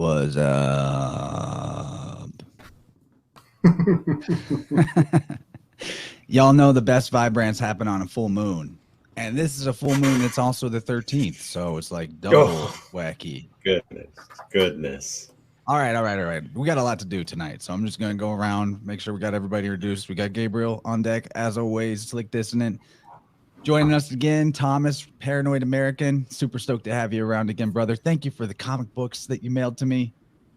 Was y'all know the best vibrants happen on a full moon, and this is a full moon that's also the 13th, so it's like double wacky. Goodness. All right. We got a lot to do tonight, so I'm just gonna go around, make sure we got everybody introduced. We got Gabriel on deck as always, Slick Dissident. Joining us again, Thomas, Paranoid American. Super stoked to have you around again, brother. Thank you for the comic books that you mailed to me.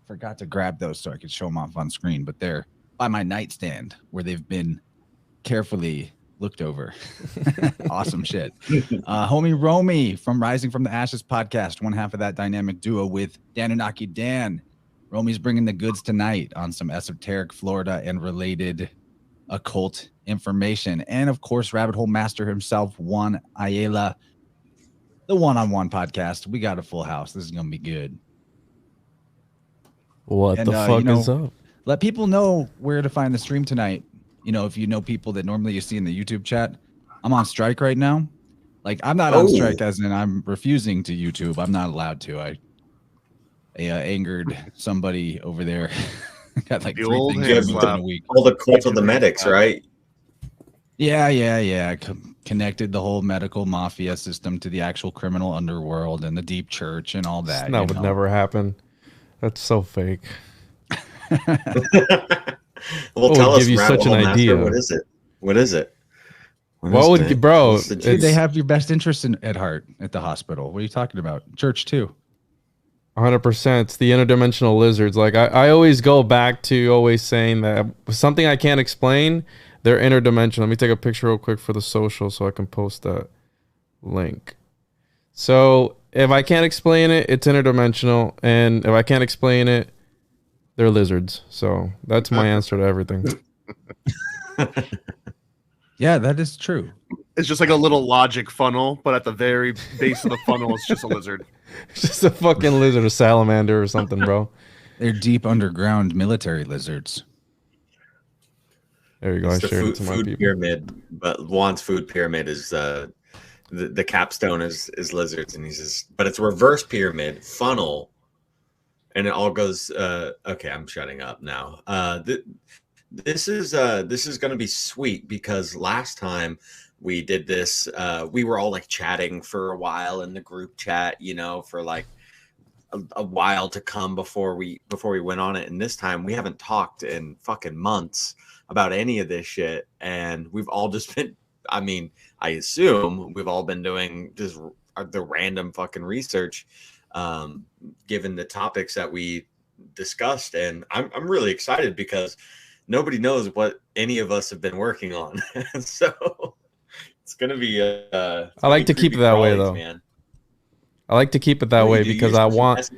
Forgot to grab those so I could show them off on screen, but they're by my nightstand where they've been carefully looked over. Awesome shit. Homie Romy from Rising from the Ashes podcast, one half of that dynamic duo with Danunaki Dan. Romy's bringing the goods tonight on some esoteric Florida and related occult information. And of course, Rabbit Hole Master himself, Juan Ayala, the one-on-one podcast. We got a full house. This is going to be good. What the fuck is up? Let people know where to find the stream tonight. You know, if you know people that normally you see in the YouTube chat, I'm on strike right now. Like, I'm not on strike as in I'm refusing to YouTube. I'm not allowed to. I angered somebody over there. Got like the 3 things in a week. All the cult of the medics, right? Yeah. Connected the whole medical mafia system to the actual criminal underworld and the deep church and all that. That would never happen. That's so fake. Well, tell us, give you such an idea. What is it? What is it? What would you, bro? They have your best interests at heart at the hospital. What are you talking about? Church too. 100%. It's the interdimensional lizards. Like I always go back to always saying that something I can't explain, they're interdimensional. Let me take a picture real quick for the social so I can post that link. So if I can't explain it, it's interdimensional. And if I can't explain it, they're lizards. So that's my answer to everything. Yeah, that is true. It's just like a little logic funnel, but at the very base of the funnel, it's just a lizard. It's just a fucking lizard, a salamander or something, bro. They're deep underground military lizards. There you go. It's I shared it to my people. Pyramid, but Juan's food pyramid is the capstone is lizards, and he says, but it's a reverse pyramid funnel, and it all goes. Okay, I'm shutting up now. This is going to be sweet because last time we did this, we were all like chatting for a while in the group chat, you know, for like a while to come before we went on it. And this time we haven't talked in fucking months about any of this shit. And we've all just been, I mean, I assume we've all been doing just the random fucking research, given the topics that we discussed. And I'm really excited because nobody knows what any of us have been working on. So it's going to be I like to keep it that way, though. Man. I like to keep it that way because I want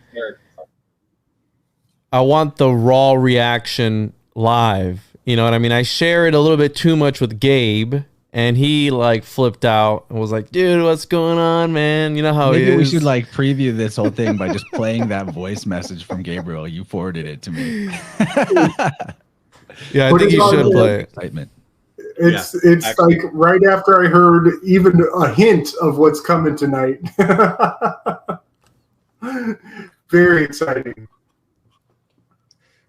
the raw reaction live. You know what I mean? I share it a little bit too much with Gabe, and he like flipped out and was like, dude, what's going on, man? You know how Maybe it is. We should like preview this whole thing by just playing that voice message from Gabriel. You forwarded it to me. Yeah, I think you should play it. Excitement. It's like right after I heard even a hint of what's coming tonight. Very exciting.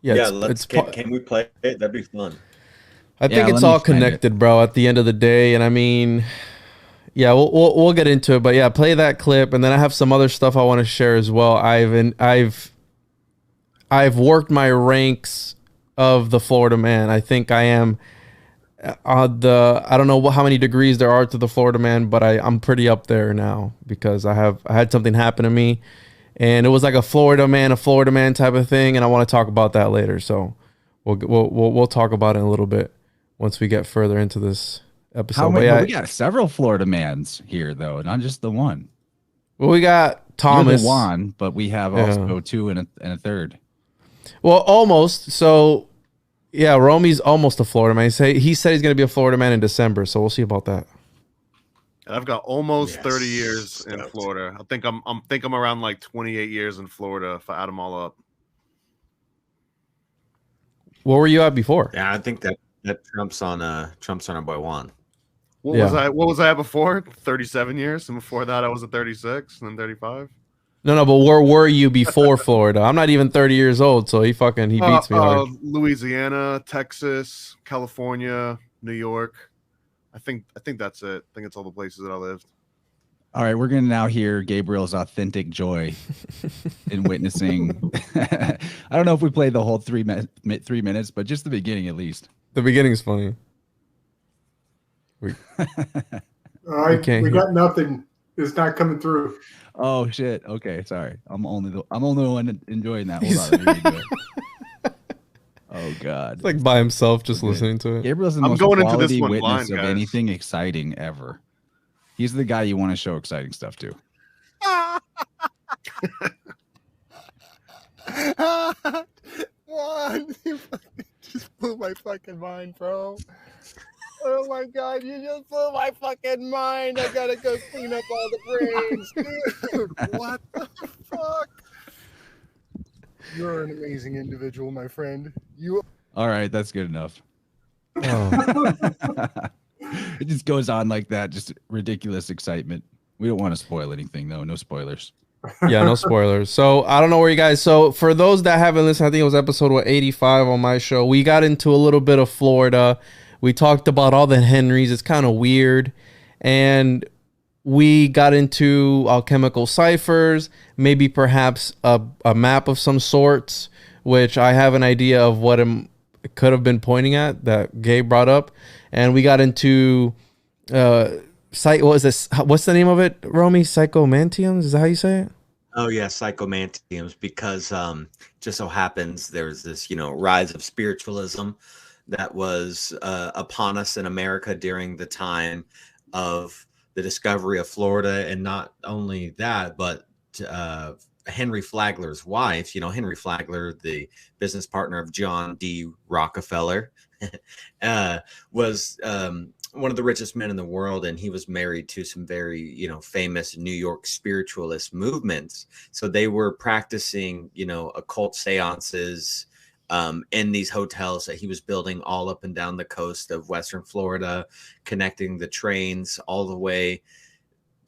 Yeah, can we play it? That'd be fun. I think it's all connected, bro, at the end of the day. And I mean, yeah, we'll get into it, but yeah, play that clip, and then I have some other stuff I want to share as well. I've worked my ranks of the Florida man. I think I am I don't know how many degrees there are to the Florida man, but I'm pretty up there now because I had something happen to me, and it was like a Florida man type of thing, and I want to talk about that later. So we'll talk about it in a little bit once we get further into this episode. We got several Florida mans here though, not just the one. Well, we got Thomas, Juan, but we have also two and a third. Well, almost. So yeah, Romy's almost a Florida man. He said he's going to be a Florida man in December, so we'll see about that. I've got almost 30 years in Florida. I think I'm around like 28 years in Florida if I add them all up. Where were you at before? Yeah, I think that trumps on our boy Juan. What was I at before? 37 years, and before that I was at 36, and then 35. No, but where were you before Florida? I'm not even 30 years old, so he beats me hard. Louisiana, Texas, California, New York. I think that's it. I think it's all the places that I lived. All right, we're going to now hear Gabriel's authentic joy in witnessing. I don't know if we played the whole 3 minutes, but just the beginning at least. The beginning's funny. All right, we got nothing. It's not coming through. Oh shit. Okay, sorry. I'm only the one enjoying that. Hold on. Let me redo it. Oh god. It's like by himself just listening to it. Gabriel's the most quality witness of anything exciting ever. He's the guy you want to show exciting stuff to. Juan, you just blew my fucking mind, bro. Oh my god, you just blew my fucking mind. I gotta go clean up all the brains. Dude, what the fuck? You're an amazing individual, my friend. You. All right, that's good enough. Oh. It just goes on like that, just ridiculous excitement. We don't want to spoil anything, though. No spoilers. Yeah, no spoilers. So I don't know where you guys. So for those that haven't listened, I think it was episode 85 on my show. We got into a little bit of Florida. We talked about all the Henrys. It's kind of weird. And we got into alchemical ciphers, maybe perhaps a map of some sorts, which I have an idea of what it could have been pointing at that Gabe brought up. And we got into what was this? What's the name of it, Romy? Psychomantiums? Is that how you say it? Oh yeah, psychomantiums, because just so happens there's this, rise of spiritualism that was upon us in America during the time of the discovery of Florida. And not only that, but Henry Flagler's wife, Henry Flagler, the business partner of John D. Rockefeller, was one of the richest men in the world, and he was married to some very, famous New York spiritualist movements. So they were practicing, occult seances in these hotels that he was building all up and down the coast of Western Florida, connecting the trains all the way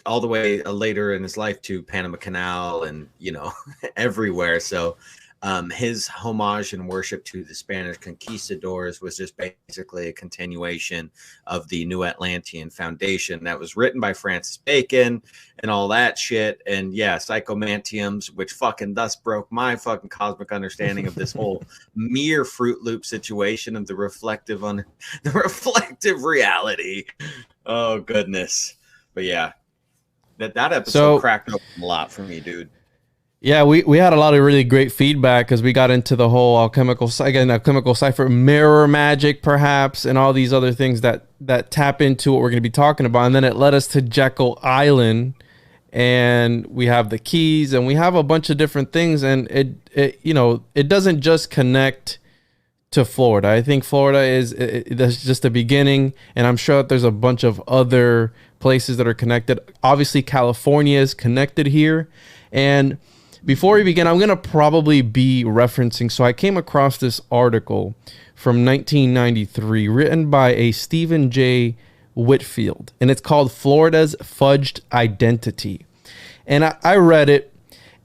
later in his life to Panama Canal and, everywhere. So his homage and worship to the Spanish conquistadors was just basically a continuation of the New Atlantean Foundation that was written by Francis Bacon and all that shit. And yeah, psychomantiums, which fucking thus broke my fucking cosmic understanding of this whole mere Fruit Loop situation of the reflective reality. Oh goodness. But yeah, that episode cracked open a lot for me, dude. Yeah, we had a lot of really great feedback because we got into the whole alchemical cipher, mirror magic, perhaps, and all these other things that tap into what we're going to be talking about. And then it led us to Jekyll Island, and we have the keys, and we have a bunch of different things. And it doesn't just connect to Florida. I think Florida that's just the beginning, and I'm sure that there's a bunch of other places that are connected. Obviously, California is connected here, and before we begin, I'm going to probably be referencing. So I came across this article from 1993 written by a Stephen J. Whitfield, and it's called Florida's Fudged Identity. And I read it,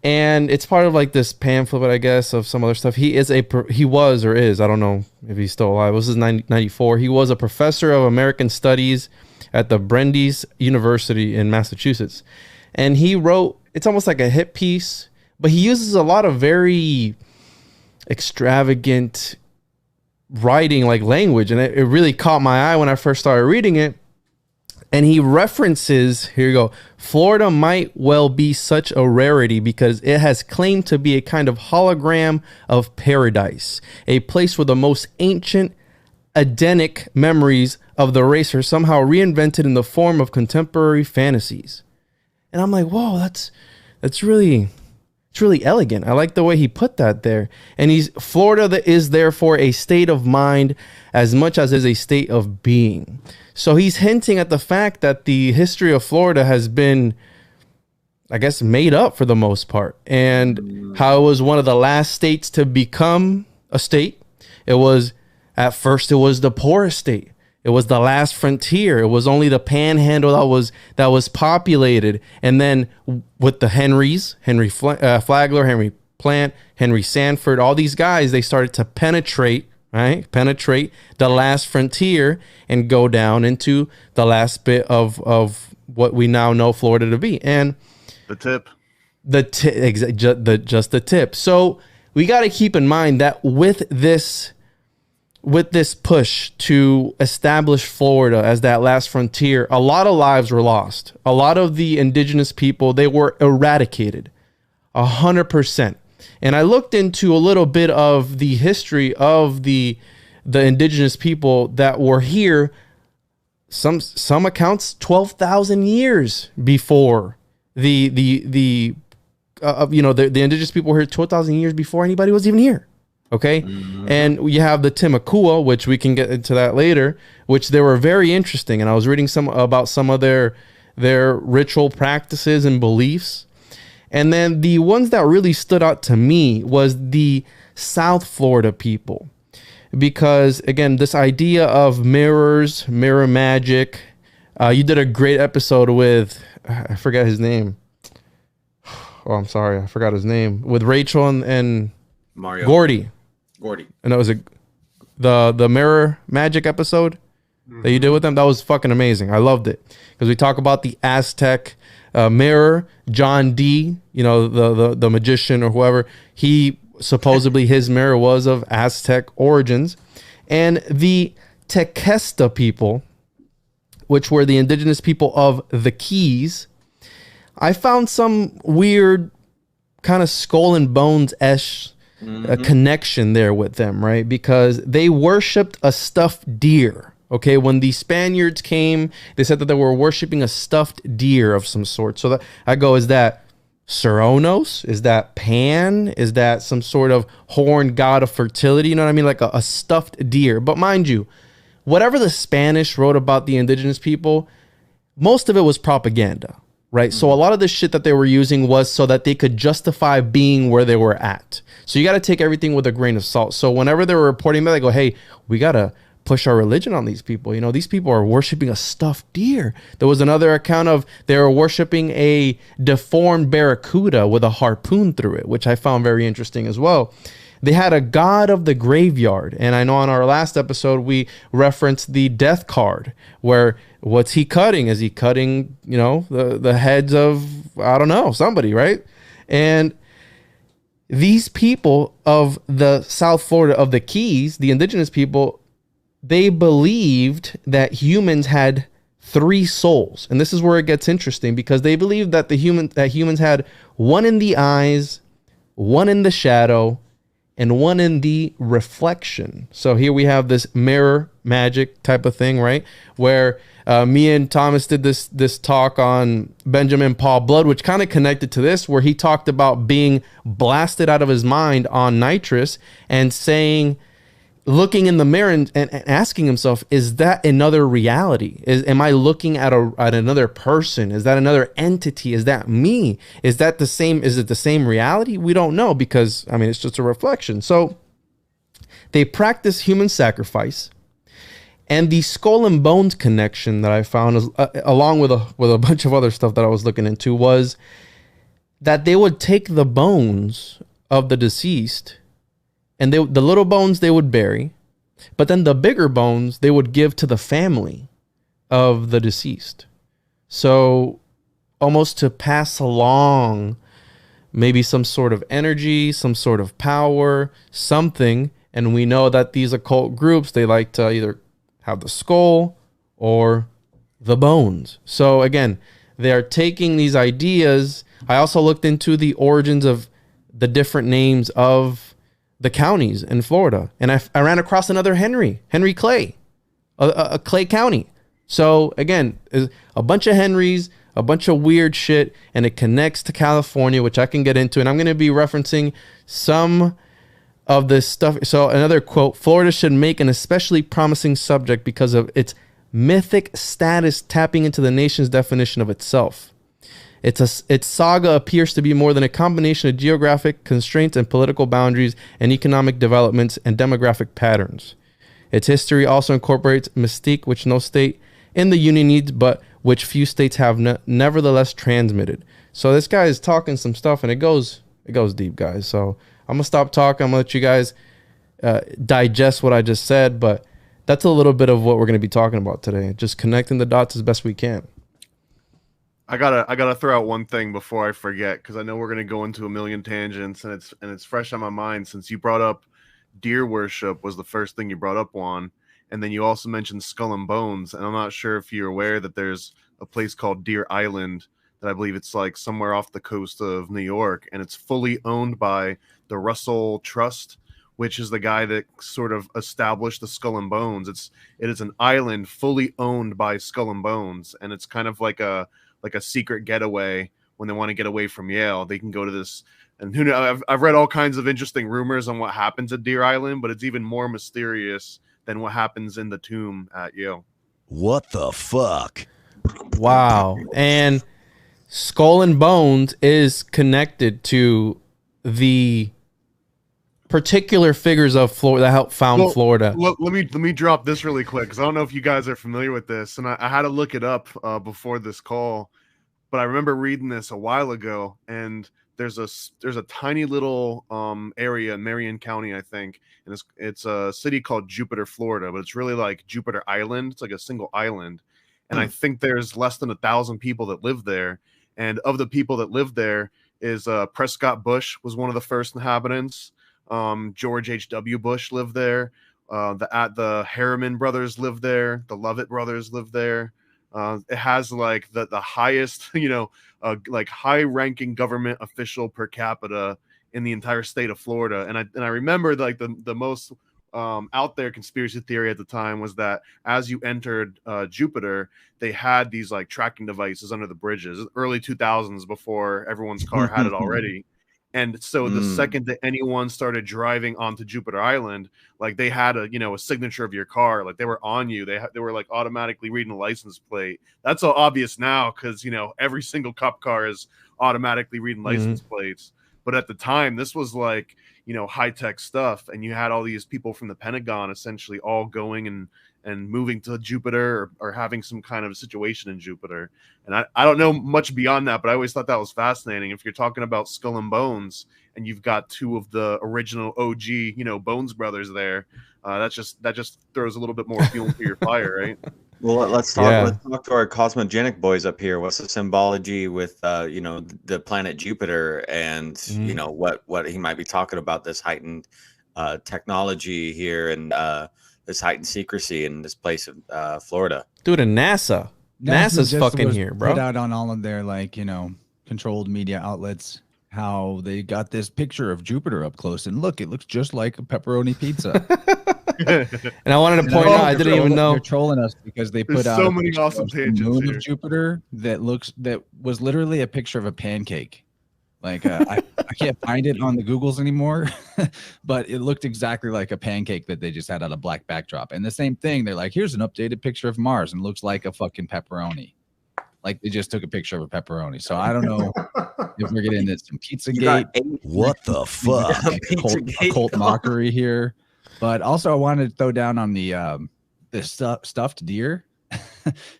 and it's part of like this pamphlet, I guess, of some other stuff. He was or is, I don't know if he's still alive. This is 1994. He was a professor of American Studies at the Brandeis University in Massachusetts. And he wrote, it's almost like a hit piece, but he uses a lot of very extravagant writing, like language. And it really caught my eye when I first started reading it. And he references, here you go, Florida might well be such a rarity because it has claimed to be a kind of hologram of paradise, a place where the most ancient Edenic memories of the race are somehow reinvented in the form of contemporary fantasies. And I'm like, whoa, that's really... It's really elegant. I like the way he put that there. And Florida is therefore a state of mind as much as is a state of being. So he's hinting at the fact that the history of Florida has been, I guess, made up for the most part. And how it was one of the last states to become a state. At first it was the poorest state. It was the last frontier. It was only the panhandle that was populated. And then with the Henrys, Flagler, Henry Plant, Henry Sanford, all these guys, they started to penetrate the last frontier and go down into the last bit of what we now know Florida to be. And just the tip. So we got to keep in mind that with this push to establish Florida as that last frontier, a lot of lives were lost. A lot of the indigenous people, they were eradicated 100%. And I looked into a little bit of the history of the indigenous people that were here. Some accounts 12,000 years before the indigenous people were here 12,000 years before anybody was even here. Okay. Mm-hmm. And you have the Timucua, which we can get into that later, which they were very interesting. And I was reading about some of their ritual practices and beliefs. And then the ones that really stood out to me was the South Florida people, because again, this idea of mirrors, mirror magic, you did a great episode with, I forgot his name. Oh, I'm sorry. I forgot his name, with Rachel and Mario Gordy. And that was the mirror magic episode that you did with them. That was fucking amazing. I loved it because we talk about the Aztec mirror. John D, the magician or whoever, he supposedly his mirror was of Aztec origins. And the Tequesta people, which were the indigenous people of the Keys, I found some weird kind of skull and bones-esque a connection there with them, right? Because they worshipped a stuffed deer. Okay, when the Spaniards came, they said that they were worshiping a stuffed deer of some sort. So that I go, is that Ceranos? Is that Pan? Is that some sort of horned god of fertility? You know what I mean? Like a stuffed deer. But mind you, whatever the Spanish wrote about the indigenous people, most of it was propaganda, right? So a lot of the shit that they were using was so that they could justify being where they were at. So you got to take everything with a grain of salt. So whenever they were reporting that, they go, hey, we got to push our religion on these people. These people are worshiping a stuffed deer. There was another account of they were worshiping a deformed barracuda with a harpoon through it, which I found very interesting as well. They had a god of the graveyard. And I know on our last episode, we referenced the death card, where what's he cutting? Is he cutting, the heads of, I don't know, somebody, right? And these people of the South Florida, of the Keys, the indigenous people, they believed that humans had 3 souls. And this is where it gets interesting, because they believed that humans had one in the eyes, one in the shadow, and one in the reflection. So here we have this mirror magic type of thing, right? Where me and Thomas did this talk on Benjamin Paul Blood, which kind of connected to this, where he talked about being blasted out of his mind on nitrous and saying, looking in the mirror and asking himself, is that another reality? Am I looking at another person? Is that another entity? Is that me? Is that the same? Is it the same reality? We don't know, because it's just a reflection. So they practice human sacrifice, and the skull and bones connection that I found, along with a bunch of other stuff that I was looking into, was that they would take the bones of the deceased, and the little bones they would bury, but then the bigger bones they would give to the family of the deceased. So almost to pass along maybe some sort of energy, some sort of power, something. And we know that these occult groups, they like to either have the skull or the bones. So again, they are taking these ideas. I also looked into the origins of the different names of the counties in Florida, and I ran across another Henry Clay, a Clay County. So again, a bunch of Henrys, a bunch of weird shit, and it connects to California, which I can get into, and I'm going to be referencing some of this stuff. So another quote: Florida should make an especially promising subject because of its mythic status, tapping into the nation's definition of itself. Its saga appears to be more than a combination of geographic constraints and political boundaries and economic developments and demographic patterns. Its history also incorporates mystique, which no state in the Union needs, but which few states have nevertheless transmitted. So this guy is talking some stuff, and it goes deep, guys. So I'm gonna stop talking. I'm gonna let you guys digest what I just said, but that's a little bit of what we're gonna be talking about today. Just connecting the dots as best we can. I gotta throw out one thing before I forget, because I know we're gonna go into a million tangents, and it's fresh on my mind since you brought up deer worship was the first thing you brought up, Juan, and then you also mentioned Skull and Bones, and I'm not sure if you're aware that there's a place called Deer Island that I believe it's like somewhere off the coast of New York, and it's fully owned by the Russell Trust, which is the guy that sort of established the Skull and Bones. It is an island fully owned by Skull and Bones, and it's kind of like a secret getaway. When they want to get away from Yale, they can go to this. And who knows? I've read all kinds of interesting rumors on what happens at Deer Island, but it's even more mysterious than what happens in the tomb at Yale. What the fuck? Wow. And Skull and Bones is connected to the particular figures of Florida that helped found Florida. Let me drop this really quick, because I don't know if you guys are familiar with this, and I had to look it up before this call, but I remember reading this a while ago, and there's a tiny little area in Marion County, I think, and it's a city called Jupiter, Florida, but it's really like Jupiter Island. It's like a single island, and I think there's less than 1,000 people that live there, and of the people that live there is Prescott Bush was one of the first inhabitants. George H.W. Bush lived there. The Harriman brothers lived there. The Lovett brothers lived there. It has like the highest, like high-ranking government official per capita in the entire state of Florida. And I remember like the most out there conspiracy theory at the time was that as you entered Jupiter, they had these like tracking devices under the bridges, early 2000s, before everyone's car had it already. And so the second that anyone started driving onto Jupiter Island, like they had a signature of your car, like they were on you. They were like automatically reading the license plate. That's all obvious now because, every single cop car is automatically reading license plates. But at the time, this was like, high tech stuff. And you had all these people from the Pentagon essentially all going and moving to Jupiter or having some kind of situation in Jupiter. And I don't know much beyond that, but I always thought that was fascinating. If you're talking about Skull and Bones and you've got two of the original OG, Bones brothers there, that just throws a little bit more fuel to your fire, right? Well, let's talk to our cosmogenic boys up here. What's the symbology with the planet Jupiter and what he might be talking about, this heightened technology here and this heightened secrecy in this place of Florida. Dude, and NASA's fucking here, bro. Put out on all of their controlled media outlets how they got this picture of Jupiter up close, and look, it looks just like a pepperoni pizza. And I wanted to point out, I didn't even know they're trolling us because they put out so many awesome the moon of Jupiter that was literally a picture of a pancake. Like I can't find it on the Googles anymore, but it looked exactly like a pancake that they just had on a black backdrop. And the same thing, they're like, here's an updated picture of Mars and it looks like a fucking pepperoni. Like they just took a picture of a pepperoni. So I don't know if we're getting into some Pizzagate. What the fuck? Occult mockery here. But also I wanted to throw down on the stuffed deer.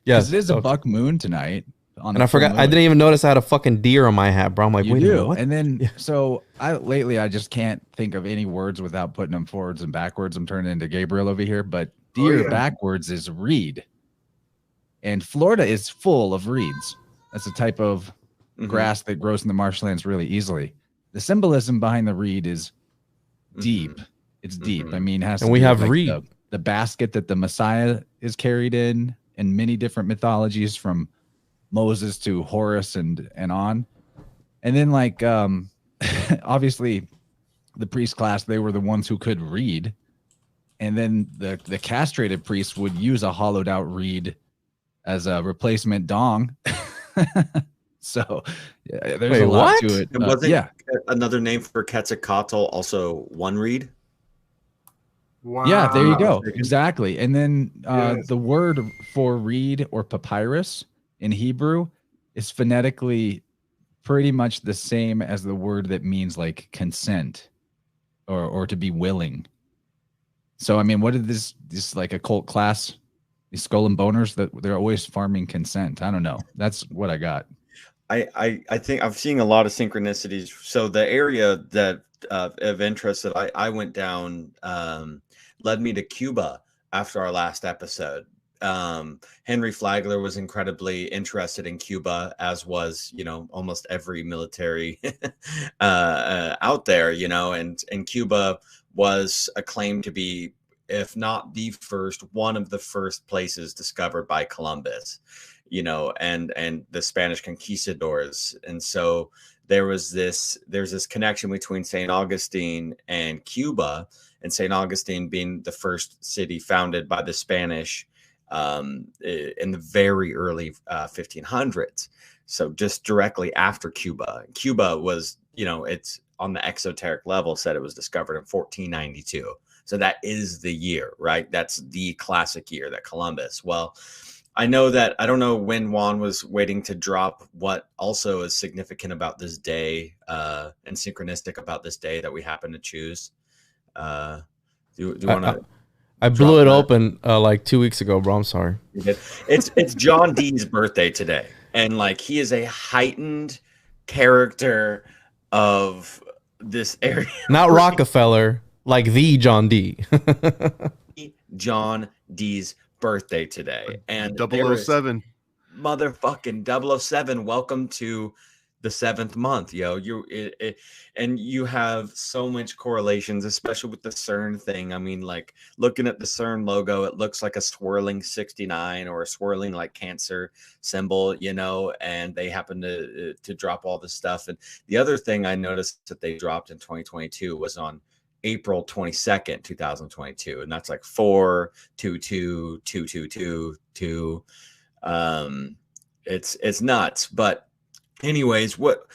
Yes, it is a buck moon tonight. And I forgot, I didn't even notice I had a fucking deer on my hat, bro. I'm like, wait a minute, what? And then, so lately I just can't think of any words without putting them forwards and backwards. I'm turning into Gabriel over here, but deer backwards is reed. And Florida is full of reeds. That's a type of grass that grows in the marshlands really easily. The symbolism behind the reed is deep. It's deep. I mean, it has to we have like reed. The basket that the Messiah is carried in many different mythologies, from Moses to Horus and on. And then like obviously the priest class, they were the ones who could read, and then the castrated priests would use a hollowed out reed as a replacement dong. So there's a lot to it. Wasn't another name for Quetzalcoatl also one reed? Wow. Yeah, there you go. Exactly. And then the word for reed or papyrus in Hebrew is phonetically pretty much the same as the word that means like consent or to be willing. So I mean, what did this like occult class, these skull and boners that they're always farming consent? I don't know. That's what I got. I think I'm seeing a lot of synchronicities. So the area that of interest that I went down led me to Cuba after our last episode. Henry Flagler was incredibly interested in Cuba, as was, you know, almost every military out there, you know, and Cuba was acclaimed to be, if not the first, one of the first places discovered by Columbus, you know, and the Spanish conquistadors. And so there's this connection between St. Augustine and Cuba, and St. Augustine being the first city founded by the Spanish in the very early 1500s. So just directly after Cuba. Cuba was, you know, it's on the exoteric level, said it was discovered in 1492. So that is the year, right? That's the classic year that Columbus. Well, I know that, I don't know when Juan was waiting to drop what also is significant about this day and synchronistic about this day that we happen to choose. Do you want to? I blew it open like 2 weeks ago, bro. I'm sorry. It's John Dee's birthday today, and like he is a heightened character of this area. Not Rockefeller, like the John D. John Dee's birthday today, and 007, motherfucking 007. Welcome to the 7th month, yo. And you have so much correlations, especially with the CERN thing. I mean, like looking at the CERN logo, it looks like a swirling 69 or a swirling like cancer symbol, you know, and they happen to drop all this stuff. And the other thing I noticed that they dropped in 2022 was on April 22nd, 2022, and that's like 4/22/22222. It's nuts. But anyways, what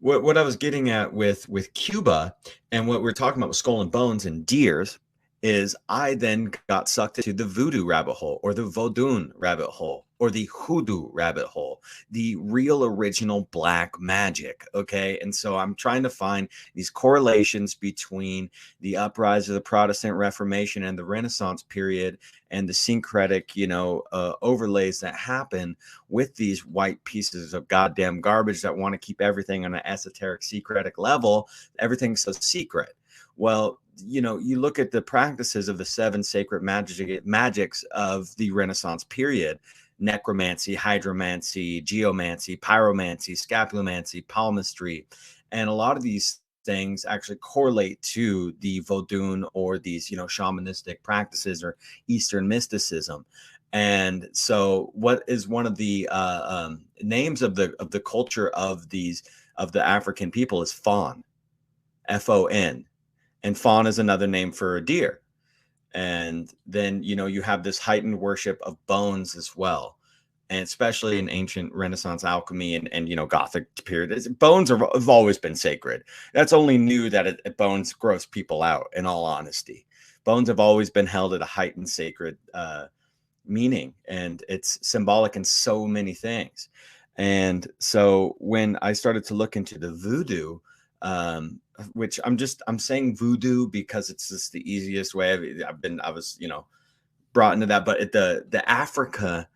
I was getting at with Cuba and what we're talking about with skull and bones and deers is I then got sucked into the voodoo rabbit hole, or the Vodun rabbit hole, or the hoodoo rabbit hole, the real original black magic. Okay. And so I'm trying to find these correlations between the uprise of the Protestant Reformation and the Renaissance period and the syncretic, you know, overlays that happen with these white pieces of goddamn garbage that want to keep everything on an esoteric, secretic level. Everything's so secret. Well, you know, you look at the practices of the 7 sacred magics of the Renaissance period: necromancy, hydromancy, geomancy, pyromancy, scapulomancy, palmistry. And a lot of these things actually correlate to the Vodun, or these, you know, shamanistic practices or Eastern mysticism. And so what is one of the names of the culture of the African people is fawn, F-O-N. And fawn is another name for a deer. And then, you know, you have this heightened worship of bones as well. And especially in ancient Renaissance alchemy and you know, Gothic period, bones have always been sacred. That's only new that bones gross people out, in all honesty. Bones have always been held at a heightened sacred meaning, and it's symbolic in so many things. And so when I started to look into the voodoo, which I'm saying voodoo because it's just the easiest way. I was, you know, brought into that, but the Africa,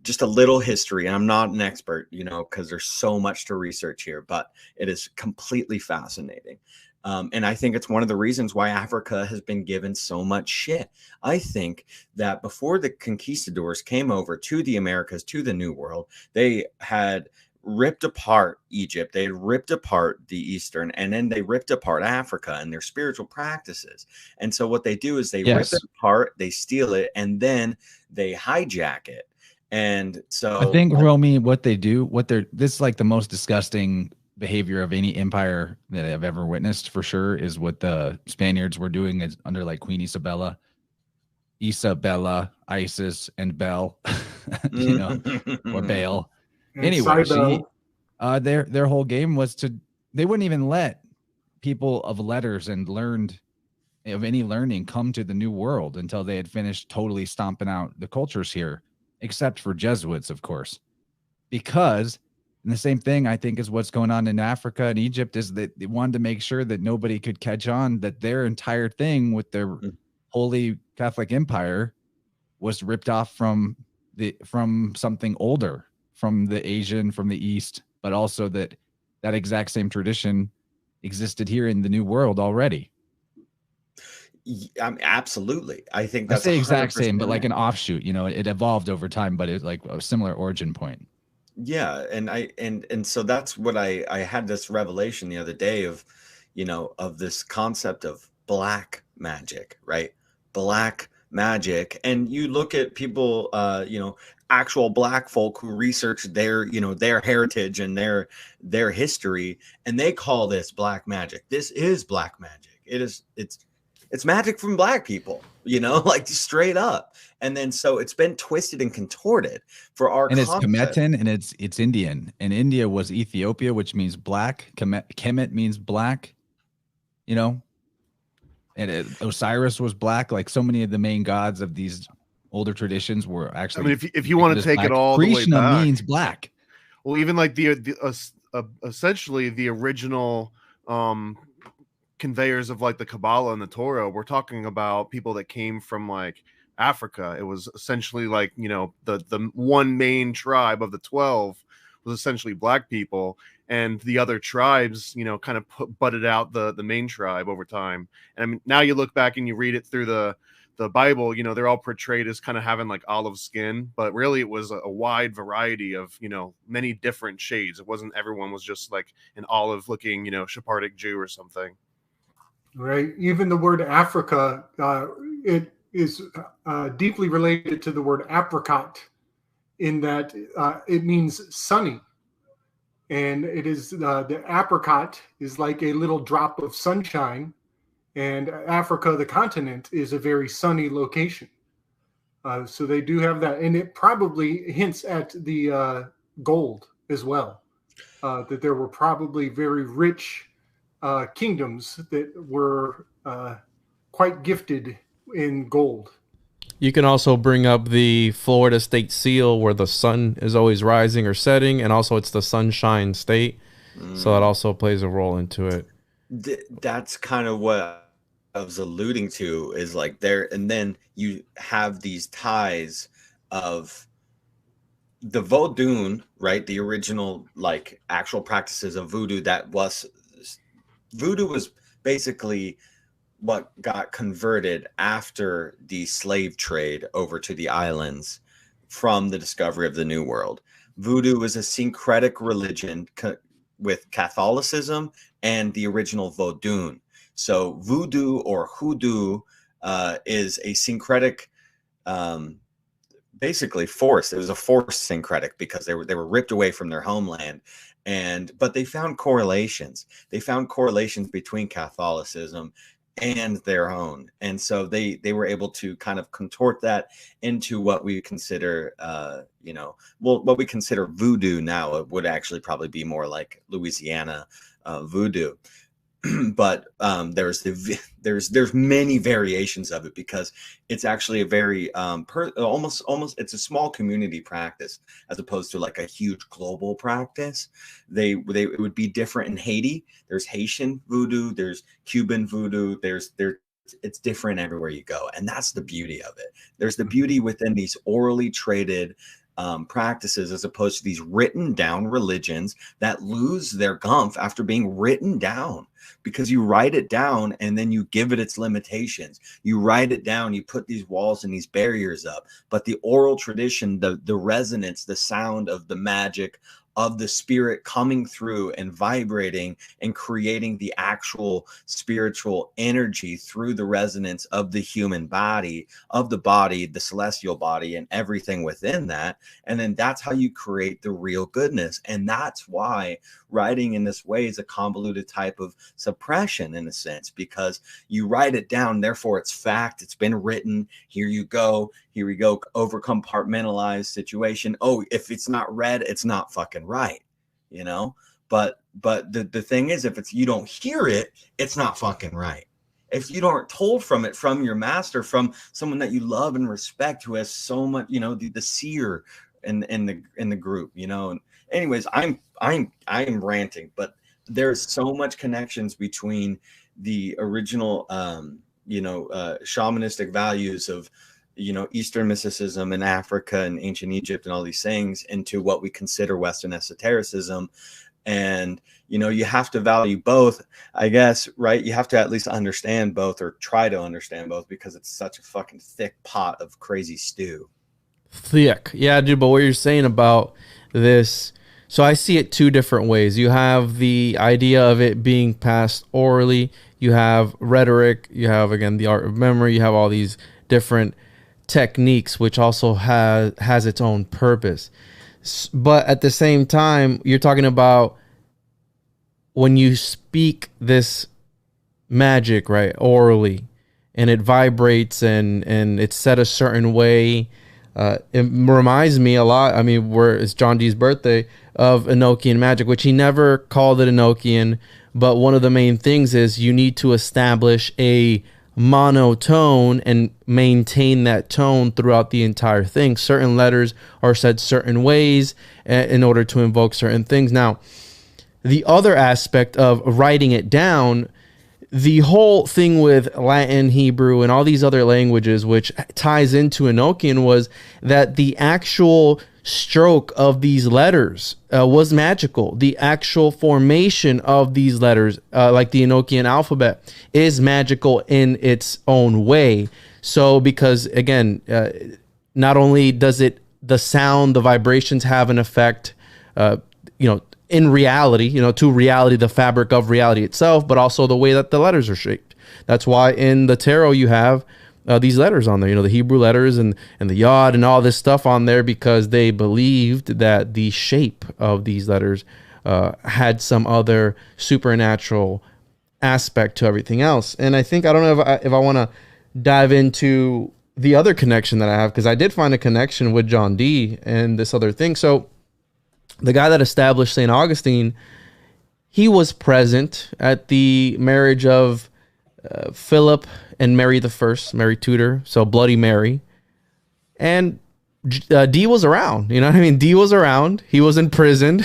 just a little history, and I'm not an expert, you know, because there's so much to research here, but it is completely fascinating. And I think it's one of the reasons why Africa has been given so much shit. I think that before the conquistadors came over to the Americas, to the New World, they had ripped apart Egypt, they ripped apart the Eastern, and then they ripped apart Africa and their spiritual practices. And so what they do is they rip it apart, they steal it, and then they hijack it. And so I think, Romy, what this is like the most disgusting behavior of any empire that I've ever witnessed, for sure, is what the Spaniards were doing under like Queen Isabella, Isis, and Bel, you know, or Baal. Anyway, their whole game was they wouldn't even let people of letters and of any learning come to the New World until they had finished totally stomping out the cultures here, except for Jesuits, of course. Because, and the same thing I think is what's going on in Africa and Egypt, is that they wanted to make sure that nobody could catch on that their entire thing with their Holy Catholic Empire was ripped off from something older, from the Asian, from the East, but also that exact same tradition existed here in the New World already. Absolutely. I think that's I say exact same, but right. like an offshoot. It evolved over time, but it's like a similar origin point. Yeah, and so that's what I had this revelation the other day of, of this concept of black magic, right? Black magic. And you look at people, actual black folk who research their, their heritage and their history, and they call this black magic. This is black magic. It's magic from black people, like straight up. And then so it's been twisted and contorted for our and concept. It's Kemetan and it's Indian. And India was Ethiopia, which means black. Kemet means black, and Osiris was black. Like so many of the main gods of these older traditions were actually. I mean, if you want to take black. it all Krishna the way back, means black. Well, even like essentially the original conveyors of like the Kabbalah and the Torah, we're talking about people that came from like Africa. It was essentially like, the one main tribe of the 12 was essentially black people, and the other tribes, kind of butted out the main tribe over time. And I mean, now you look back and you read it through the Bible, they're all portrayed as kind of having like olive skin, but really it was a wide variety of, many different shades. It wasn't everyone was just like an olive looking, Sephardic Jew or something. Right. Even the word Africa, it is deeply related to the word apricot, in that it means sunny. And it is the apricot is like a little drop of sunshine. And Africa, the continent, is a very sunny location. So they do have that. And it probably hints at the gold as well, that there were probably very rich kingdoms that were quite gifted in gold. You can also bring up the Florida state seal, where the sun is always rising or setting, and also it's the sunshine state. So that also plays a role into it. That's kind of what I was alluding to, is like there, and then you have these ties of the Vodun, right? The original like actual practices of voodoo. Voodoo was basically what got converted after the slave trade over to the islands from the discovery of the New World. Voodoo was a syncretic religion with Catholicism and the original Vodun. So voodoo or hoodoo is a syncretic, basically force. It was a forced syncretic because they were ripped away from their homeland. But they found correlations. They found correlations between Catholicism and their own. And so they were able to kind of contort that into what we consider, what we consider voodoo now. It would actually probably be more like Louisiana voodoo. But there's many variations of it, because it's actually a very almost it's a small community practice as opposed to like a huge global practice. It would be different in Haiti. There's Haitian voodoo, there's Cuban voodoo, it's different everywhere you go, and that's the beauty of it. There's the beauty within these orally traded practices, as opposed to these written down religions that lose their gumph after being written down, because you write it down and then you give it its limitations. You write it down, you put these walls and these barriers up, but the oral tradition, the resonance, the sound of the magic of the spirit coming through and vibrating and creating the actual spiritual energy through the resonance of the human body, the celestial body, and everything within that. And then that's how you create the real goodness. And that's why writing in this way is a convoluted type of suppression, in a sense, because you write it down, therefore it's fact, it's been written, here you go, here we go, over compartmentalized situation. Oh, if it's not read, it's not fucking right, but the thing is, if you don't hear it, it's not fucking right. If you aren't told from your master, from someone that you love and respect, who has so much, the seer in the group, and anyways, I'm ranting, but there's so much connections between the original shamanistic values of, Eastern mysticism in Africa and ancient Egypt and all these things into what we consider Western esotericism. And, you have to value both, I guess, right? You have to at least understand both, or try to understand both, because it's such a fucking thick pot of crazy stew. Thick. Yeah, dude, but what you're saying about this, so I see it two different ways. You have the idea of it being passed orally, you have rhetoric, you have, again, the art of memory, you have all these different techniques, which also has its own purpose. But at the same time, you're talking about when you speak this magic, right, orally, and it vibrates and it's set a certain way. It reminds me a lot, I mean, where it's John Dee's birthday, of Enochian magic, which he never called it Enochian, but one of the main things is you need to establish a monotone and maintain that tone throughout the entire thing. Certain letters are said certain ways in order to invoke certain things. Now, the other aspect of writing it down, the whole thing with Latin, Hebrew, and all these other languages, which ties into Enochian, was that the actual stroke of these letters was magical. The actual formation of these letters, like the Enochian alphabet, is magical in its own way. So because, again, not only does the sound, the vibrations have an effect, in reality, to reality, the fabric of reality itself, but also the way that the letters are shaped. That's why in the tarot you have these letters on there, the Hebrew letters and the yod and all this stuff on there, because they believed that the shape of these letters had some other supernatural aspect to everything else. And I think, I don't know if I want to dive into the other connection that I have, because I did find a connection with John Dee and this other thing. So the guy that established St. Augustine, he was present at the marriage of Philip and Mary the Mary Tudor, so Bloody Mary. And Dee was around, you know what I mean? Dee was around. He was in prison,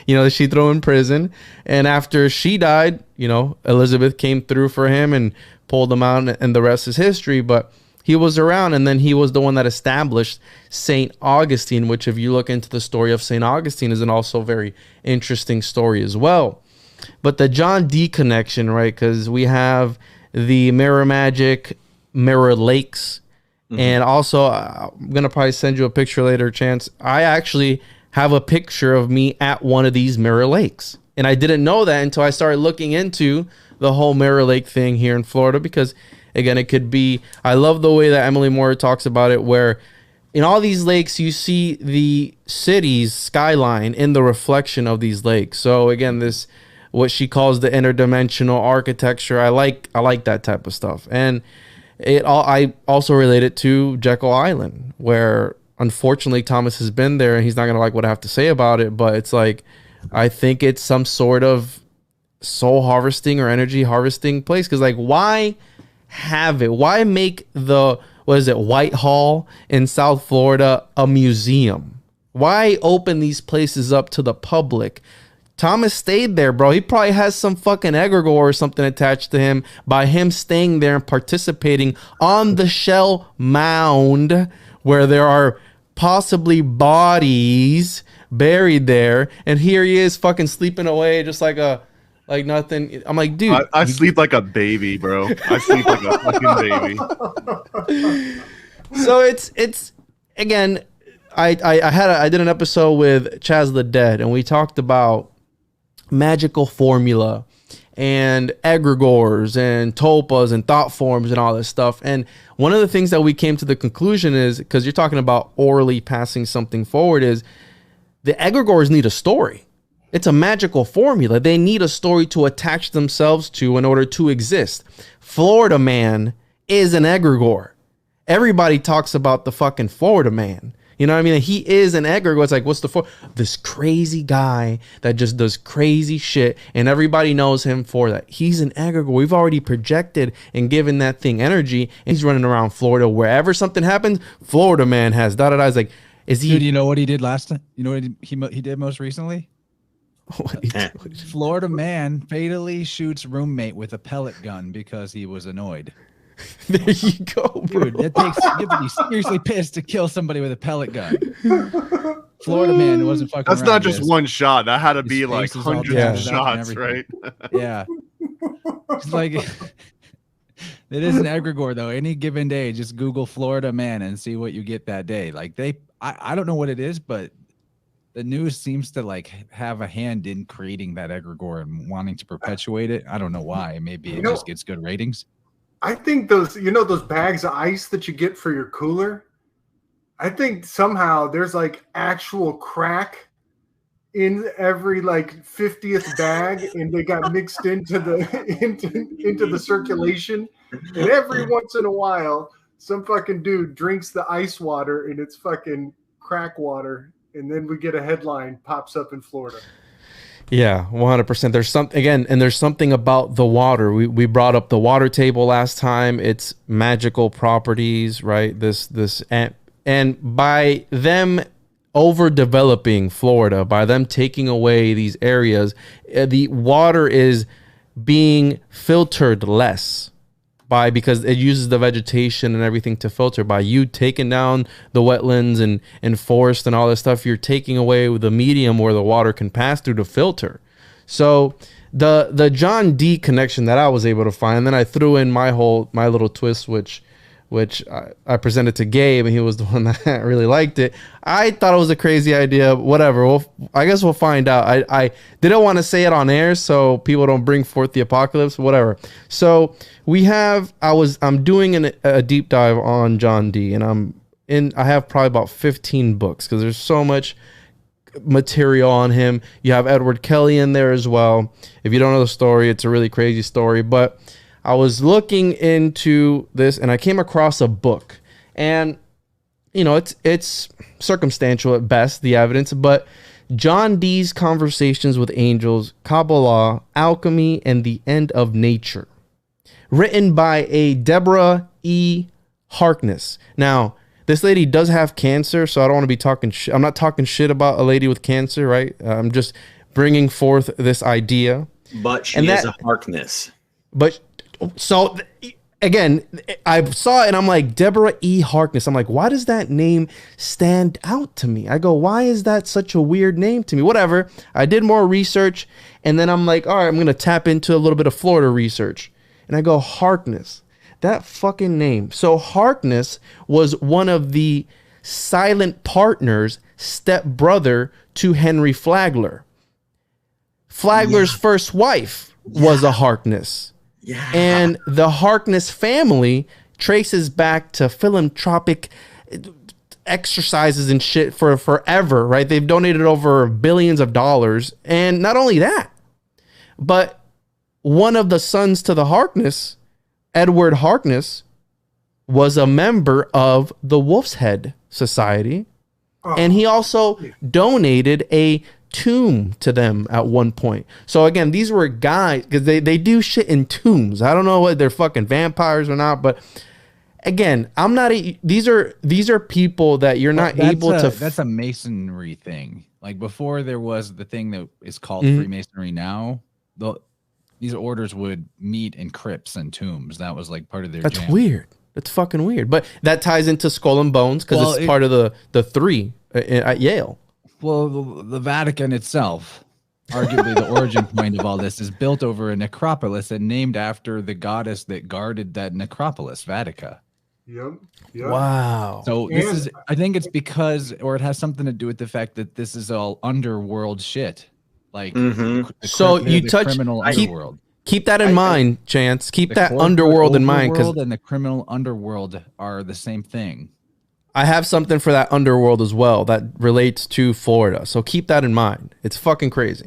she threw him in prison. And after she died, Elizabeth came through for him and pulled him out, and the rest is history. But he was around, and then he was the one that established St. Augustine, which, if you look into the story of St. Augustine, is an also very interesting story as well. But the John Dee connection, right? Because we have the mirror magic, mirror lakes, and also I'm going to probably send you a picture later, Chance. I actually have a picture of me at one of these mirror lakes. And I didn't know that until I started looking into the whole mirror lake thing here in Florida, because again, it could be, I love the way that Emily Moore talks about it, where in all these lakes, you see the city's skyline in the reflection of these lakes. So again, this, what she calls the interdimensional architecture, I like that type of stuff. And I also relate it to Jekyll Island, where unfortunately Thomas has been there and he's not going to like what I have to say about it, but it's like, I think it's some sort of soul harvesting or energy harvesting place. Because like, why have it? Why make the, Whitehall in South Florida a museum? Why open these places up to the public? Thomas stayed there, bro. He probably has some fucking egregore or something attached to him by him staying there and participating on the shell mound where there are possibly bodies buried there. And here he is fucking sleeping away just like nothing. I'm like, dude. I sleep like a baby, bro. I sleep like a fucking baby. So it's again, I did an episode with Chaz the Dead, and we talked about magical formula and egregores and tulpas and thought forms and all this stuff. And one of the things that we came to the conclusion is, because you're talking about orally passing something forward, is the egregores need a story. It's a magical formula. They need a story to attach themselves to in order to exist. Florida Man is an egregore. Everybody talks about the fucking Florida Man. You know what I mean? He is an egregore. It's like, what's this crazy guy that just does crazy shit, and everybody knows him for that. He's an egregore. We've already projected and given that thing energy, and he's running around Florida. Wherever something happens, Florida Man has da-da-da. It's like, is he? Dude, you know what he did last time? You know what he did most recently? Florida Man fatally shoots roommate with a pellet gun because he was annoyed. There you go, bro. Dude, you have to be seriously pissed to kill somebody with a pellet gun. Florida man wasn't fucking That's around, not just guys. one shot. That had to His be like face is all hundreds damaged of up and shots, everything. right? Yeah. It's like it is an egregore though. Any given day, just Google Florida man and see what you get that day. Like I don't know what it is, but the news seems to like have a hand in creating that egregore and wanting to perpetuate it. I don't know why. Maybe it just gets good ratings. I think those bags of ice that you get for your cooler, I think somehow there's like actual crack in every like 50th bag, and they got mixed into the into the circulation. And every once in a while, some fucking dude drinks the ice water and it's fucking crack water, and then we get a headline pops up in Florida. Yeah, 100%. There's something about the water. We brought up the water table last time. It's magical properties, right? And by them overdeveloping Florida, by them taking away these areas, the water is being filtered less because it uses the vegetation and everything to filter. By you taking down the wetlands and forest and all this stuff, you're taking away the medium where the water can pass through to filter. So the John D connection that I was able to find, then I threw in my little twist, which I presented to Gabe, and he was the one that really liked it. I thought it was a crazy idea. Whatever. I guess we'll find out. I didn't want to say it on air so people don't bring forth the apocalypse. Whatever. So I'm doing a deep dive on John D, and I have probably about 15 books because there's so much material on him. You have Edward Kelly in there as well. If you don't know the story, it's a really crazy story, but I was looking into this and I came across a book, and it's circumstantial at best, the evidence, but John Dee's Conversations with Angels, Kabbalah, Alchemy, and the End of Nature, written by a Deborah E. Harkness. Now, this lady does have cancer, so I don't want to be talking shit. I'm not talking shit about a lady with cancer, right? I'm just bringing forth this idea. But she is a Harkness. But so again, I saw it and I'm like, Deborah E. Harkness. I'm like, why does that name stand out to me? I go, why is that such a weird name to me? Whatever. I did more research, and then I'm like, all right, I'm going to tap into a little bit of Florida research. And I go, Harkness. That fucking name. So Harkness was one of the silent partners, stepbrother to Henry Flagler. Flagler's first wife was a Harkness. Yeah. And the Harkness family traces back to philanthropic exercises and shit for forever, right? They've donated over billions of dollars. And not only that, but one of the sons to the Harkness, Edward Harkness, was a member of the Wolf's Head Society. And he also donated a tomb to them at one point. So again, these were guys, because they do shit in tombs. I don't know whether they're fucking vampires or not, but again, I'm not these are people that you're not able to that's a masonry thing. Like before there was the thing that is called Freemasonry now, these orders would meet in crypts and tombs. That was like part of their jam. Weird. That's fucking weird. But that ties into Skull and Bones because it's part of the three at Yale. Well, the Vatican itself, arguably the origin point of all this, is built over a necropolis and named after the goddess that guarded that necropolis, Vatica. Yep. Wow. So I think it's because, or it has something to do with the fact that this is all underworld shit. Like, so you touch criminal underworld. Keep that in mind, Chance. Keep that underworld in mind, because and the criminal underworld are the same thing. I have something for that underworld as well that relates to Florida. So keep that in mind. It's fucking crazy.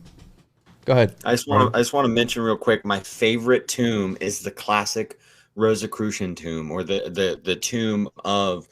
Go ahead. I just want to mention real quick. My favorite tomb is the classic Rosicrucian tomb, or the tomb of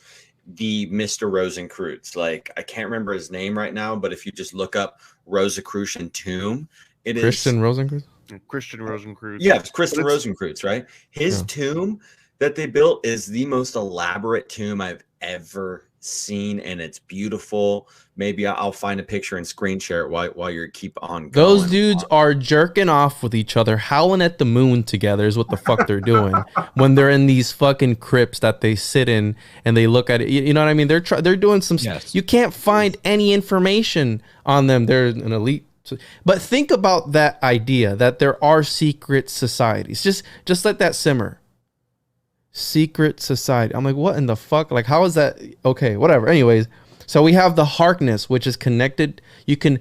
the Mr. Rosencreutz. Like, I can't remember his name right now, but if you just look up Rosicrucian tomb, it is Christian Rosencreutz. Christian Rosencreutz. Yeah, it's Christian Rosencreutz, right? His tomb that they built is the most elaborate tomb I've ever seen and it's beautiful. Maybe I'll find a picture and screen share it while you keep on going. Those dudes are jerking off with each other, howling at the moon together is what the fuck they're doing when they're in these fucking crypts that they sit in and they look at it. You know what I mean? They're doing some. Yes. You can't find any information on them. They're an elite. But think about that idea that there are secret societies. Just let that simmer. Secret society. I'm like, what in the fuck? Like, how is that? Okay, whatever. Anyways, so we have the Harkness, which is connected. You can,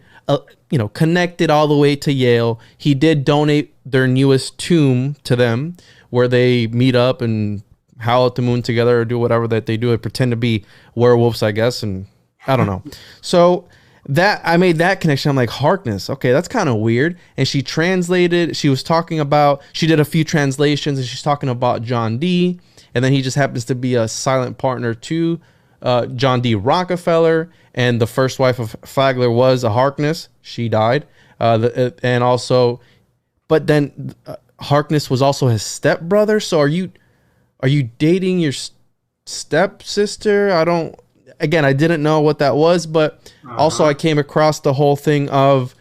connected all the way to Yale. He did donate their newest tomb to them, where they meet up and howl at the moon together or do whatever that they do. Pretend to be werewolves, I guess, and I don't know. So that I made that connection. I'm like, Harkness. Okay, that's kind of weird. And she translated. She was talking about. She did a few translations, and she's talking about John D. And then he just happens to be a silent partner to John D. Rockefeller. And the first wife of Flagler was a Harkness. She died. And also, but then Harkness was also his stepbrother. So are you dating your stepsister? I didn't know what that was, but also I came across the whole thing of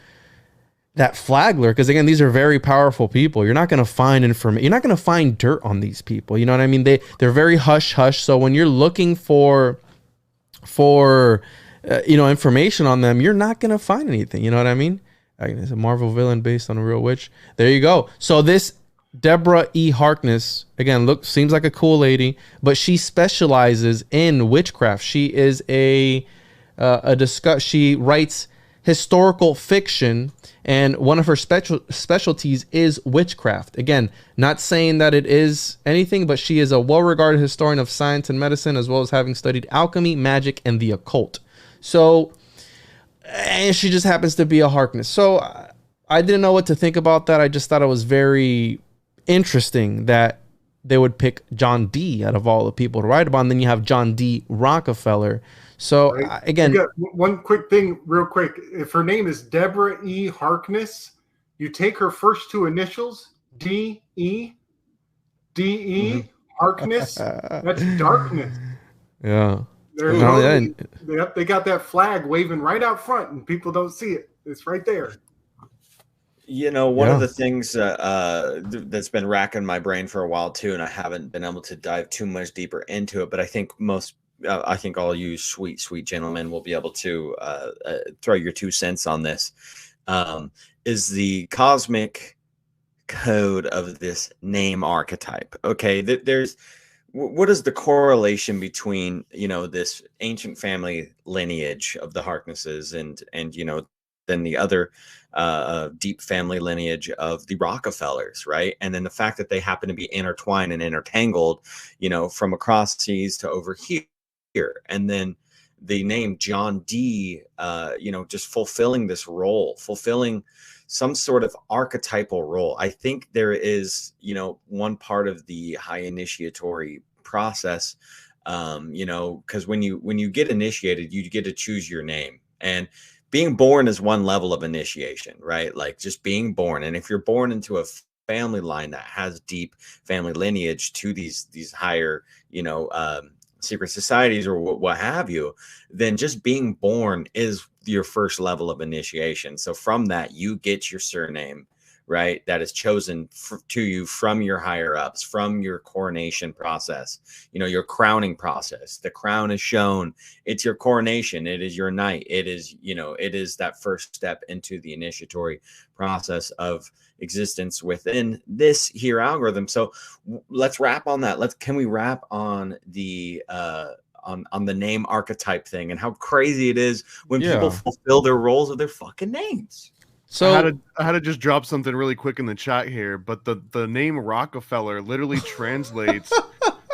that Flagler, because again, these are very powerful people. You're not going to find information. You're not going to find dirt on these people. You know what I mean? They're very hush hush. So when you're looking for information on them, you're not going to find anything. You know what I mean? It's a Marvel villain based on a real witch. There you go. So this Deborah E. Harkness, again, seems like a cool lady, but she specializes in witchcraft. She is she writes historical fiction, and one of her specialties is witchcraft. Again, not saying that it is anything, but she is a well-regarded historian of science and medicine, as well as having studied alchemy, magic, and the occult. So, and she just happens to be a Harkness. So I didn't know what to think about that. I just thought it was very interesting that they would pick John D out of all the people to write about. And then you have John D. Rockefeller. So again, one quick thing real quick. If her name is Deborah E. Harkness, you take her first two initials, D-E, Harkness, that's darkness. Yeah. They got that flag waving right out front and people don't see it. It's right there. One of the things that's been racking my brain for a while too, and I haven't been able to dive too much deeper into it, but I think all you sweet gentlemen will be able to throw your 2 cents on this, is the cosmic code of this name archetype. Okay, what is the correlation between this ancient family lineage of the Harknesses and then the other deep family lineage of the Rockefellers, right? And then the fact that they happen to be intertwined and intertangled, from across seas to over here. And then the name John D, just fulfilling this role, fulfilling some sort of archetypal role. I think there is, one part of the high initiatory process, because when you get initiated, you get to choose your name. And being born is one level of initiation, right? Like just being born. And if you're born into a family line that has deep family lineage to these higher, secret societies or what have you, then just being born is your first level of initiation. So from that, you get your surname, right? That is chosen to you from your higher ups, from your coronation process, your crowning process. The crown is shown. It's your coronation. It is your knight. It is, it is that first step into the initiatory process of existence within this here algorithm. So let's wrap on that. Can we wrap on the on the name archetype thing and how crazy it is when people fulfill their roles of their fucking names? So I had to just drop something really quick in the chat here, but the name Rockefeller literally translates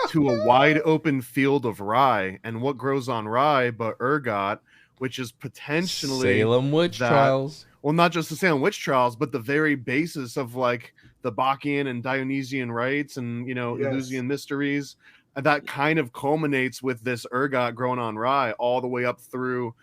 to a wide open field of rye, and what grows on rye but ergot, which is potentially Salem witch trials. Well, not just the Salem witch trials, but the very basis of like the Bacchian and Dionysian rites and Eleusinian mysteries. And that kind of culminates with this ergot growing on rye all the way up through,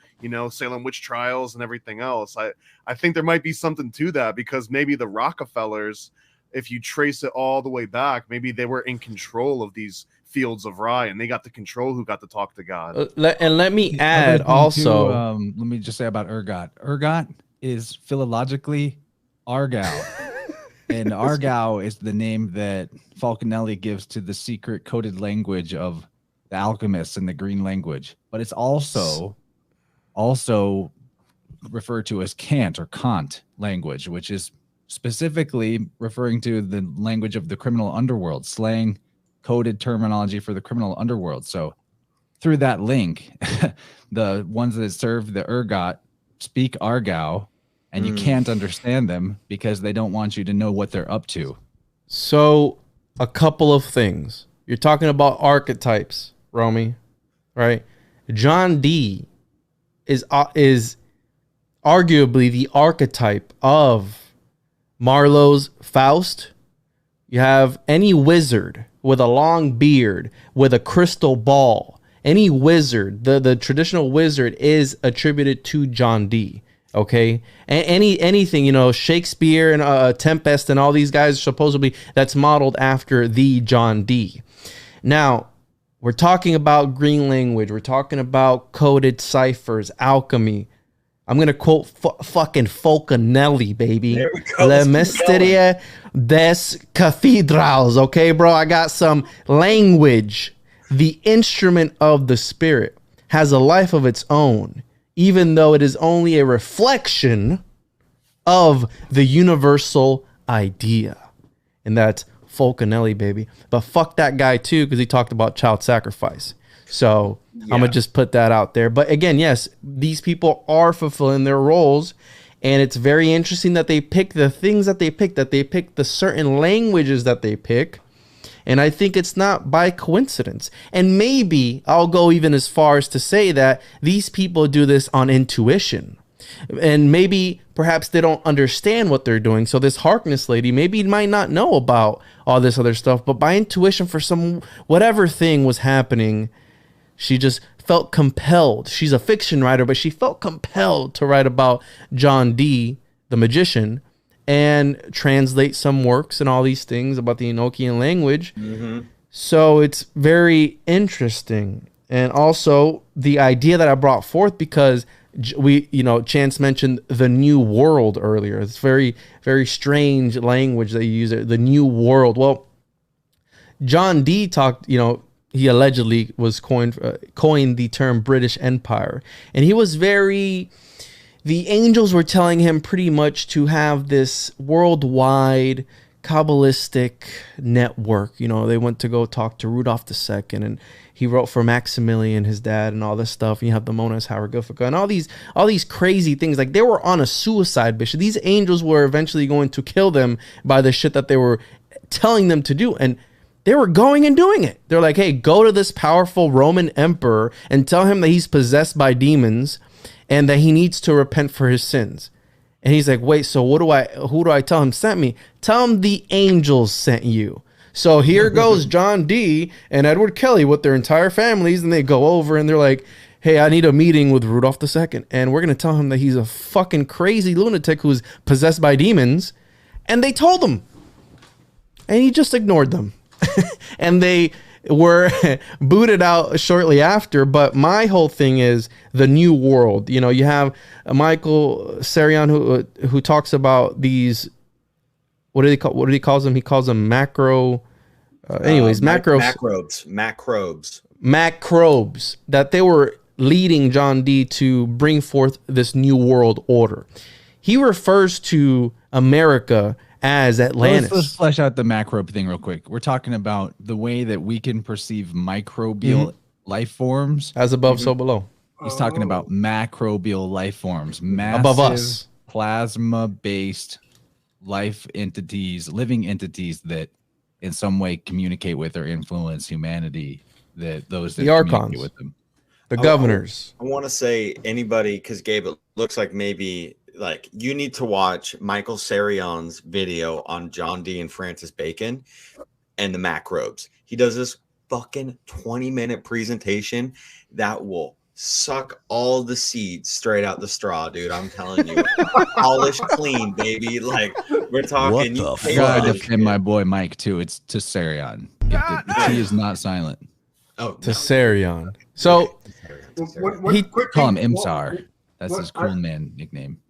Salem witch trials and everything else. I think there might be something to that, because maybe the Rockefellers, if you trace it all the way back, maybe they were in control of these fields of rye, and they got to control who got to talk to God. And let me add also. Let me just say about ergot. Ergot is philologically Argao. And Argao is the name that Falconelli gives to the secret coded language of the alchemists in the green language. But it's also referred to as Cant or Kant language, which is specifically referring to the language of the criminal underworld, slang, coded terminology for the criminal underworld. So through that link, the ones that serve the ergot speak Argao, and you can't understand them because they don't want you to know what they're up to. So a couple of things. You're talking about archetypes, Romy, right? John D is arguably the archetype of Marlowe's Faust. You have any wizard with a long beard, with a crystal ball. Any wizard, the traditional wizard is attributed to John D. Okay, anything, you know, Shakespeare and Tempest and all these guys supposedly that's modeled after the John D. Now, we're talking about green language. We're talking about coded ciphers, alchemy. I'm going to quote fucking Falconelli, baby. Le Mysteria des Cathedrals. Okay, bro, I got some language. The instrument of the spirit has a life of its own, even though it is only a reflection of the universal idea. And that's Falconelli, baby. But fuck that guy too, because he talked about child sacrifice. So I'm going to just put that out there. But again, yes, these people are fulfilling their roles. And it's very interesting that they pick the things that they pick, the certain languages that they pick. And I think it's not by coincidence. And maybe I'll go even as far as to say that these people do this on intuition. And maybe perhaps they don't understand what they're doing. So this Harkness lady maybe might not know about all this other stuff, but by intuition for some whatever thing was happening, she just felt compelled. She's a fiction writer, but she felt compelled to write about John D, the magician, and translate some works and all these things about the Enochian language. So it's very interesting. And also the idea that I brought forth, because Chance mentioned the New World earlier. It's very, very strange language that you use, the New World. Well, John D talked, he allegedly was coined the term British Empire. And he was the angels were telling him pretty much to have this worldwide Kabbalistic network. They went to go talk to Rudolph II, and he wrote for Maximilian, his dad, and all this stuff. And you have the Monas Hieroglyphica and all these crazy things. Like, they were on a suicide mission. These angels were eventually going to kill them by the shit that they were telling them to do. And they were going and doing it. They're like, hey, go to this powerful Roman emperor and tell him that he's possessed by demons and that he needs to repent for his sins. And he's like, wait, so who do I tell him sent me? Tell him the angels sent you. So here goes John D and Edward Kelly with their entire families, and they go over and they're like, hey, I need a meeting with Rudolph II, and we're going to tell him that he's a fucking crazy lunatic who's possessed by demons. And they told him. And he just ignored them. And they were booted out shortly after. But my whole thing is the New World. You have Michael Sarian who talks about these. What did he calls them? He calls them macro. Macrobes. That they were leading John D to bring forth this New World order. He refers to America as Atlantis. Let's flesh out the macrobe thing real quick. We're talking about the way that we can perceive microbial life forms. As above, so below. He's talking about macrobial life forms. Massive, above us. Plasma-based life entities, living entities that in some way communicate with or influence humanity. The archons, with them. The governors. I want to say anybody, because Gabe, it looks like maybe you need to watch Michael Sarian's video on John D and Francis Bacon and the macrobes. He does this fucking 20-minute presentation that will suck all the seeds straight out the straw, dude. I'm telling you. Polished clean, baby. We're talking. What the I gotta defend my boy Mike too. It's to Sarian. Gifted. The T is not silent. Oh, Tessarion. So He call him Imsar. That's his cool man nickname.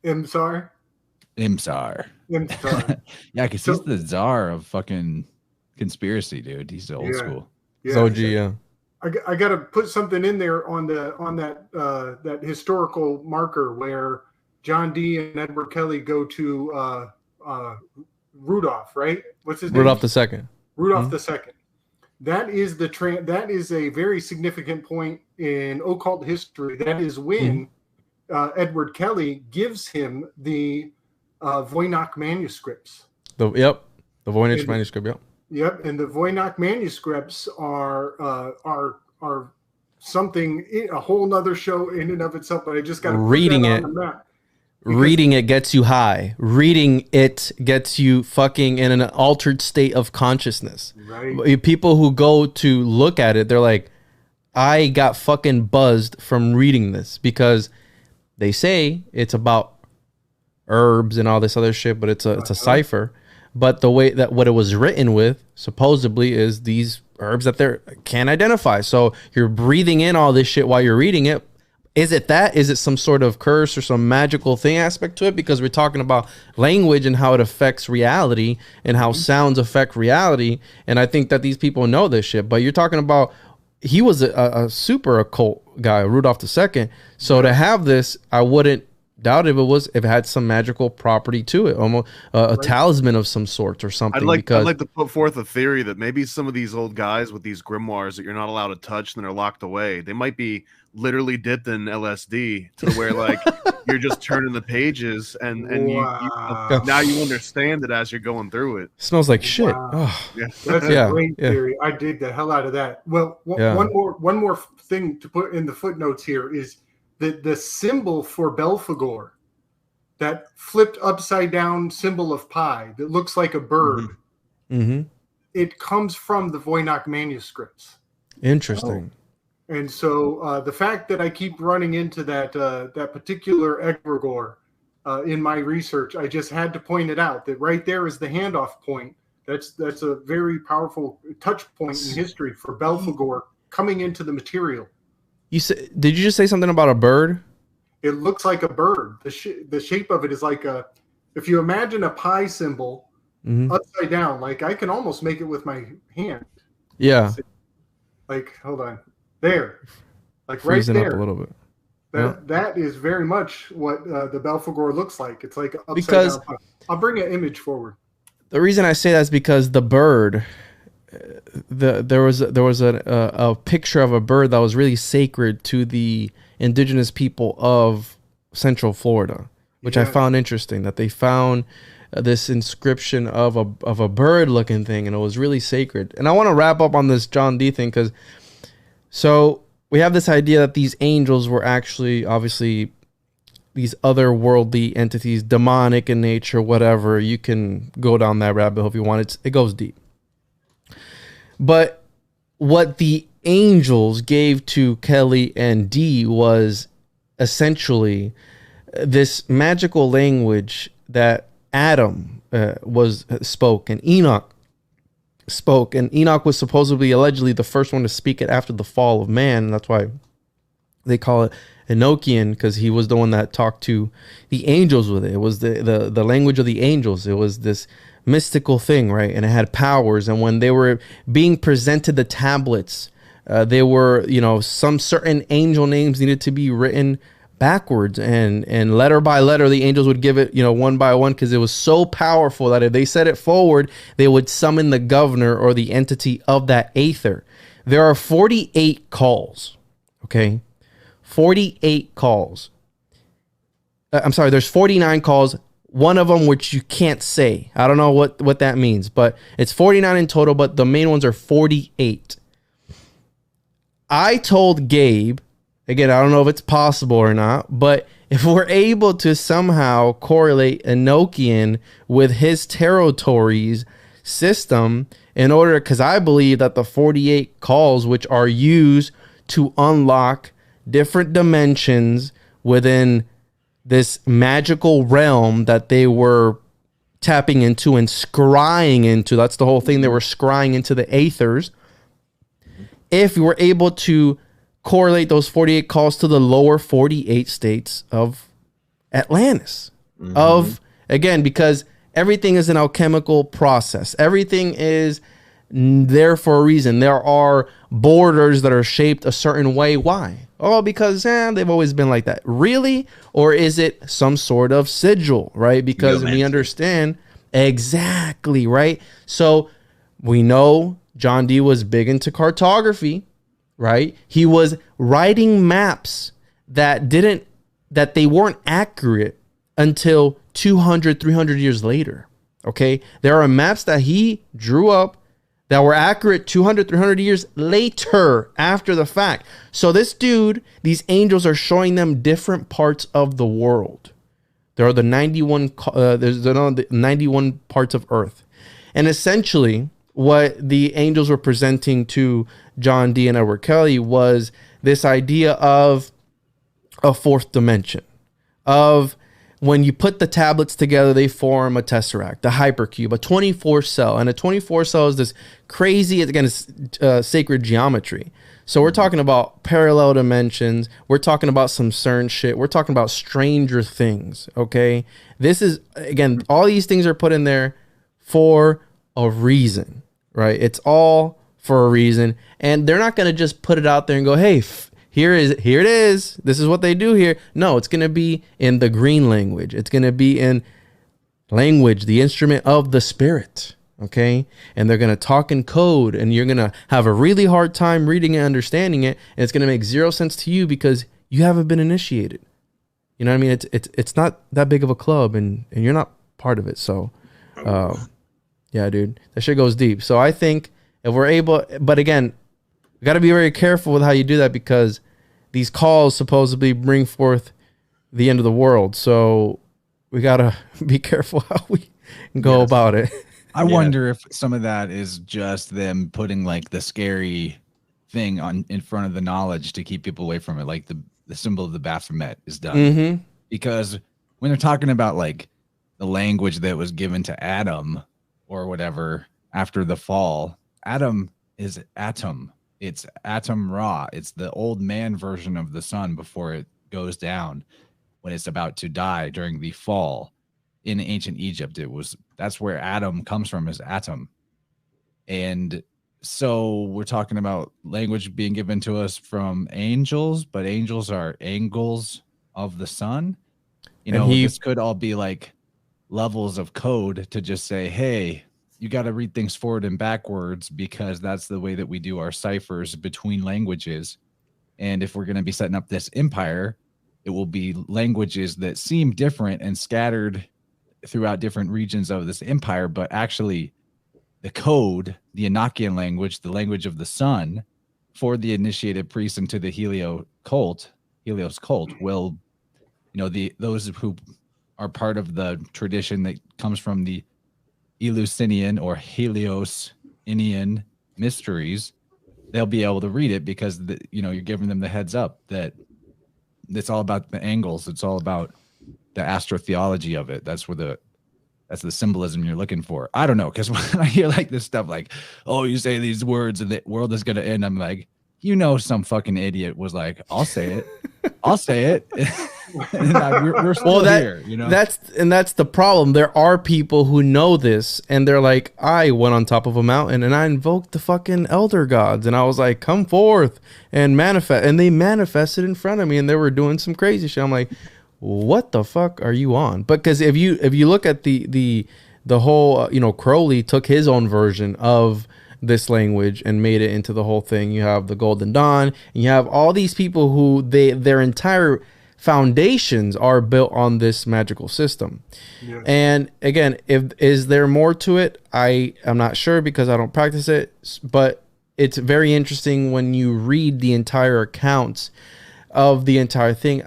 Imsar. Imsar. Yeah, because he's the czar of fucking conspiracy, dude. He's old school. Yeah. OG, yeah. I got to put something in there on that historical marker where John Dee and Edward Kelly go to Rudolph, right? What's his name? Rudolph II. Rudolph II. That is that is a very significant point in occult history. That is when Edward Kelly gives him the Voynich manuscripts. The Voynich manuscript. Yep. Yep, and the Voynich manuscripts are something, a whole nother show in and of itself. But I just got to reading it. On the map. Reading it gets you high. Reading it gets you fucking in an altered state of consciousness. Right. People who go to look at it, they're like, I got fucking buzzed from reading this, because they say it's about herbs and all this other shit, but it's a cipher. But the way that what it was written with supposedly is these herbs that they can't identify. So you're breathing in all this shit while you're reading it. Is it that? Is it some sort of curse or some magical thing aspect to it? Because we're talking about language and how it affects reality and how sounds affect reality. And I think that these people know this shit. But you're talking about, he was a super occult guy, Rudolph II. So to have this, I wouldn't doubt if it had some magical property to it, almost a talisman of some sort or something. I'd like to put forth a theory that maybe some of these old guys with these grimoires that you're not allowed to touch and they're locked away, they might be literally dipped in LSD to where like you're just turning the pages and you now you understand it as you're going through it. Smells like shit. Wow. Oh. Yeah. That's a great theory. I dig the hell out of that. Well, one more thing to put in the footnotes here is the symbol for Belphegor, that flipped upside down symbol of pi that looks like a bird. Mm-hmm. It comes from the Voynich manuscripts. Interesting. And so the fact that I keep running into that particular egregore in my research, I just had to point it out that right there is the handoff point. That's a very powerful touch point in history for Belphegor coming into the material. Did you just say something about a bird? It looks like a bird. The shape of it is like if you imagine a pi symbol upside down, like I can almost make it with my hand. Yeah. Like, hold on. There. Like freezing right there. Up a little bit. That is very much what the Belphegor looks like. It's like upside down pi. I'll bring an image forward. The reason I say that is because the bird, there was a picture of a bird that was really sacred to the indigenous people of Central Florida, which I found interesting, that they found this inscription of a bird looking thing, and it was really sacred. And I want to wrap up on this John Dee thing, because so we have this idea that these angels were actually obviously these otherworldly entities, demonic in nature, whatever. You can go down that rabbit hole if you want. It goes deep. But what the angels gave to Kelly and Dee was essentially this magical language that Adam spoke, and Enoch spoke, and Enoch was supposedly allegedly the first one to speak it after the fall of man, and that's why they call it Enochian, because he was the one that talked to the angels with it. It was the language of the angels. It was this mystical thing, right? And it had powers, and when they were being presented the tablets, they were, some certain angel names needed to be written backwards, and letter by letter the angels would give it, one by one, because it was so powerful that if they said it forward, they would summon the governor or the entity of that aether. There are 48 calls, okay? 48 calls. I'm sorry, there's 49 calls, one of them which you can't say. I don't know what that means, but it's 49 in total, but the main ones are 48. I told Gabe, again, I don't know if it's possible or not, but if we're able to somehow correlate Enochian with his territories system in order, because I believe that the 48 calls, which are used to unlock different dimensions within this magical realm that they were tapping into and scrying into. That's the whole thing. They were scrying into the aethers. If you were able to correlate those 48 calls to the lower 48 states of Atlantis, of, again, because everything is an alchemical process. Everything is there for a reason. There are borders that are shaped a certain way. Why? Oh, because they've always been like that. Really? Or is it some sort of sigil, right? Because we understand exactly, right? So we know John Dee was big into cartography, right? He was writing maps that they weren't accurate until 200, 300 years later, okay? There are maps that he drew up that were accurate 200, 300 years later after the fact. So this dude, these angels are showing them different parts of the world. There are the 91, there's the 91 parts of Earth. And essentially, what the angels were presenting to John Dee and Edward Kelly was this idea of a fourth dimension, of when you put the tablets together, they form a tesseract, a hypercube, a 24 cell. And a 24 cell is this crazy, again, it's sacred geometry. So we're talking about parallel dimensions. We're talking about some CERN shit. We're talking about stranger things, okay? This is, again, all these things are put in there for a reason, right? It's all for a reason. And they're not going to just put it out there and go, hey, here it is. This is what they do here. No, it's going to be in the green language. It's going to be in language, the instrument of the spirit. Okay. And they're going to talk in code, and you're going to have a really hard time reading and understanding it. And it's going to make zero sense to you because you haven't been initiated. You know what I mean? It's not that big of a club, and you're not part of it. So, yeah, dude, that shit goes deep. So I think if we're able, but again, you got to be very careful with how you do that, because these calls supposedly bring forth the end of the world. So we got to be careful how we go about it. I wonder if some of that is just them putting like the scary thing in front of the knowledge to keep people away from it. Like the symbol of the Baphomet is done. Because when they're talking about like the language that was given to Adam or whatever after the fall, Adam is atom. It's Atom Ra. It's the old man version of the sun before it goes down when it's about to die during the fall. In ancient Egypt, that's where Adam comes from, is atom. And so we're talking about language being given to us from angels, but angels are angles of the sun. You know, this could all be like levels of code to just say, hey, you got to read things forward and backwards, because that's the way that we do our ciphers between languages. And if we're going to be setting up this empire, it will be languages that seem different and scattered throughout different regions of this empire, but actually the code, the Enochian language, the language of the sun for the initiated priests into the Helios cult will, you know, those who are part of the tradition that comes from the Eleusinian or Helios-Inian mysteries, they'll be able to read it, because you're giving them the heads up that it's all about the angles. It's all about the astrotheology of it. That's the symbolism you're looking for. I don't know, because when I hear like this stuff, like, oh, you say these words and the world is gonna end, I'm like, some fucking idiot was like, I'll say it. I'll say it. And we're still here, you know. That's the problem. There are people who know this, and they're like, I went on top of a mountain and I invoked the fucking elder gods, and I was like, come forth and manifest, and they manifested in front of me, and they were doing some crazy shit. I'm like, what the fuck are you on? Because if you look at the whole, Crowley took his own version of this language and made it into the whole thing. You have the Golden Dawn, and you have all these people who their entire foundations are built on this magical system. Yeah. And again, is there more to it? I'm not sure, because I don't practice it, but it's very interesting when you read the entire accounts of the entire thing.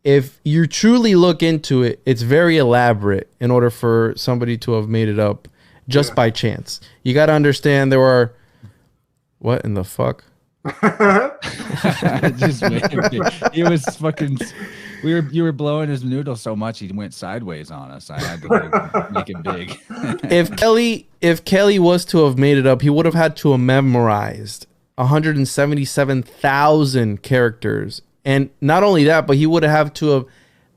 If you truly look into it, it's very elaborate in order for somebody to have made it up just by chance. You got to understand there were... What in the fuck? Just it was fucking... You were blowing his noodle so much he went sideways on us. I had to like, make it big. If Kelly was to have made it up, he would have had to have memorized 177,000 characters, and not only that, but he would have to have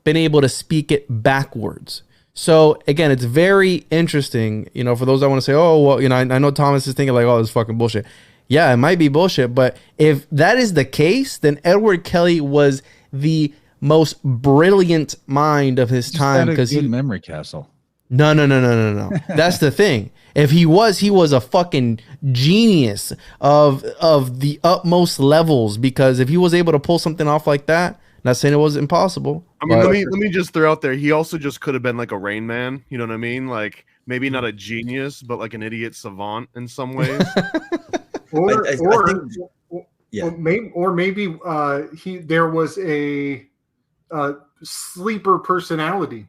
been able to speak it backwards. So again, it's very interesting, you know, for those that want to say, oh, well, you know, I know Thomas is thinking like, oh, this is fucking bullshit. Yeah, it might be bullshit, but if that is the case, then Edward Kelly was the most brilliant mind of his time, because he memory castle. No. That's the thing. If he was a fucking genius of the utmost levels, because if he was able to pull something off like that, not saying it was impossible. I mean, let me just throw out there. He also just could have been like a Rain Man. You know what I mean? Like maybe not a genius, but like an idiot savant in some ways. Or maybe there was a sleeper personality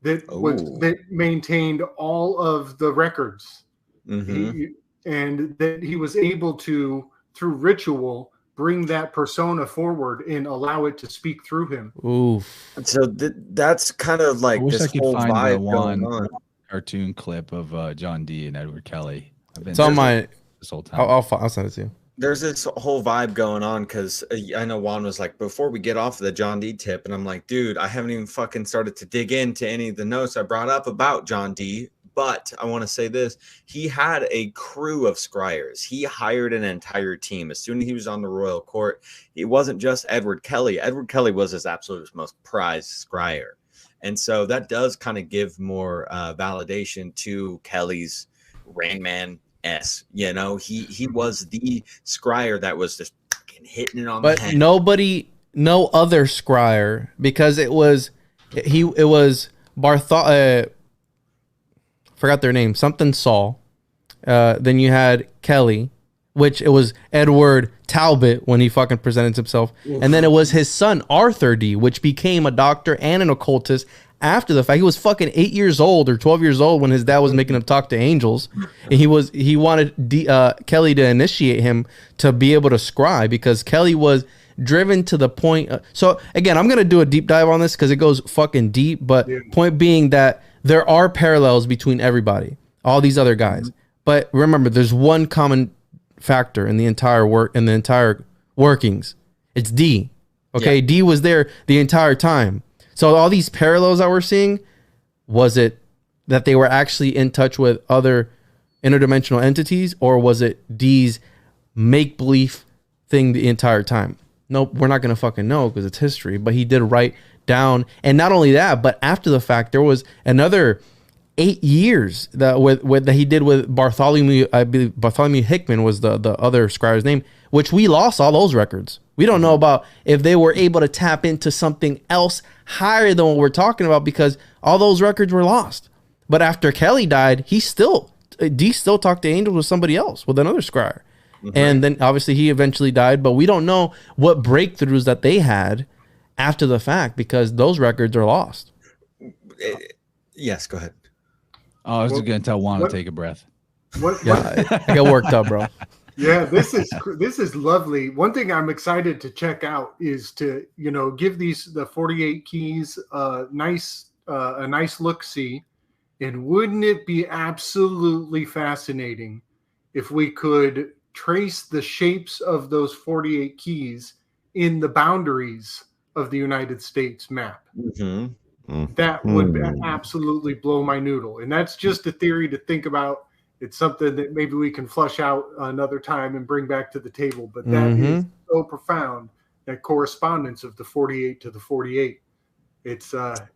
that maintained all of the records, and that he was able to, through ritual, bring that persona forward and allow it to speak through him. Oof. So that's kind of like this whole vibe going on. Cartoon clip of John D and Edward Kelly. It's on my this whole time. I'll send it to you. There's this whole vibe going on because I know Juan was like, before we get off the John D tip, and I'm like, dude, I haven't even fucking started to dig into any of the notes I brought up about John D. But I want to say this. He had a crew of scryers. He hired an entire team. As soon as he was on the royal court, it wasn't just Edward Kelly. Edward Kelly was his absolute most prized scryer. And so that does kind of give more validation to Kelly's Rain Man. You know, he was the scryer that was just fucking hitting it on the head. But no other scryer, because it was forgot their name, something Saul. Then you had Kelly, which it was Edward Talbot when he fucking presented himself. And then it was his son, Arthur D, which became a doctor and an occultist after the fact. He was fucking 8 years old or 12 years old when his dad was making him talk to angels. And he wanted Kelly to initiate him to be able to scry, because Kelly was driven to the point. So again, I'm going to do a deep dive on this because it goes fucking deep. But point being that there are parallels between everybody, all these other guys. But remember, there's one common factor in the entire workings. It's D. Okay, D was there the entire time. So all these parallels that we're seeing, was it that they were actually in touch with other interdimensional entities, or was it D's make-believe thing the entire time? Nope, we're not going to fucking know because it's history, but he did write down. And not only that, but after the fact, there was another 8 years that he did with Bartholomew. I believe Bartholomew Hickman was the other scribe's name, which we lost all those records. We don't know about if they were able to tap into something else higher than what we're talking about, because all those records were lost. But after Kelly died, D still talked to angels with somebody else, with another scryer. And then obviously he eventually died, but we don't know what breakthroughs that they had after the fact, because those records are lost. Yes, go ahead. Oh, I was just going to tell Juan to take a breath. I got worked up, bro. Yeah, this is lovely. One thing I'm excited to check out is to, give the 48 keys a nice look see. And wouldn't it be absolutely fascinating if we could trace the shapes of those 48 keys in the boundaries of the United States map? That would absolutely blow my noodle. And that's just a theory to think about. It's something that maybe we can flush out another time and bring back to the table. But that is so profound, that correspondence of the 48 to the 48. It's a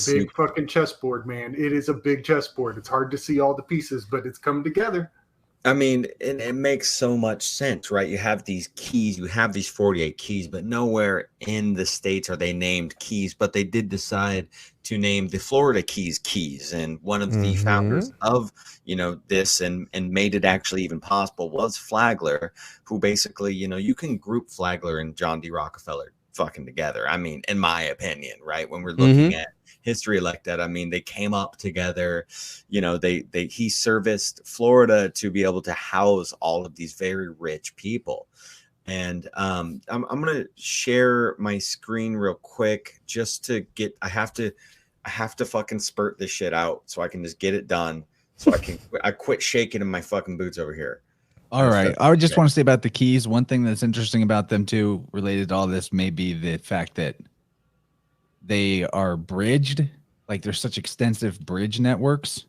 big fucking chessboard, man. It is a big chessboard. It's hard to see all the pieces, but it's come together. I mean, it makes so much sense, right? You have these keys, you have these 48 keys, but nowhere in the States are they named keys, but they did decide to name the Florida keys. And one of the founders of, this and made it actually even possible was Flagler, who basically, you can group Flagler and John D. Rockefeller fucking together. I mean, in my opinion, right? When we're looking at history like that, I mean, they came up together. He serviced Florida to be able to house all of these very rich people. And I'm gonna share my screen real quick just to get. I have to fucking spurt this shit out so I can just get it done. So I quit shaking in my fucking boots over here. All right. I would just want to say about the keys. One thing that's interesting about them too, related to all this, may be the fact that they are bridged. Like there's such extensive bridge networks.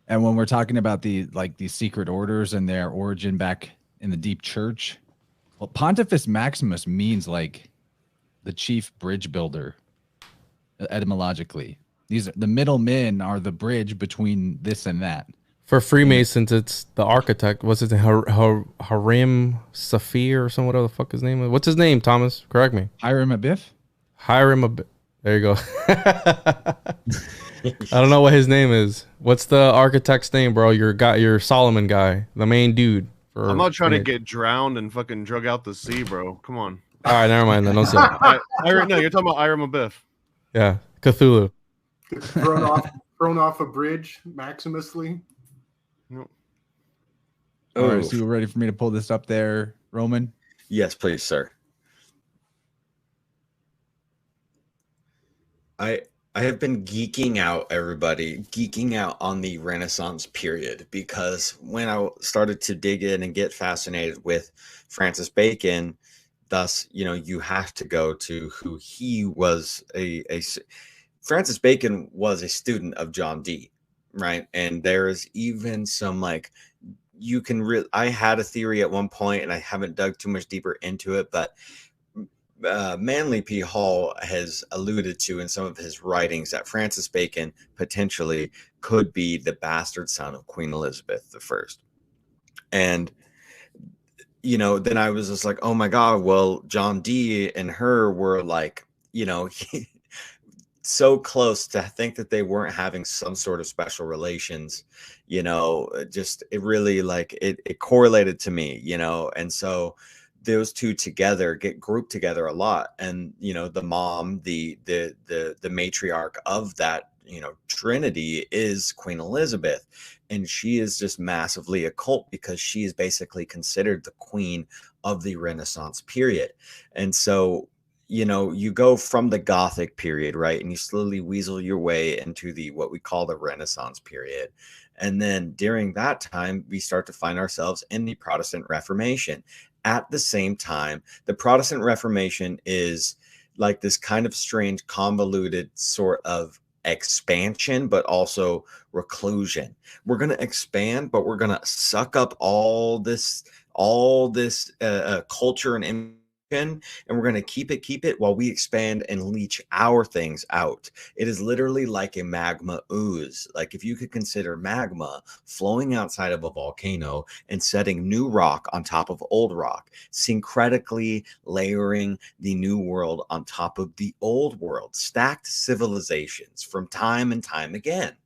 And when we're talking about these secret orders and their origin back in the deep church, well, Pontifex Maximus means like the chief bridge builder, etymologically. The middlemen are the bridge between this and that. For Freemasons, it's the architect. What's his name? Harim Safir or something, whatever the fuck his name is. What's his name, Thomas? Correct me. Hiram Abiff? Hiram Abiff. There you go. I don't know what his name is. What's the architect's name, bro? Your Solomon guy, the main dude. I'm not trying to get drowned and fucking drug out the sea, bro. Come on. All right, never mind then. Don't say it. No, you're talking about Hiram Abiff. Yeah, Cthulhu. Thrown off a bridge, Maximusly. Nope. All right, so you ready for me to pull this up there, Roman? Yes, please, sir. I have been geeking out on the Renaissance period, because when I started to dig in and get fascinated with Francis Bacon, thus, you have to go to who he was. Francis Bacon was a student of John Dee, right? And there is even some I had a theory at one point, and I haven't dug too much deeper into it, but Manly P. Hall has alluded to in some of his writings that Francis Bacon potentially could be the bastard son of Queen Elizabeth I. And, then I was just like, oh my God, well, John Dee and her were like, so close to think that they weren't having some sort of special relations, just it really it correlated to me, and so those two together get grouped together a lot. And the mom, the matriarch of that trinity is Queen Elizabeth, and she is just massively occult because she is basically considered the queen of the Renaissance period. And so you go from the Gothic period, right, and you slowly weasel your way into what we call the Renaissance period. And then during that time, we start to find ourselves in the Protestant Reformation. At the same time, the Protestant Reformation is like this kind of strange, convoluted sort of expansion, but also reclusion. We're going to expand, but we're going to suck up all this culture and information, and we're going to keep it while we expand and leach our things out. It is literally like a magma ooze. Like if you could consider magma flowing outside of a volcano and setting new rock on top of old rock, syncretically layering the new world on top of the old world, stacked civilizations from time and time again.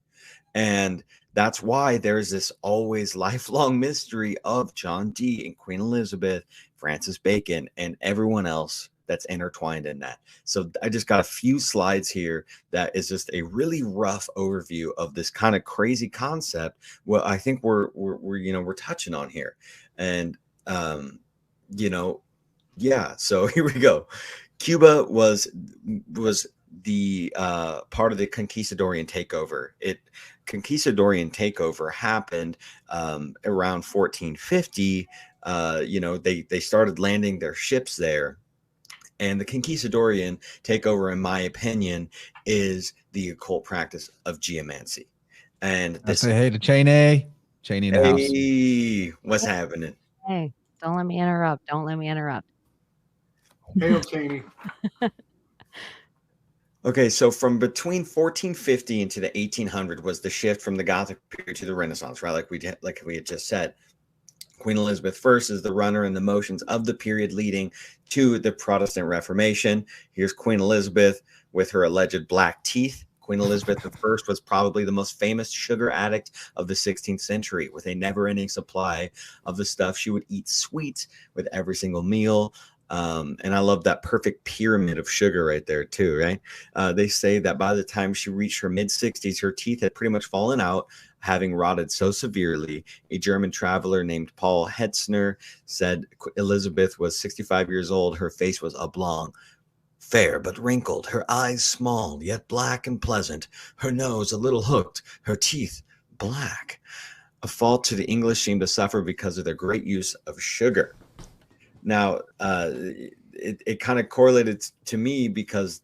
And that's why there's this always lifelong mystery of John Dee and Queen Elizabeth, Francis Bacon, and everyone else that's intertwined in that. So I just got a few slides here that is just a really rough overview of this kind of crazy concept. Well, I think we're touching on here, and yeah. So here we go. Cuba was the part of the Conquistadorian takeover. Conquistadorian takeover happened around 1450. They started landing their ships there, and the Conquistadorian takeover, in my opinion, is the occult practice of geomancy. And I say hey to Chaney in the house. Hey, what's happening? Hey, don't let me interrupt. Hail Chaney. Okay, so from between 1450 into the 1800 was the shift from the Gothic period to the Renaissance, right? Like we had just said. Queen Elizabeth I is the runner in the motions of the period leading to the Protestant Reformation. Here's Queen Elizabeth with her alleged black teeth. Queen Elizabeth I was probably the most famous sugar addict of the 16th century, with a never-ending supply of the stuff. She would eat sweets with every single meal. And I love that perfect pyramid of sugar right there too, right? They say that by the time she reached her mid-60s, her teeth had pretty much fallen out, having rotted so severely. A German traveler named Paul Hetzner said Elizabeth was 65 years old. Her face was oblong, fair but wrinkled, her eyes small, yet black and pleasant, her nose a little hooked, her teeth black. A fault to the English seemed to suffer because of their great use of sugar. Now, it kind of correlated to me because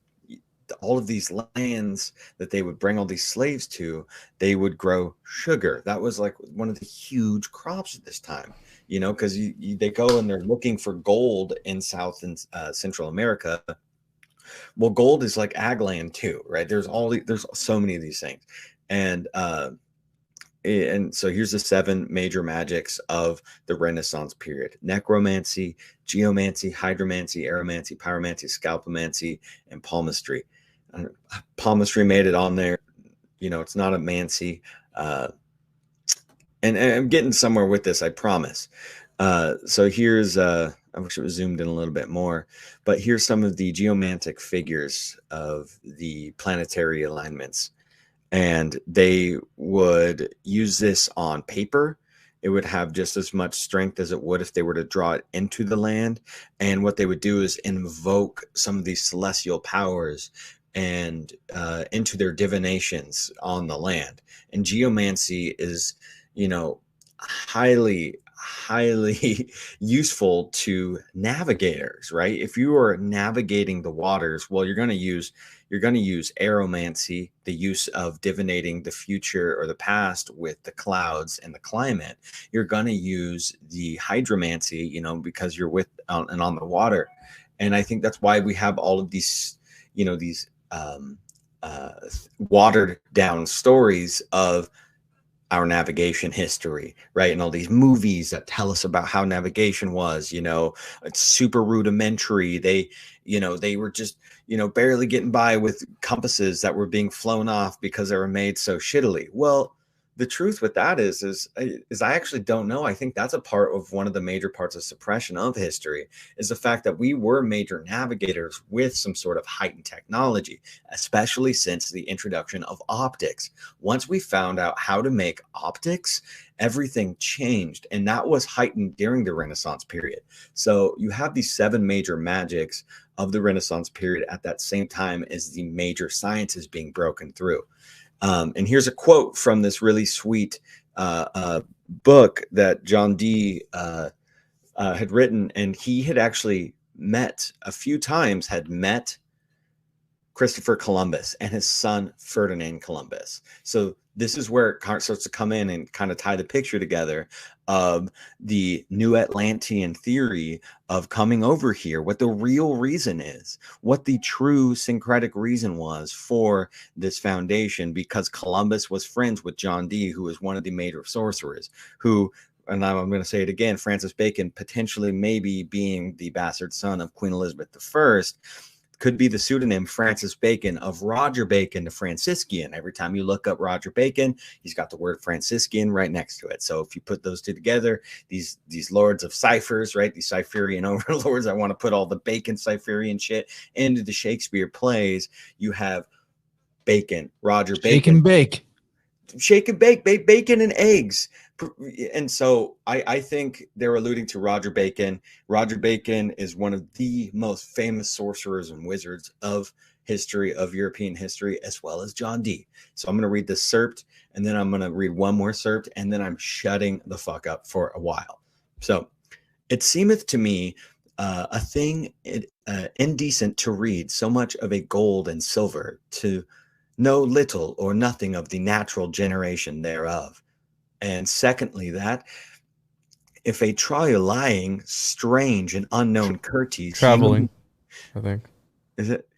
all of these lands that they would bring all these slaves to, they would grow sugar. That was like one of the huge crops at this time, you know, because they go and they're looking for gold in South and Central America. Well, gold is like ag land too, right? There's so many of these things. And so here's the 7 major magics of the Renaissance period: necromancy, geomancy, hydromancy, aromancy, pyromancy, scalpomancy, and palmistry. Palmistry made it on there. You know, it's not a mancy. And I'm getting somewhere with this, I promise. So here's, I wish it was zoomed in a little bit more, but here's some of the geomantic figures of the planetary alignments. And they would use this on paper. It would have just as much strength as it would if they were to draw it into the land. And what they would do is invoke some of these celestial powers and into their divinations on the land. And geomancy is, you know, highly useful to navigators, right? If you are navigating the waters, well, you're going to use aeromancy, the use of divinating the future or the past with the clouds and the climate. You're going to use the hydromancy, you know, because you're with and on the water. And I think that's why we have all of these, you know, these watered down stories of our navigation history, right? And all these movies that tell us about how navigation was, you know, it's super rudimentary. They were just, you know, barely getting by with compasses that were being flown off because they were made so shittily. Well, the truth with that is I actually don't know. I think that's a part of one of the major parts of suppression of history, is the fact that we were major navigators with some sort of heightened technology, especially since the introduction of optics. Once we found out how to make optics, everything changed, and that was heightened during the Renaissance period. So you have these 7 major magics of the Renaissance period at that same time as the major sciences being broken through. And here's a quote from this really sweet book that John Dee had written, and he had actually met Christopher Columbus and his son Ferdinand Columbus. So this is where it starts to come in and kind of tie the picture together of the New Atlantean theory of coming over here, what the real reason is, what the true syncretic reason was for this foundation, because Columbus was friends with John Dee, who was one of the major sorcerers, who, and I'm going to say it again, Francis Bacon potentially maybe being the bastard son of Queen Elizabeth I, could be the pseudonym Francis Bacon of Roger Bacon, the Franciscan. Every time you look up Roger Bacon, he's got the word Franciscan right next to it. So if you put those two together, these lords of ciphers, right? These Cypherian overlords, I want to put all the Bacon Cypherian shit into the Shakespeare plays. You have Bacon, Roger Bacon. Shake and bake. Shake and bake, bacon and eggs. And so I think they're alluding to Roger Bacon. Roger Bacon is one of the most famous sorcerers and wizards of history, of European history, as well as John Dee. So I'm going to read this Serpt, and then I'm going to read one more Serpt, and then I'm shutting the fuck up for a while. So it seemeth to me a thing indecent to read so much of a gold and silver, to know little or nothing of the natural generation thereof. And secondly, that if a lying, strange and unknown Curtes traveling, I think, is it?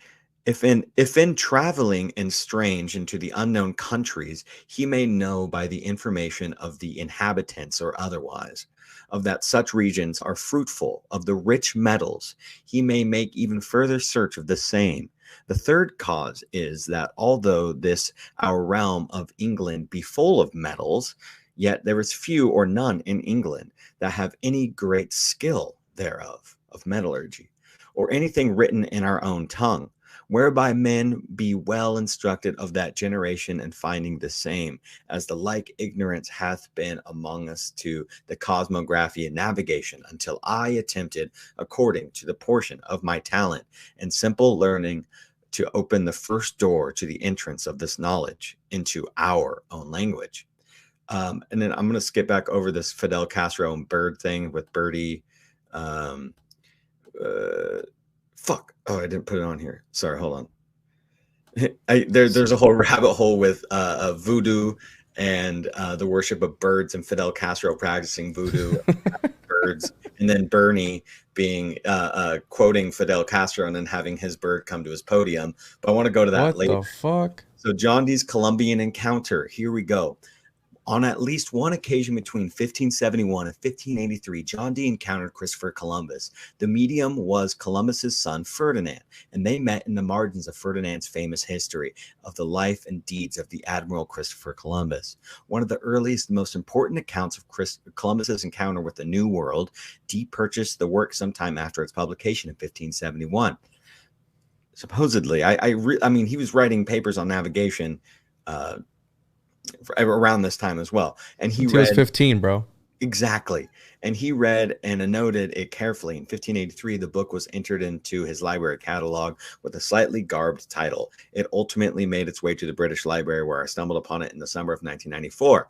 If in traveling and strange into the unknown countries, he may know by the information of the inhabitants or otherwise, of that such regions are fruitful of the rich metals, he may make even further search of the same. The third cause is that although this our realm of England be full of metals, yet there is few or none in England that have any great skill thereof, of metallurgy. or anything written in our own tongue, whereby men be well instructed of that generation and finding the same, as the like ignorance hath been among us to the cosmography and navigation, until I attempted, according to the portion of my talent and simple learning, to open the first door to the entrance of this knowledge into our own language. And then I'm going to skip back over this Fidel Castro and bird thing with Birdie. Fuck. Oh, I didn't put it on here. Sorry, hold on. There's a whole rabbit hole with voodoo and the worship of birds, and Fidel Castro practicing voodoo birds, and then Bernie being quoting Fidel Castro and then having his bird come to his podium. But I want to go to that later. What the fuck? So John Dee's Columbian encounter. Here we go. On at least one occasion between 1571 and 1583, John Dee encountered Christopher Columbus. The medium was Columbus's son, Ferdinand, and they met in the margins of Ferdinand's famous history of the life and deeds of the Admiral Christopher Columbus. One of the earliest and most important accounts of Columbus's encounter with the New World. Dee purchased the work sometime after its publication in 1571. Supposedly, I mean, he was writing papers on navigation around this time as well, and he was 15, bro. Exactly. And he read and noted it carefully. In 1583, the book was entered into his library catalog with a slightly garbed title. It ultimately made its way to the British Library, where I stumbled upon it in the summer of 1994.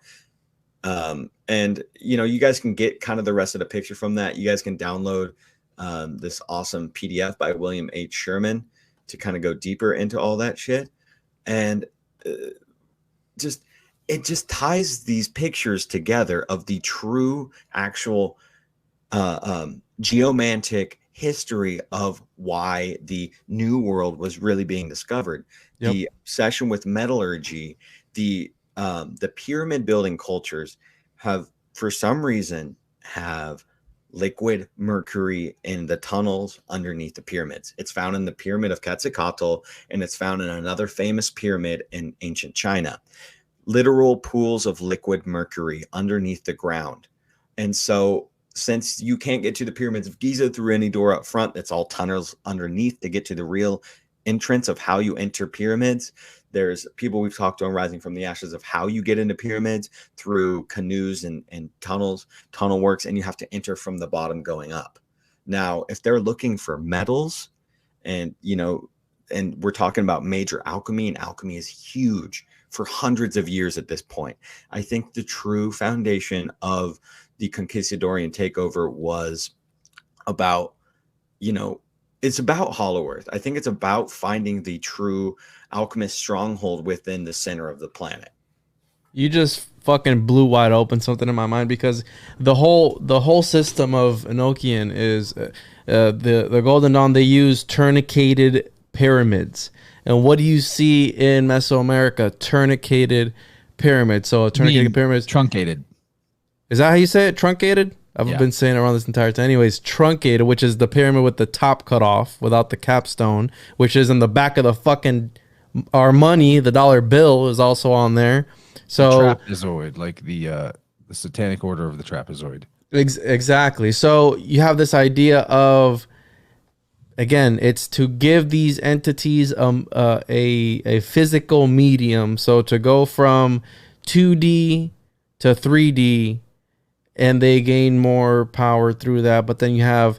And you know, you guys can get kind of the rest of the picture from that. You guys can download this awesome PDF by William H. Sherman to kind of go deeper into all that shit. And it just ties these pictures together of the true, actual geomantic history of why the New World was really being discovered. Yep. The obsession with metallurgy, the pyramid building cultures have, for some reason, have liquid mercury in the tunnels underneath the pyramids. It's found in the pyramid of Quetzalcoatl, and it's found in another famous pyramid in ancient China. Literal pools of liquid mercury underneath the ground. And so since you can't get to the pyramids of Giza through any door up front, that's all tunnels underneath to get to the real entrance of how you enter pyramids. There's people we've talked to on Rising from the Ashes of how you get into pyramids through canoes and tunnel works, and you have to enter from the bottom going up. Now, if they're looking for metals, and you know, and we're talking about major alchemy, and alchemy is huge for hundreds of years at this point. I think the true foundation of the Conquistadorian takeover was about, you know, it's about Hollow Earth. I think it's about finding the true alchemist stronghold within the center of the planet. You just fucking blew wide open something in my mind, because the whole system of Enochian is the Golden Dawn. They use tourniqueted pyramids. And what do you see in Mesoamerica? Tourniqueted pyramids. So a tourniqueted pyramid is truncated. Is that how you say it? Truncated? I've been saying it wrong this entire time. Anyways, truncated, which is the pyramid with the top cut off without the capstone, which is in the back of the fucking our money. The dollar bill is also on there. So the trapezoid, like the satanic order of the trapezoid. Exactly. So you have this idea of, again, it's to give these entities a physical medium. So to go from 2D to 3D, and they gain more power through that. But then you have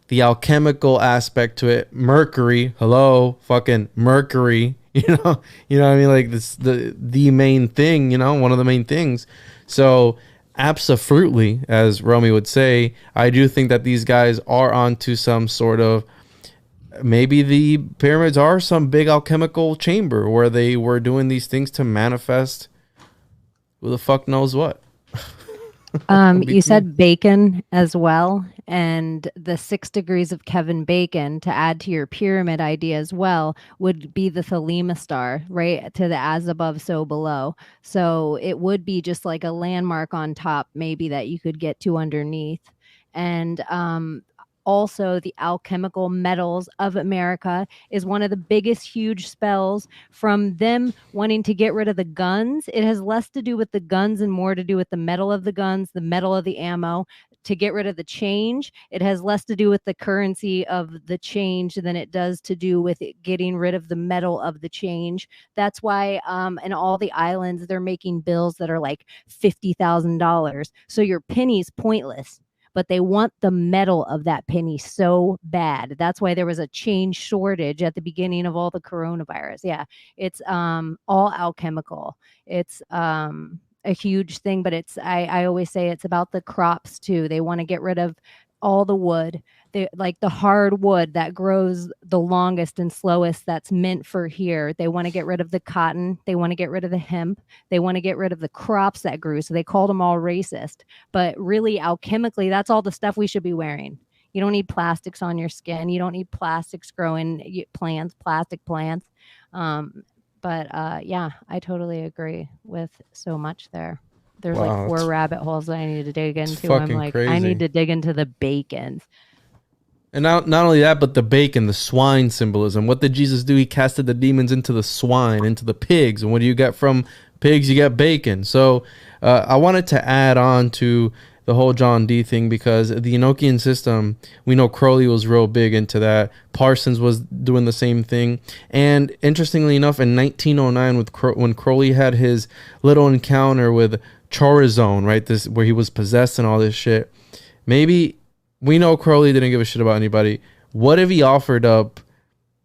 the alchemical aspect to it. Mercury, hello, fucking Mercury. You know what I mean? Like this, the main thing. You know, one of the main things. So absolutely, as Romy would say, I do think that these guys are onto some sort of. Maybe the pyramids are some big alchemical chamber where they were doing these things to manifest who the fuck knows what. You said Bacon as well, and the 6 degrees of Kevin Bacon, to add to your pyramid idea as well, would be the Thelema star, right? To the as above, so below. So it would be just like a landmark on top, maybe, that you could get to underneath. And also, the alchemical metals of America is one of the biggest, huge spells from them wanting to get rid of the guns. It has less to do with the guns and more to do with the metal of the guns, the metal of the ammo, to get rid of the change. It has less to do with the currency of the change than it does to do with it getting rid of the metal of the change. That's why in all the islands, they're making bills that are like $50,000. So your penny's pointless, but they want the metal of that penny so bad. That's why there was a change shortage at the beginning of all the coronavirus. Yeah, it's all alchemical. It's a huge thing, but it's I always say it's about the crops too. They want to get rid of all the wood, like the hard wood that grows the longest and slowest, that's meant for here. They want to get rid of the cotton. They want to get rid of the hemp. They want to get rid of the crops that grew. So they called them all racist. But really, alchemically, that's all the stuff we should be wearing. You don't need plastics on your skin. You don't need plastics growing plants, plastic plants. But yeah, I totally agree with so much there. There's like 4 rabbit holes that I need to dig into. I'm like, crazy. I need to dig into the bacons. And not only that, but the bacon, the swine symbolism. What did Jesus do? He casted the demons into the swine, into the pigs. And what do you get from pigs? You get bacon. So I wanted to add on to the whole John D thing, because the Enochian system, we know Crowley was real big into that. Parsons was doing the same thing. And interestingly enough, in 1909, when Crowley had his little encounter with Chorazone, right, this where he was possessed and all this shit, maybe we know Crowley didn't give a shit about anybody. What if he offered up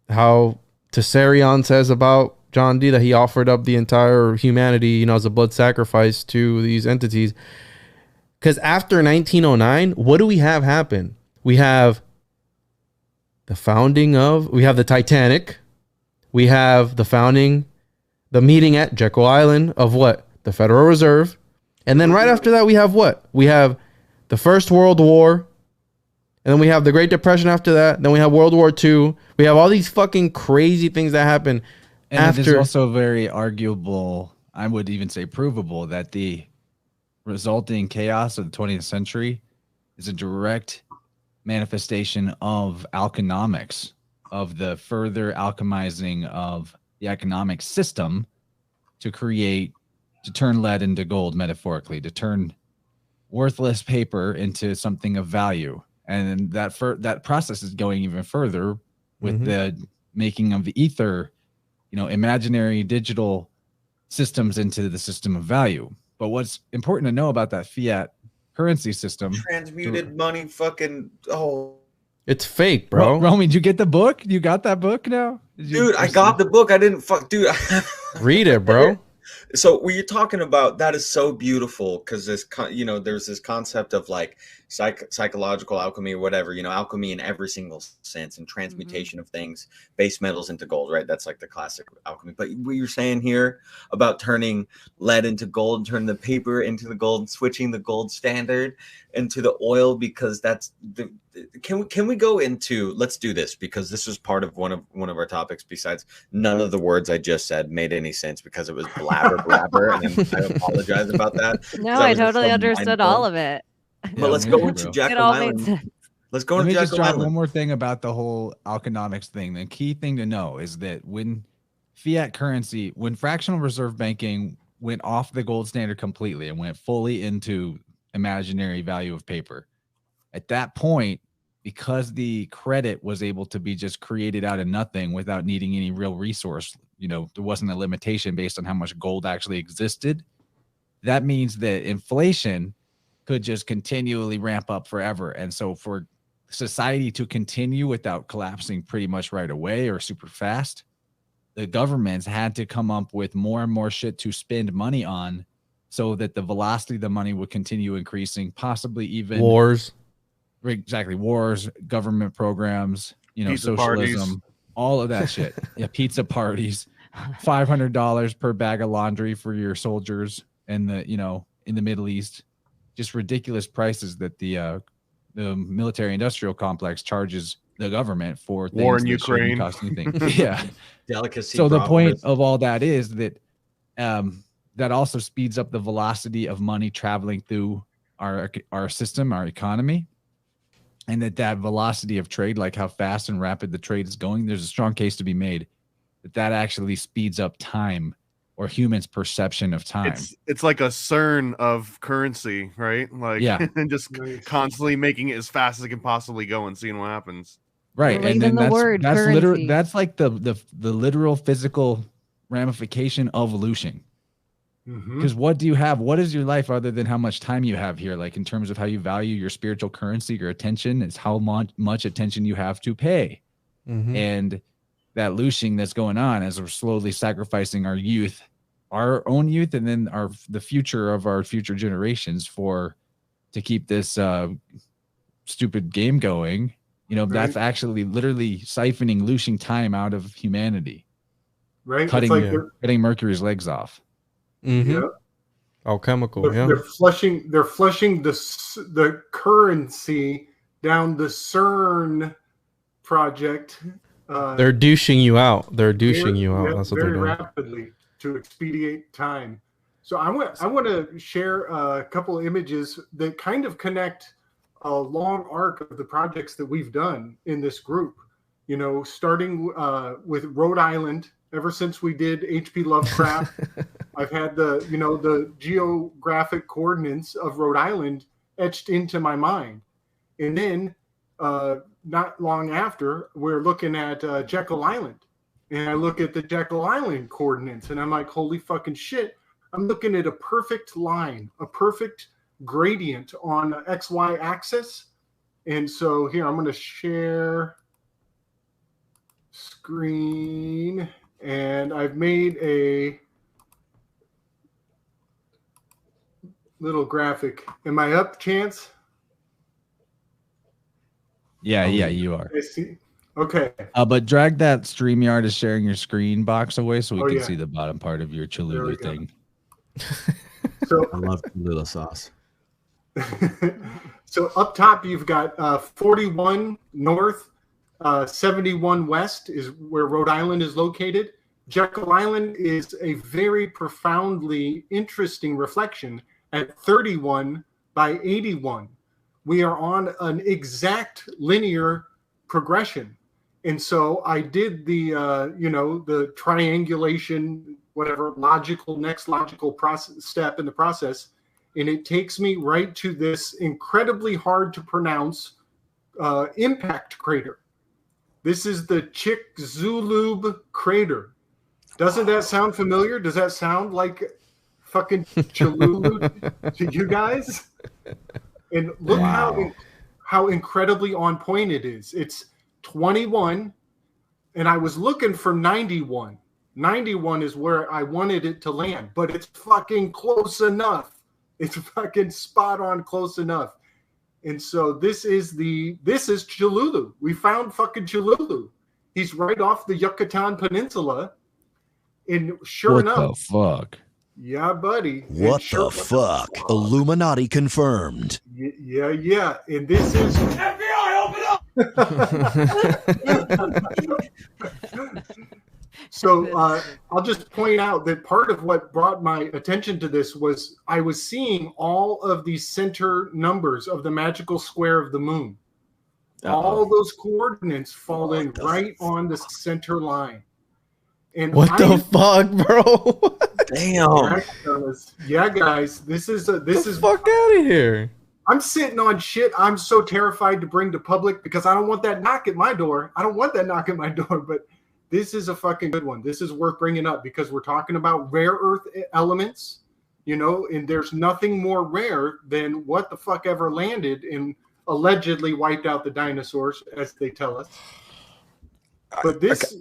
how Tessarion says about John D, that he offered up the entire humanity, as a blood sacrifice to these entities? Because after 1909, what do we have happen? We have we have the Titanic. We have the meeting at Jekyll Island of what? The Federal Reserve. And then right after that, we have what? We have the First World War. And then we have the Great Depression after that. Then we have World War II. We have all these fucking crazy things that happen after. It is also very arguable, I would even say provable, that the resulting chaos of the 20th century is a direct manifestation of alchenomics, of the further alchemizing of the economic system to turn lead into gold, metaphorically, to turn worthless paper into something of value. And that process is going even further with the making of the ether, imaginary digital systems into the system of value. But what's important to know about that fiat currency system, transmuted money, it's fake, bro. Romy, did you get the book? You got that book now? Dude, I got the book. I didn't read it, bro. So what you're talking about, that is so beautiful, because there's this concept of like psychological alchemy or whatever, alchemy in every single sense, and transmutation of things, base metals into gold, right? That's like the classic alchemy. But what you're saying here about turning lead into gold, and turning the paper into the gold, and switching the gold standard into the oil, because that's the can we go into, let's do this, because this was part of one of our topics. Besides, none of the words I just said made any sense because it was blabber, and I apologize about that. No, I totally understood all of it. But let's go into Jekyll Island. Let's go into Jekyll Island. One more thing about the whole alchonomics thing. The key thing to know is that when fiat currency, when fractional reserve banking went off the gold standard completely and went fully into imaginary value of paper, at that point, because the credit was able to be just created out of nothing without needing any real resource, there wasn't a limitation based on how much gold actually existed. That means that inflation could just continually ramp up forever. And so for society to continue without collapsing pretty much right away or super fast, the governments had to come up with more and more shit to spend money on so that the velocity of the money would continue increasing, possibly even wars. Exactly. Wars, government programs, pizza socialism, parties. all of that shit. Yeah. Pizza parties, $500 per bag of laundry for your soldiers in the Middle East. Just ridiculous prices that the military industrial complex charges the government for things war in that Ukraine. Cost anything. Yeah. Delicacy. So the point of all that is that that also speeds up the velocity of money traveling through our system, our economy. And that velocity of trade, like how fast and rapid the trade is going, there's a strong case to be made that actually speeds up time or humans' perception of time. It's like a CERN of currency, right? Like, yeah, and just constantly making it as fast as it can possibly go and seeing what happens. Right, Well, and then that's currency. literally that's like the literal physical ramification of looshing. Because what do you have? What is your life other than how much time you have here? Like in terms of how you value your spiritual currency, your attention, is how much attention you have to pay. And that looshing that's going on as we're slowly sacrificing our youth, our own youth, and then the future of our future generations to keep this stupid game going. You know, that's actually literally siphoning, looshing time out of humanity. Right, cutting Mercury's legs off. Yeah. Alchemical. They're flushing the currency down the CERN project. They're douching you out. That's what they're doing. Very rapidly to expedite time. So I want to share a couple of images that kind of connect a long arc of the projects that we've done in this group. You know, starting with Rhode Island. Ever since we did H.P. Lovecraft, I've had the geographic coordinates of Rhode Island etched into my mind. And then not long after, we're looking at Jekyll Island. And I look at the Jekyll Island coordinates, and I'm like, holy fucking shit. I'm looking at a perfect line, a perfect gradient on the XY axis. And so here, I'm going to share screen. And I've made a little graphic. Am I up, Chance? Yeah, you are. I see. Okay. But drag that StreamYard is sharing your screen box away so we can see the bottom part of your Cholula thing. So I love Cholula sauce. So up top, you've got 41 north. 71 west is where Rhode Island is located. Jekyll Island is a very profoundly interesting reflection at 31 by 81. We are on an exact linear progression. And so I did the triangulation, whatever, next logical step in the process. And it takes me right to this incredibly hard to pronounce impact crater. This is the Chicxulub crater. Doesn't that sound familiar? Does that sound like fucking Cholula to you guys? And look how incredibly on point it is. It's 21, and I was looking for 91. 91 is where I wanted it to land, but it's fucking close enough. It's fucking spot on close enough. And so this is Cholula. We found fucking Cholula. He's right off the Yucatan Peninsula. And sure enough. What the fuck? Yeah, buddy. What the fuck? Illuminati confirmed. Yeah. And this is FBI, open up! So I'll just point out that part of what brought my attention to this was I was seeing all of these center numbers of the magical square of the moon. All those coordinates fall in right on the center line. And what the fuck, bro? Damn. Yeah, guys, this is fuck out of here. I'm sitting on shit I'm so terrified to bring to public because I don't want that knock at my door. But this is a fucking good one. This is worth bringing up because we're talking about rare earth elements, and there's nothing more rare than what the fuck ever landed and allegedly wiped out the dinosaurs, as they tell us. But this,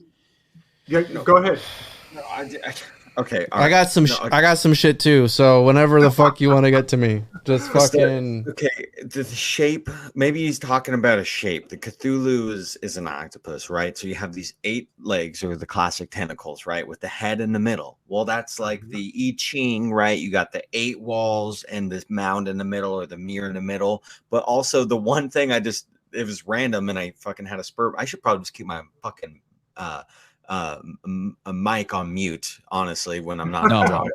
go ahead. Okay. I got some shit too. So whenever the fuck you want to get to me, just fucking. Okay, the shape. Maybe he's talking about a shape. The Cthulhu is an octopus, right? So you have these 8 legs, or the classic tentacles, right, with the head in the middle. Well, that's like the I Ching, right? You got the 8 walls and this mound in the middle, or the mirror in the middle. But also the one thing it was random, and I fucking had a spur. I should probably just keep my fucking a mic on mute, honestly, when I'm not talking.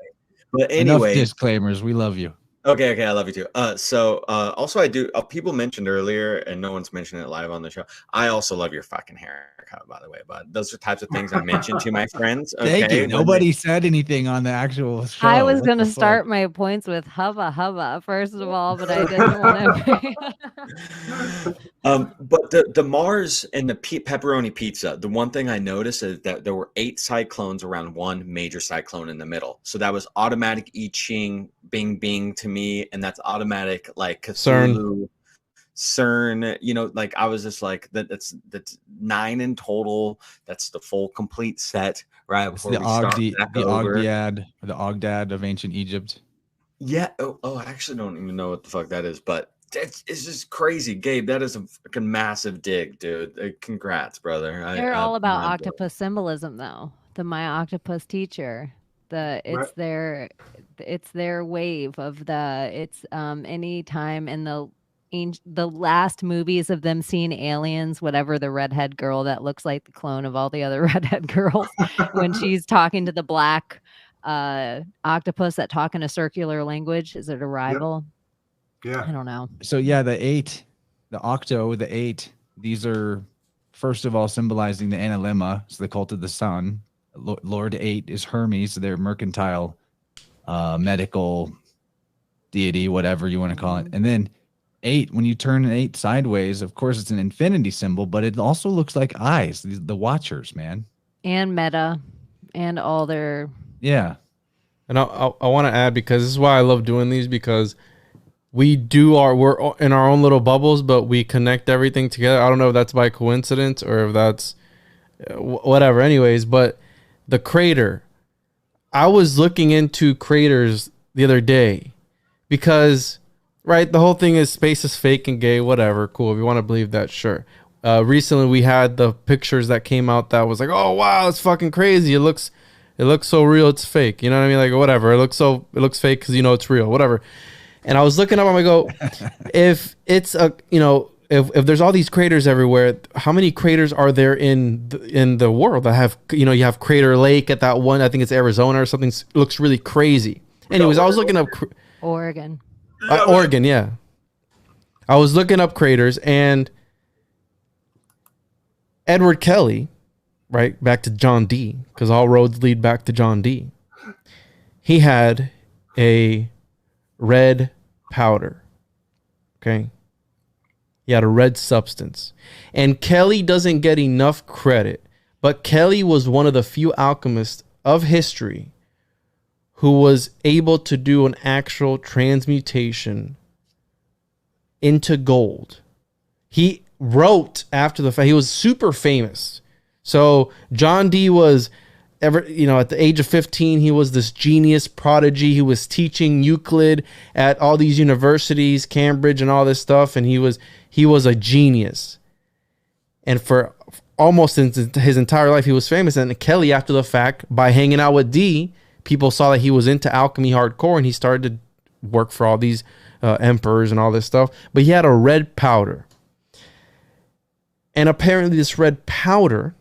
But anyway, enough disclaimers. We love you. Okay, I love you too. Also I do. People mentioned earlier, and no one's mentioned it live on the show. I also love your fucking haircut, by the way, bud. Those are types of things I mention to my friends. Okay, Thank you. Nobody said anything on the actual show. I was going to start my points with hubba first of all, but I didn't want to. But the Mars and the pepperoni pizza, the one thing I noticed is that there were 8 cyclones around one major cyclone in the middle. So that was automatic I Ching, Bing Bing to me, and that's automatic like Cthulhu, CERN. You know, like I was just like that's 9 in total. That's the full complete set, right? Before the Ogdad of ancient Egypt. Yeah. Oh, I actually don't even know what the fuck that is, but it's just crazy, Gabe. That is a fucking massive dig, dude. Congrats, brother. They're all about octopus symbolism, though. My octopus teacher, it's their wave of any time in the last movies of them seeing aliens, whatever, the redhead girl that looks like the clone of all the other redhead girls, when she's talking to the black octopus that talk in a circular language. Is it a rival? Yep. Yeah, I don't know. So yeah, the 8, the 8, these are first of all symbolizing the Analemma, so the cult of the sun. Lord 8 is Hermes, their mercantile medical deity, whatever you want to call it. And then 8, when you turn an 8 sideways, of course it's an infinity symbol, but it also looks like eyes, the watchers, man. And meta and all their yeah. And I want to add, because this is why I love doing these, because we're in our own little bubbles, but we connect everything together. I don't know if that's by coincidence or if that's whatever. Anyways, but the crater, I was looking into craters the other day because, right, the whole thing is space is fake and gay, whatever. Cool. If you want to believe that, sure. Recently we had the pictures that came out that was like, oh, wow, it's fucking crazy. It looks so real. It's fake. You know what I mean? Like, whatever. It looks fake because, it's real, whatever. And I was looking up, I'm like, go, if it's if there's all these craters everywhere, how many craters are there in the world that have, you have Crater Lake at that one, I think it's Arizona or something, looks really crazy. Anyways, I was looking up Oregon. Oregon, yeah. I was looking up craters, and Edward Kelly, right, back to John D, because all roads lead back to John D. He had a red powder. Okay. He had a red substance. And Kelly doesn't get enough credit, but Kelly was one of the few alchemists of history who was able to do an actual transmutation into gold. He wrote after the fact. He was super famous. So John D was at the age of 15, he was this genius prodigy. He was teaching Euclid at all these universities, Cambridge and all this stuff. And he was a genius. And for almost his entire life, he was famous. And Kelly, after the fact, by hanging out with D, people saw that he was into alchemy hardcore, and he started to work for all these emperors and all this stuff. But he had a red powder. And apparently this red powder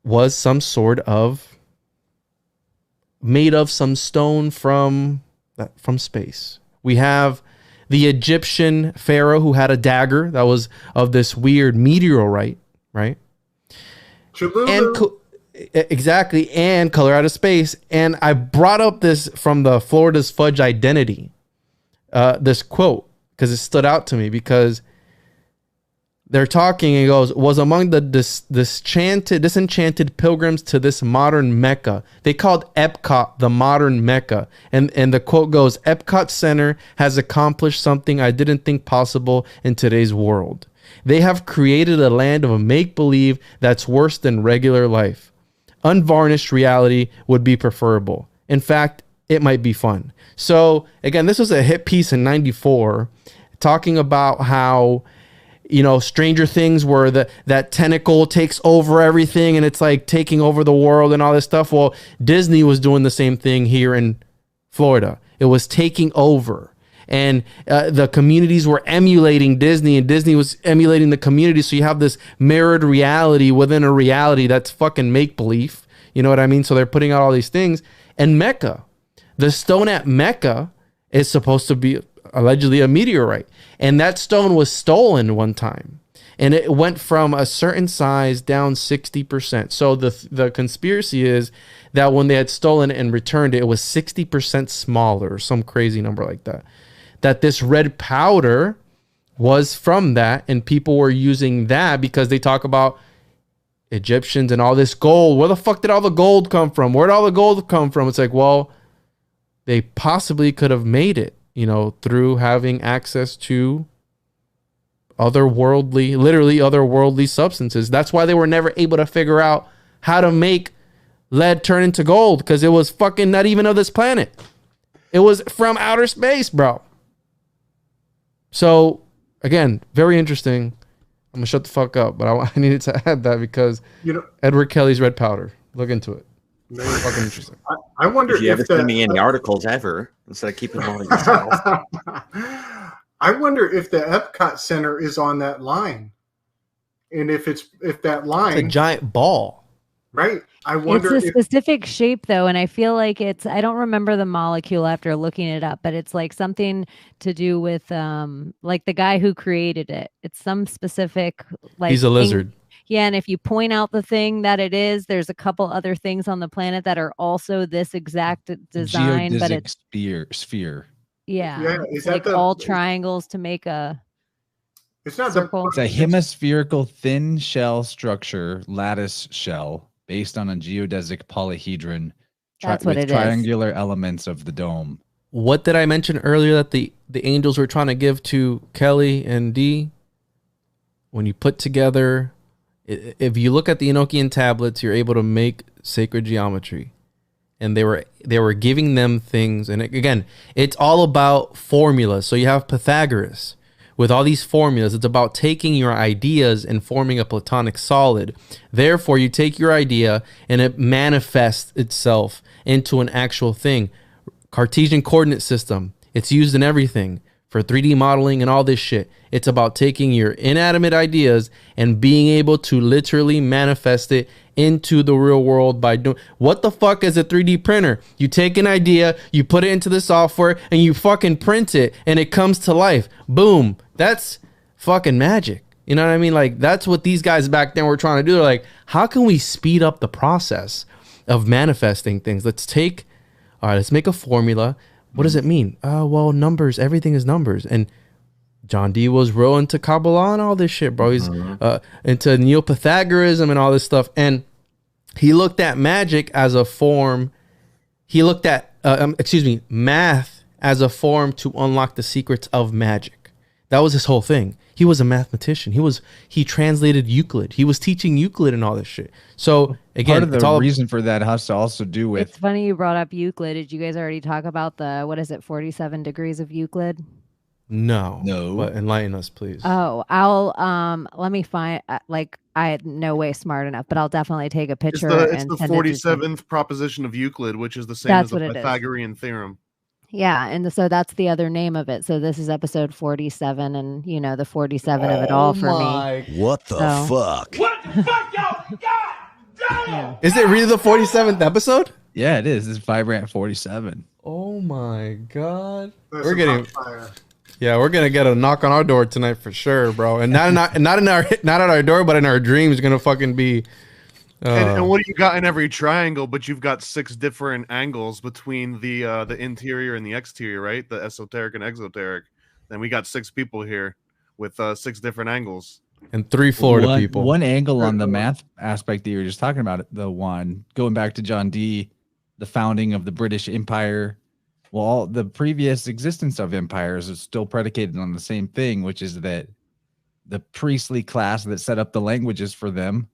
was some sort of made of some stone from space. We have the Egyptian pharaoh who had a dagger that was of this weird meteorite, right? Exactly, and color out of space. And I brought up this from the Florida's Fudge Identity, this quote, because it stood out to me, because they're talking, and it goes, was among the disenchanted pilgrims to this modern Mecca. They called Epcot the modern Mecca. And the quote goes, Epcot Center has accomplished something I didn't think possible in today's world. They have created a land of make-believe that's worse than regular life. Unvarnished reality would be preferable. In fact, it might be fun. So, again, this was a hit piece in 94 talking about how, Stranger Things, where that tentacle takes over everything and it's like taking over the world and all this stuff. Well, Disney was doing the same thing here in Florida. It was taking over. And the communities were emulating Disney, and Disney was emulating the community. So you have this mirrored reality within a reality that's fucking make-believe. You know what I mean? So they're putting out all these things. And Mecca, the stone at Mecca, is supposed to be allegedly a meteorite. And that stone was stolen one time. And it went from a certain size down 60%. So the conspiracy is that when they had stolen it and returned it, it was 60% smaller, or some crazy number like that. That this red powder was from that, and people were using that because they talk about Egyptians and all this gold. Where the fuck did all the gold come from? Where'd all the gold come from? It's like, well, they possibly could have made it, you know, through having access to literally otherworldly substances. That's why they were never able to figure out how to make lead turn into gold, because it was fucking not even of this planet. It was from outer space, bro. So, again, very interesting. I'm gonna shut the fuck up, but I needed to add that because Edward Kelly's red powder. Look into it. Very fucking interesting. I wonder if you ever send me any articles ever instead of keeping them all to yourself. I wonder if the Epcot Center is on that line, and if that line, it's a giant ball, right? I wonder. It's a specific shape though, and I feel like I don't remember the molecule after looking it up, but it's like something to do with like the guy who created it. It's some specific like he's a lizard. Yeah, and if you point out the thing that it is, there's a couple other things on the planet that are also this exact design, but it's sphere. Yeah, it's like all triangles to make a. It's not circle. It's a hemispherical thin shell structure, lattice shell, based on a geodesic polyhedron. That's what it is. Triangular elements of the dome. What did I mention earlier that the angels were trying to give to Kelly and Dee? When you put together, if you look at the Enochian tablets, you're able to make sacred geometry. And they were giving them things. And again, it's all about formulas. So you have Pythagoras with all these formulas. It's about taking your ideas and forming a Platonic solid. Therefore, you take your idea and it manifests itself into an actual thing. Cartesian coordinate system. It's used in everything for 3D modeling and all this shit. It's about taking your inanimate ideas and being able to literally manifest it into the real world by doing what the fuck is a 3D printer? You take an idea, you put it into the software, and you fucking print it, and it comes to life. Boom. That's fucking magic. You know what I mean? Like, that's what these guys back then were trying to do. They're like, how can we speed up the process of manifesting things? Let's make a formula. What does it mean? Well, numbers. Everything is numbers. And John Dee was real into Kabbalah and all this shit, bro. He's into Neo-Pythagoreanism and all this stuff. And he looked at magic as a form. He looked at, math as a form to unlock the secrets of magic. That was his whole thing. He was a mathematician. He translated Euclid. He was teaching Euclid and all this shit. So again, part of the reason for that has to also do with. It's funny you brought up Euclid. Did you guys already talk about the 47 degrees of Euclid? No. But enlighten us, please. Oh, I'll let me find. I no way smart enough, but I'll definitely take a picture. It's the 47th proposition of Euclid, which is the same as the Pythagorean theorem. Yeah, and so that's the other name of it. So this is episode 47, and the 47 of it all for me. What the fuck? What the fuck, y'all? God damn! Is it really the 47th episode? Yeah, it is. It's Vibrant 47. Oh my god. We're gonna get a knock on our door tonight for sure, bro. And not at our door, but in our dreams, gonna fucking be. And what do you got in every triangle? But you've got 6 different angles between the interior and the exterior, right? The esoteric and exoteric. Then we got 6 people here with 6 different angles. And 3 Florida people. One angle on the math aspect that you were just talking about, the one going back to John Dee, the founding of the British Empire. Well, the previous existence of empires is still predicated on the same thing, which is that the priestly class that set up the languages for them,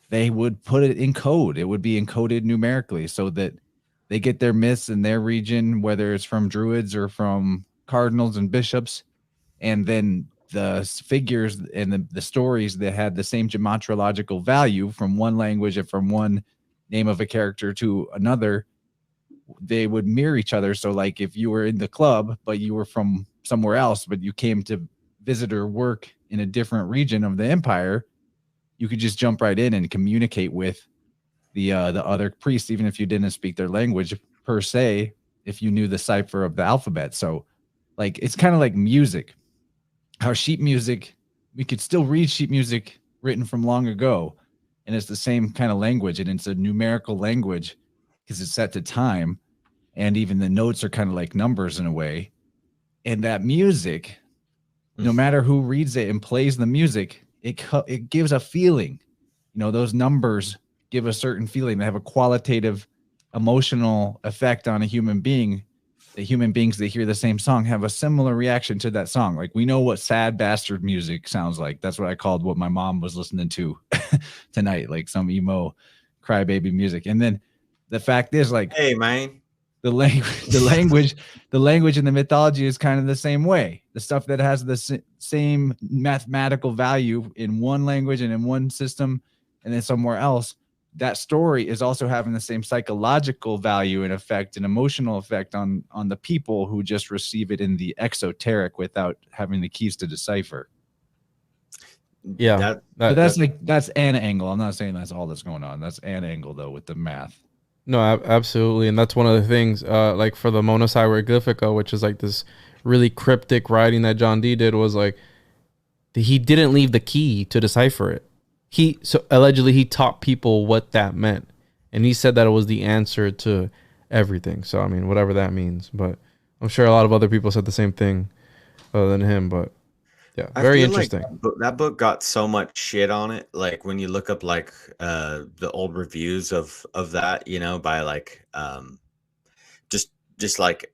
they would put it in code. It would be encoded numerically so that they get their myths in their region, whether it's from druids or from cardinals and bishops. And then the figures and the stories that had the same gematological value from one language and from one name of a character to another, they would mirror each other. So like if you were in the club, but you were from somewhere else, but you came to visit or work in a different region of the empire, you could just jump right in and communicate with the other priests, even if you didn't speak their language per se. if you knew the cipher of the alphabet. So like, it's kind of like music, how sheet music, we could still read sheet music written from long ago, and it's the same kind of language, and it's a numerical language because it's set to time, and even the notes are kind of like numbers in a way. And that music, no matter who reads it and plays the music, it gives a feeling. You know, those numbers give a certain feeling. They have a qualitative, emotional effect on a human being. The human beings that hear the same song have a similar reaction to that song. Like, we know what sad bastard music sounds like. That's what I called what my mom was listening to tonight, like some emo crybaby music. And then the fact is, like, hey man, the language in the mythology is kind of the same way. The stuff that has the same mathematical value in one language and in one system and then somewhere else, that story is also having the same psychological value and effect and emotional effect on the people who just receive it in the exoteric without having the keys to decipher. Yeah. That's an angle. I'm not saying that's all that's going on. That's an angle though with the math. No, absolutely. And that's one of the things, like for the Monas Hieroglyphica, which is like this really cryptic writing that John Dee did, was like, he didn't leave the key to decipher it. So allegedly he taught people what that meant. And he said that it was the answer to everything. So, I mean, whatever that means. But I'm sure a lot of other people said the same thing other than him. But yeah, very interesting. Like that book got so much shit on it. Like when you look up like the old reviews of that, you know, by like just like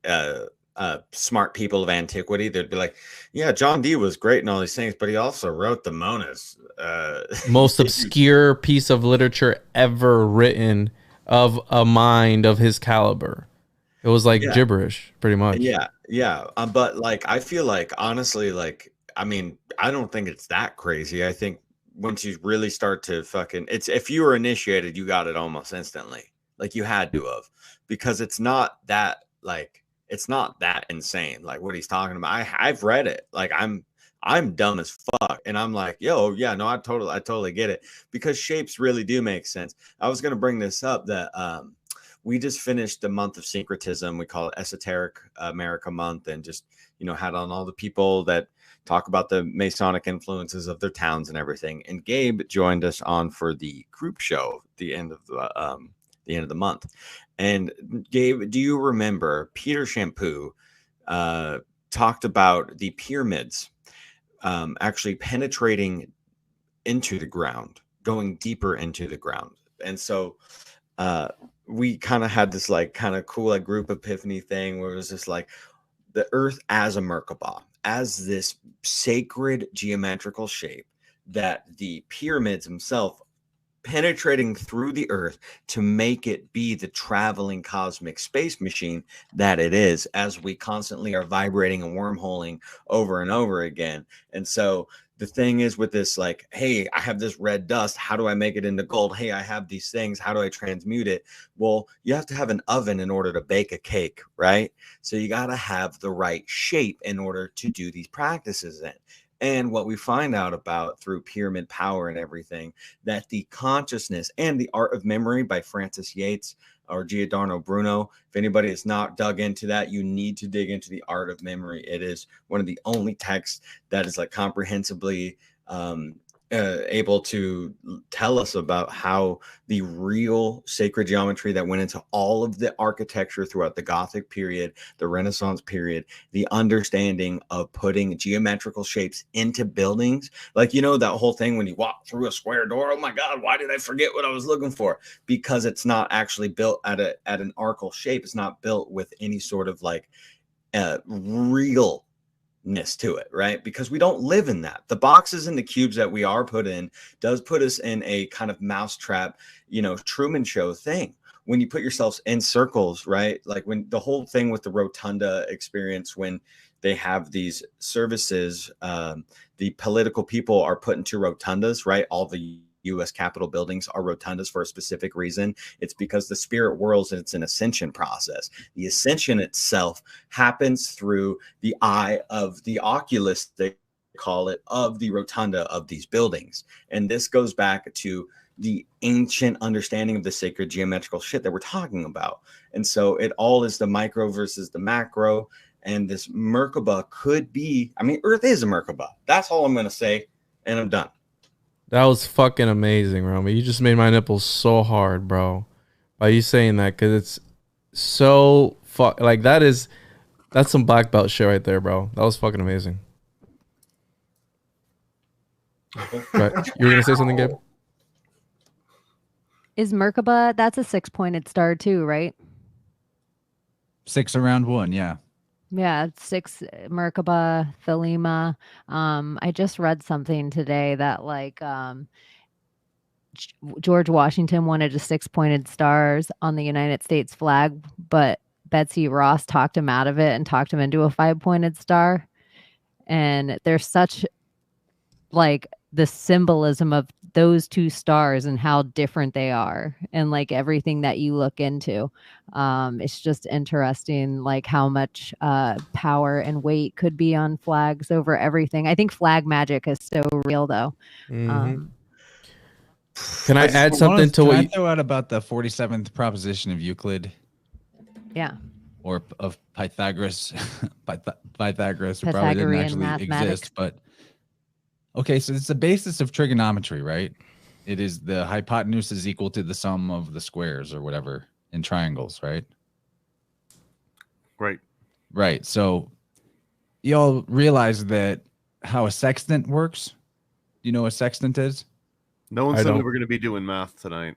smart people of antiquity, they'd be like, yeah, John Dee was great and all these things, but he also wrote the Monas. Most obscure piece of literature ever written of a mind of his caliber. It was like gibberish, pretty much. Yeah. But like, I feel like, honestly, like, I mean, I don't think it's that crazy. I think once you really start to if you were initiated, you got it almost instantly. Like, you had to have, because it's not that, like, it's not that insane. Like what he's talking about. I've read it. Like I'm dumb as fuck. And I'm like, yo, yeah, no, I totally get it, because shapes really do make sense. I was going to bring this up that, we just finished the month of syncretism. We call it Esoteric America month, and just, you know, had on all the people that talk about the Masonic influences of their towns and everything. And Gabe joined us on for the group show at the end of the month. And Gabe, do you remember Peter Shampoo talked about the pyramids actually penetrating into the ground, going deeper into the ground? And so we kind of had this like kind of cool like group epiphany thing where it was just like the earth as a Merkabah, as this sacred geometrical shape, that the pyramids themselves penetrating through the earth to make it be the traveling cosmic space machine that it is, as we constantly are vibrating and wormholing over and over again. And so the thing is with this, like, hey, I have this red dust. How do I make it into gold? Hey, I have these things. How do I transmute it? Well, you have to have an oven in order to bake a cake, right? So you got to have the right shape in order to do these practices in. And what we find out about through pyramid power and everything, that the consciousness and the art of memory by Francis Yates or Giordano Bruno, if anybody has not dug into that, you need to dig into the art of memory. It is one of the only texts that is like comprehensively able to tell us about how the real sacred geometry that went into all of the architecture throughout the Gothic period, the Renaissance period, the understanding of putting geometrical shapes into buildings. Like, you know, that whole thing when you walk through a square door, oh my God, why did I forget what I was looking for? Because it's not actually built at an arcal shape. It's not built with any sort of like realness to it, right? Because we don't live in that. The boxes and the cubes that we are put in does put us in a kind of mousetrap, you know, Truman Show thing. When you put yourselves in circles, right? Like when the whole thing with the rotunda experience, when they have these services, the political people are put into rotundas, right? All the U.S. Capitol buildings are rotundas for a specific reason. It's because the spirit whirls and it's an ascension process. The ascension itself happens through the eye of the oculus, they call it, of the rotunda of these buildings. And this goes back to the ancient understanding of the sacred geometrical shit that we're talking about. And so it all is the micro versus the macro. And this Merkaba could be, I mean, Earth is a Merkaba. That's all I'm going to say. And I'm done. That was fucking amazing, Romy. You just made my nipples so hard, bro. By you saying that, because it's so like that's some black belt shit right there, bro. That was fucking amazing. Right. You were gonna say something, Gabe? Is Merkaba, that's a 6-pointed star too, right? 6 around 1, yeah. Yeah, 6 Merkaba, Thelema. I just read something today that like George Washington wanted a 6-pointed stars on the United States flag, but Betsy Ross talked him out of it and talked him into a 5-pointed star. And there's such like the symbolism of those two stars and how different they are, and like everything that you look into. It's just interesting, like how much power and weight could be on flags over everything. I think flag magic is so real, though. Mm-hmm. Can I add something to what I throw out about the 47th proposition of Euclid? Yeah. Or of Pythagoras. Pythagoras probably didn't actually exist, but okay, so it's the basis of trigonometry, right? It is the hypotenuse is equal to the sum of the squares or whatever in triangles, right? Right. Right. So y'all realize that how a sextant works? Do you know what a sextant is? No one said we were going to be doing math tonight.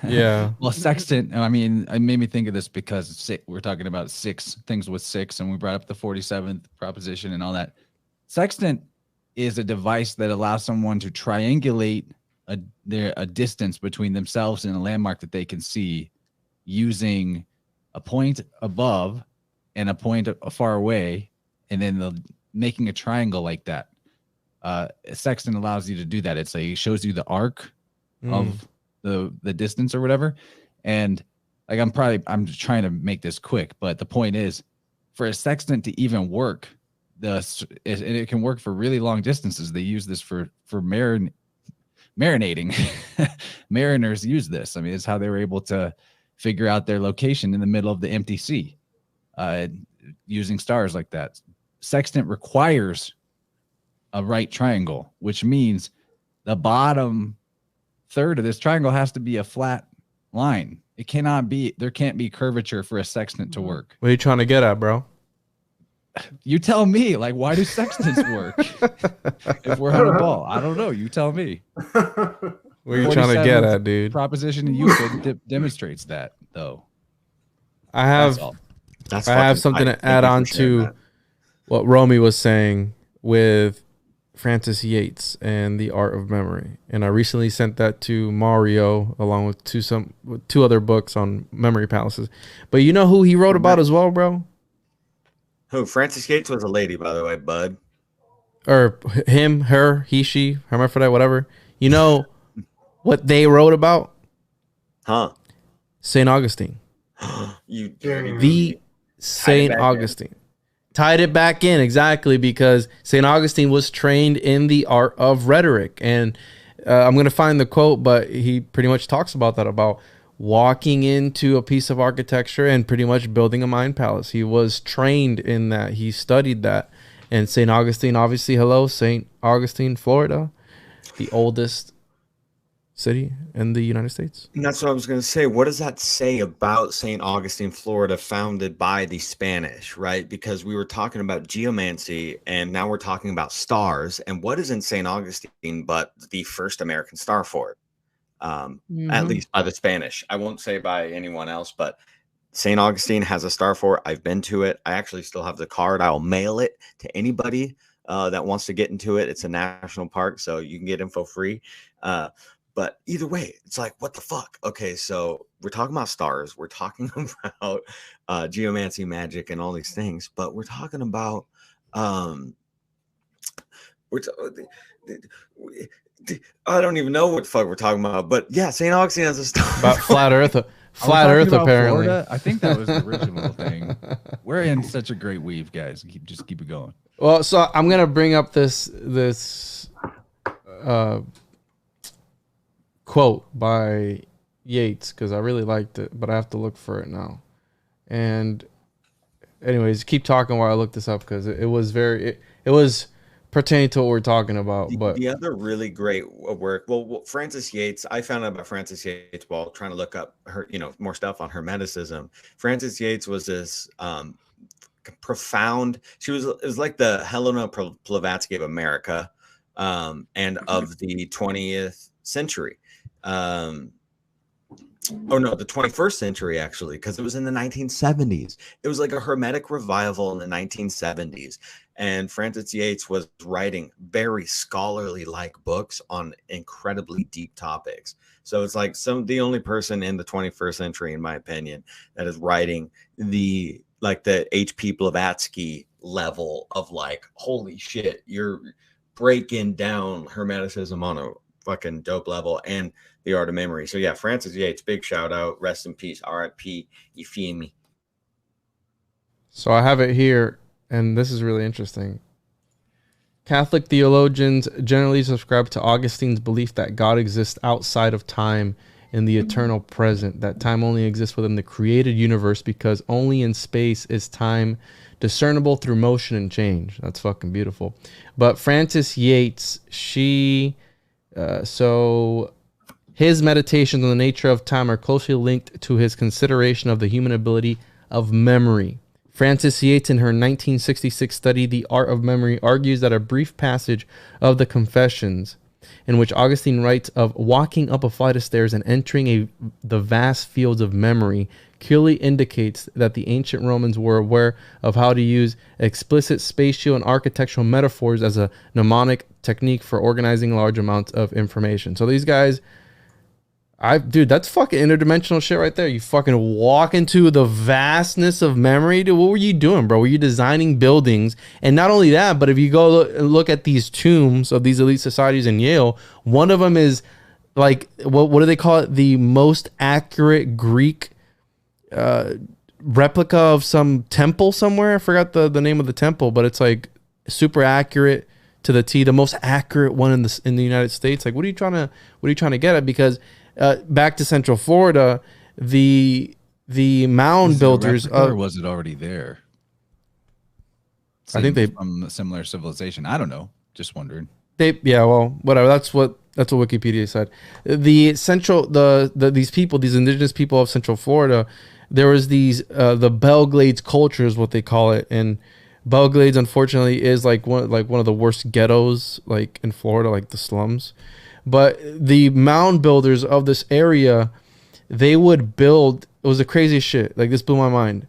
Yeah. Well, sextant, I mean, it made me think of this because we're talking about 6 things with 6, and we brought up the 47th proposition and all that. Sextant is a device that allows someone to triangulate a distance between themselves and a landmark that they can see using a point above and a point far away, and then making a triangle like that. Sextant allows you to do that. It shows you the arc of the distance or whatever. And like I'm just trying to make this quick, but the point is, for a sextant to even work, it can work for really long distances. They use this for marinating. Mariners use this. I mean, it's how they were able to figure out their location in the middle of the empty sea, using stars like that. Sextant requires a right triangle, which means the bottom third of this triangle has to be a flat line. There can't be curvature for a sextant to work. What are you trying to get at, bro? You tell me. Like, why do sextants work if we're on a ball? I don't know. You tell me. What are you trying to get at, dude? Proposition in Euclid demonstrates that, though. I have something to add on to what Romy was saying with Francis Yates and the Art of Memory, and I recently sent that to Mario along with two other books on memory palaces. But you know who he wrote about as well, bro? Who? Francis Yates was a lady, by the way, bud. Or him, her, he, she, hermaphrodite, whatever. You know what they wrote about? Huh? St. Augustine. You dirty. The St. Augustine. Tied it back in, exactly, because St. Augustine was trained in the art of rhetoric. And I'm going to find the quote, but he pretty much talks about that, about walking into a piece of architecture and pretty much building a mind palace. He was trained in that. He studied that. And St. Augustine, obviously, St. Augustine, Florida, the oldest city in the United States. And that's what I was going to say. What does that say about St. Augustine, Florida, founded by the Spanish, right? Because we were talking about geomancy, and now we're talking about stars. And what is in St. Augustine but the first American star fort? At least by the Spanish. I won't say by anyone else, but St. Augustine has a star fort. I've been to it. I actually still have the card. I'll mail it to anybody that wants to get into it. It's a national park, so you can get info free. But either way, it's like, what the fuck? Okay, so we're talking about stars. We're talking about geomancy, magic, and all these things. But we're talking about I don't even know what the fuck we're talking about. But yeah, St. Augustine has a star. About flat Earth. Flat Earth, apparently. Florida? I think that was the original thing. We're in such a great weave, guys. Just keep it going. Well, so I'm gonna bring up this quote by Yeats because I really liked it, but I have to look for it now. And anyways, keep talking while I look this up because it was pertaining to what we're talking about. But the other really great work, well, Frances Yates, I found out about Frances Yates while trying to look up her, more stuff on Hermeticism. Frances Yates was this profound. It was like the Helena Blavatsky of America, and of the 20th century. The 21st century, actually, because it was in the 1970s. It was like a Hermetic revival in the 1970s. And Frances Yates was writing very scholarly like books on incredibly deep topics. So it's like the only person in the 21st century, in my opinion, that is writing the H.P. Blavatsky level of like, holy shit, you're breaking down Hermeticism on a fucking dope level, and the art of memory. So yeah, Frances Yates, big shout out, rest in peace, R.I.P. You feel me? So I have it here, and this is really interesting. Catholic theologians generally subscribe to Augustine's belief that God exists outside of time in the eternal present, that time only exists within the created universe because only in space is time discernible through motion and change. That's fucking beautiful. But Frances Yates, so his meditations on the nature of time are closely linked to his consideration of the human ability of memory. Frances Yates, in her 1966 study, The Art of Memory, argues that a brief passage of the Confessions, in which Augustine writes of walking up a flight of stairs and entering the vast fields of memory, clearly indicates that the ancient Romans were aware of how to use explicit spatial and architectural metaphors as a mnemonic technique for organizing large amounts of information. So these guys, dude, that's fucking interdimensional shit right there. You fucking walk into the vastness of memory. Dude, what were you doing, bro? Were you designing buildings? And not only that, but if you go look at these tombs of these elite societies in Yale, one of them is like, what do they call it? The most accurate Greek replica of some temple somewhere. I forgot the name of the temple, but it's like super accurate to the T, the most accurate one in the United States. Like, what are you trying to get at? Because back to Central Florida, the mound builders, or was it already there? I think they from a similar civilization. I don't know. Just wondering. Whatever. That's what Wikipedia said. These indigenous people of Central Florida, there was these the Belglades culture is what they call it, and Belglades unfortunately is like one of the worst ghettos like in Florida, like the slums. But the mound builders of this area, they would build, it was the craziest shit. Like, this blew my mind.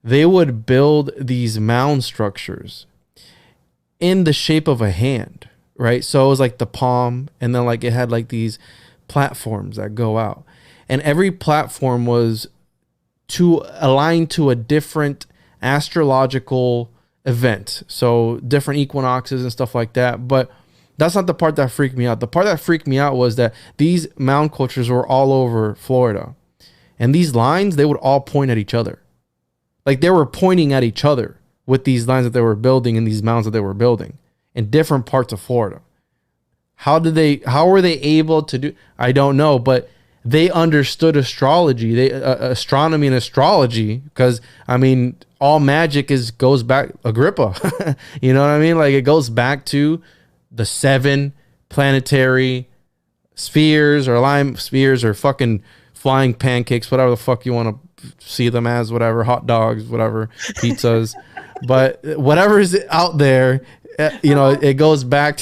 They would build these mound structures in the shape of a hand, right? So it was like the palm, and then like it had like these platforms that go out. And every platform was to align to a different astrological event. So different equinoxes and stuff like that. But that's not the part that freaked me out. The part that freaked me out was that these mound cultures were all over Florida. And these lines, they would all point at each other. Like, they were pointing at each other with these lines that they were building and these mounds that they were building in different parts of Florida. How were they able to do? I don't know, but they understood astrology, astronomy and astrology, because I mean, all magic goes back, Agrippa. You know what I mean? Like, it goes back to the 7 planetary spheres or lime spheres or fucking flying pancakes, whatever the fuck you want to see them as, whatever, hot dogs, whatever, pizzas. But whatever is out there, it goes back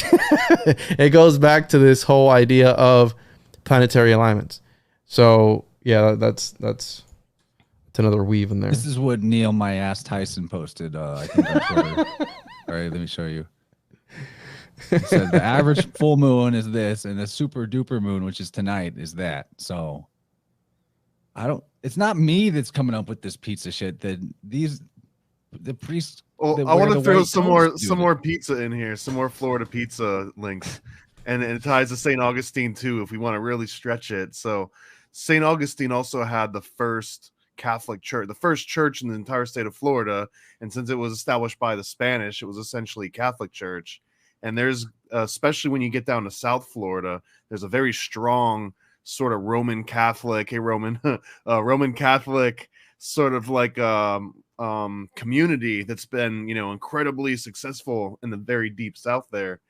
to this whole idea of planetary alignments. So yeah, that's another weave in there. This is what Neil My Ass Tyson posted, I think on Twitter. All right, let me show you. He said the average full moon is this, and the super duper moon, which is tonight, is that. So it's not me that's coming up with this pizza shit. The priests. Well, I want to throw some more pizza in here, some more Florida pizza links, and it ties to St. Augustine too, if we want to really stretch it. So St. Augustine also had the first Catholic church, the first church in the entire state of Florida, and since it was established by the Spanish, it was essentially Catholic church. And there's, especially when you get down to South Florida, there's a very strong sort of Roman Catholic, Roman Catholic sort of like community that's been, incredibly successful in the very deep South there.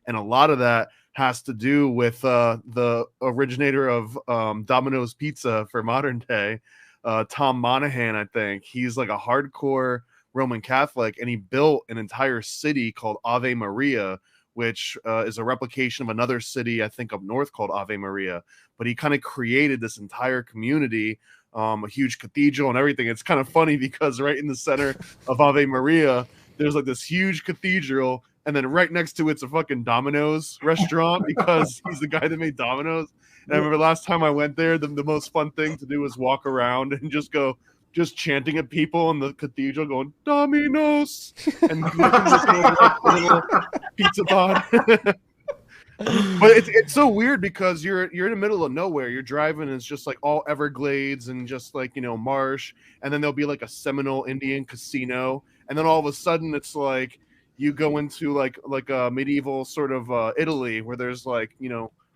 And a lot of that has to do with the originator of Domino's Pizza for modern day, Tom Monahan, I think. He's like a hardcore Roman Catholic, and he built an entire city called Ave Maria, which is a replication of another city, I think, up north called Ave Maria. But he kind of created this entire community, a huge cathedral and everything. It's kind of funny because right in the center of Ave Maria, there's like this huge cathedral, and then right next to it's a fucking Domino's restaurant because he's the guy that made Domino's. And I remember last time I went there, the most fun thing to do was walk around and just chanting at people in the cathedral, going Domino's and little pizza pod. But it's so weird because you're in the middle of nowhere. You're driving, and it's just like all Everglades and just like marsh, and then there'll be like a Seminole Indian casino, and then all of a sudden it's like you go into like a medieval sort of Italy where there's like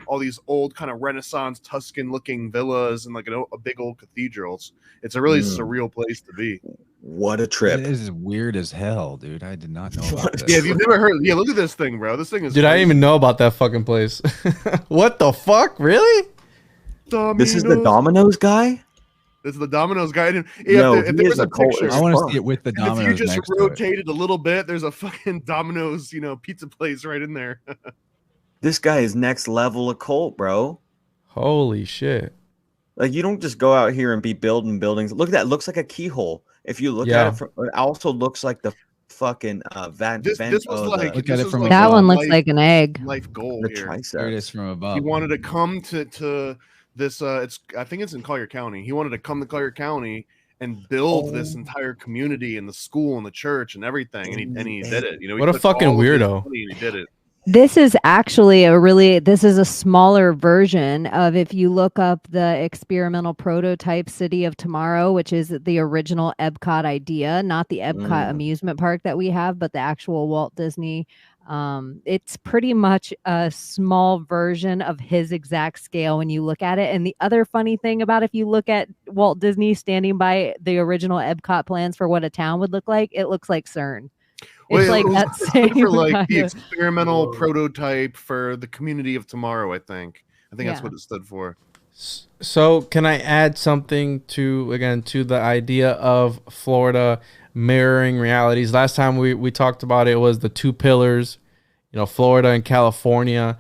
all these old kind of Renaissance Tuscan looking villas and like a big old cathedrals. It's a really surreal place to be. What a trip. It is weird as hell, dude. I did not know about this. Yeah, if you've never heard, look at this thing, bro. This thing is dude, crazy. I didn't even know about that fucking place. What the fuck? Really? Domino's. This is the Domino's guy? This is the Domino's guy. If there was a picture, I want to see it with the Domino's. If you just rotated a little bit, there's a fucking Domino's, pizza place right in there. This guy is next level occult, bro. Holy shit. Like, you don't just go out here and be building buildings. Look at that. It looks like a keyhole. If you look at it, it also looks like the fucking this was like, look at it from that one looks like an egg. Life goal the here. There it is from above. He wanted to come to this. I think it's in Collier County. He wanted to come to Collier County and build this entire community and the school and the church and everything. And he did it. What a fucking weirdo. And he did it. This is actually this is a smaller version of, if you look up the experimental prototype City of Tomorrow, which is the original Epcot idea, not the Epcot amusement park that we have, but the actual Walt Disney. It's pretty much a small version of his exact scale when you look at it. And the other funny thing about, if you look at Walt Disney standing by the original Epcot plans for what a town would look like, it looks like CERN. It's like that same for like the experimental prototype for the community of tomorrow. I think that's what it stood for. So can I add something to the idea of Florida mirroring realities? Last time we talked about it was the two pillars, Florida and California.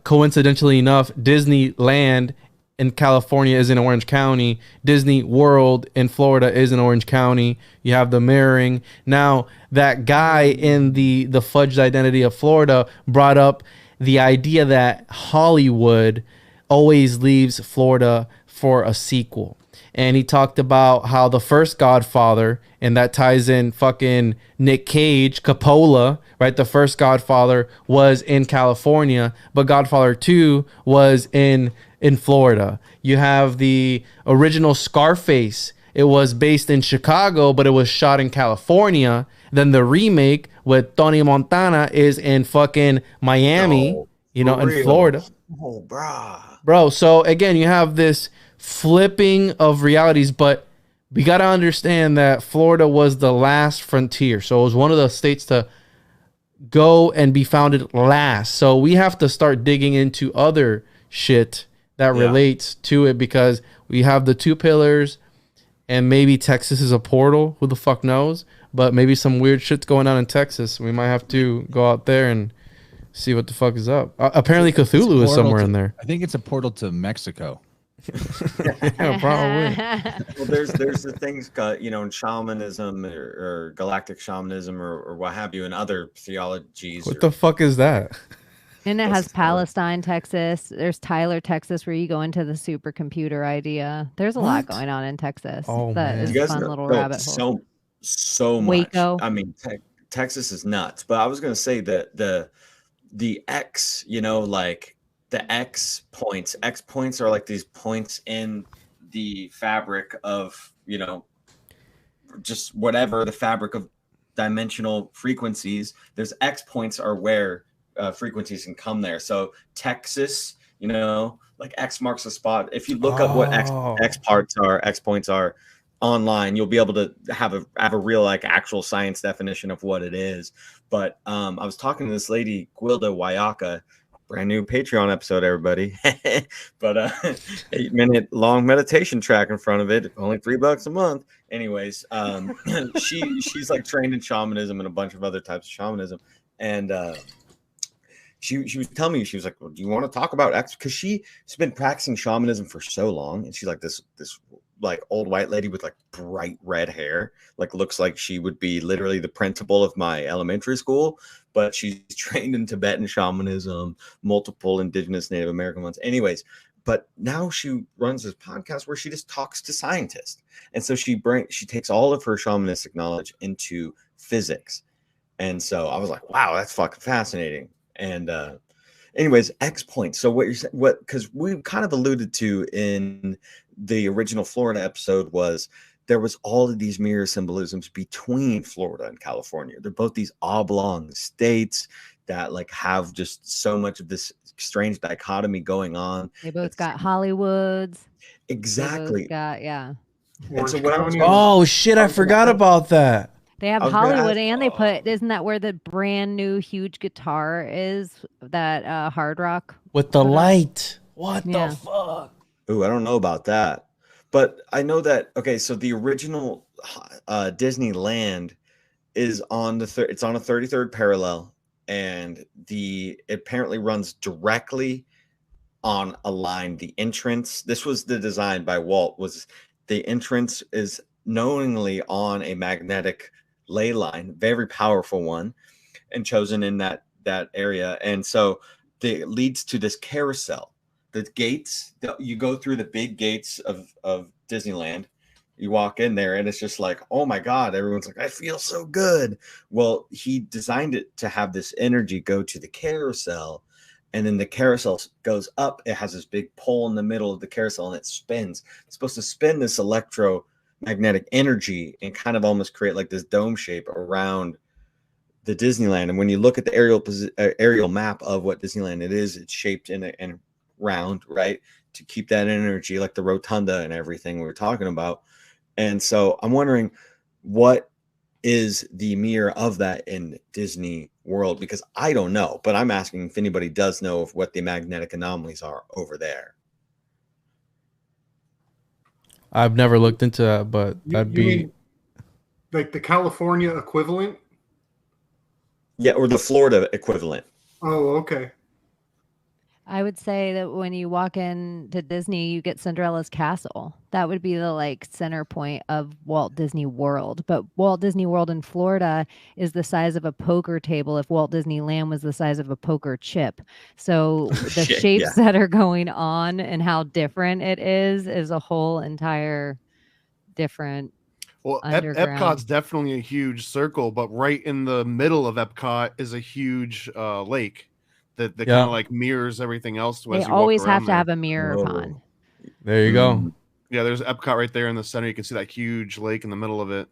Coincidentally enough, Disneyland in California is in Orange County. Disney World in Florida is in Orange County. You have the mirroring. Now, that guy in the fudged identity of Florida brought up the idea that Hollywood always leaves Florida for a sequel. And he talked about how the first Godfather, and that ties in fucking Nick Cage, Coppola, right? The first Godfather was in California, but Godfather 2 was in Florida. You have the original Scarface. It was based in Chicago, but it was shot in California. Then the remake with Tony Montana is in fucking Miami, in Florida. Oh, bro. So again, you have this flipping of realities, but we got to understand that Florida was the last frontier. So it was one of the states to go and be founded last. So we have to start digging into other shit that relates to it, because we have the two pillars, and maybe Texas is a portal. Who the fuck knows? But maybe some weird shit's going on in Texas. We might have to go out there and see what the fuck is up. Apparently Cthulhu is somewhere in there. I think it's a portal to Mexico. Yeah, probably. Well, there's the things, in shamanism or galactic shamanism or what have you, and other theologies. What the fuck is that? And it has Palestine, Texas. There's Tyler, Texas, where you go into the supercomputer idea. There's a lot going on in Texas. Oh, that man. is a fun little rabbit hole. So much. Waco. I mean, Texas is nuts. But I was going to say that the X, like the X points are like these points in the fabric of, just whatever, the fabric of dimensional frequencies. There's X points are where frequencies can come there. So Texas, like X marks the spot. If you look up what X points are online, you'll be able to have a real like actual science definition of what it is. But I was talking to this lady, Gwilda Wayaka, brand new Patreon episode, everybody. But 8-minute long meditation track in front of it, only $3 a month. Anyways, she's like trained in shamanism and a bunch of other types of shamanism. And she was telling me, she was like, well, do you want to talk about X? Because she's been practicing shamanism for so long, and she's like this like old white lady with like bright red hair, like looks like she would be literally the principal of my elementary school, but she's trained in Tibetan shamanism, multiple indigenous Native American ones. Anyways, but now she runs this podcast where she just talks to scientists. And so she takes all of her shamanistic knowledge into physics. And so I was like, wow, that's fucking fascinating. And anyways, X points. So what you're saying, because we kind of alluded to in the original Florida episode, was there was all of these mirror symbolisms between Florida and California. They're both these oblong states that like have just so much of this strange dichotomy going on. They both got Hollywoods. Exactly. Yeah. And so what oh shit, I forgot about that. They have Hollywood, and they put, isn't that where the brand new huge guitar is, that Hard Rock? With the light. What the fuck? Ooh, I don't know about that. But I know that, okay, so the original Disneyland is on it's on a 33rd parallel, and it apparently runs directly on a line. The entrance, this was the design by Walt, was the entrance is knowingly on a magnetic ley line, very powerful one, and chosen in that area. And so it leads to this carousel. The gates, you go through the big gates of Disneyland, you walk in there, and it's just like, oh my God, everyone's like, I feel so good. Well, he designed it to have this energy go to the carousel, and then the carousel goes up. It has this big pole in the middle of the carousel, and it spins. It's supposed to spin this electromagnetic energy and kind of almost create like this dome shape around the Disneyland. And when you look at the aerial map of what Disneyland it is, it's shaped in a round, right, to keep that energy, like the rotunda and everything we were talking about. And so I'm wondering, what is the mirror of that in Disney World? Because I don't know, but I'm asking if anybody does know of what the magnetic anomalies are over there. I've never looked into that, but that'd be mean like the California equivalent. Yeah, or the Florida equivalent. Oh, okay. I would say that when you walk into Disney, you get Cinderella's castle. That would be the like center point of Walt Disney World. But Walt Disney World in Florida is the size of a poker table if Walt Disneyland was the size of a poker chip. So the shapes that are going on and how different it is a whole entire different. Well, Epcot's definitely a huge circle, but right in the middle of Epcot is a huge lake that kind of like mirrors everything else. They always have to have a mirror pond. There you go. Yeah, there's Epcot right there in the center. You can see that huge lake in the middle of it.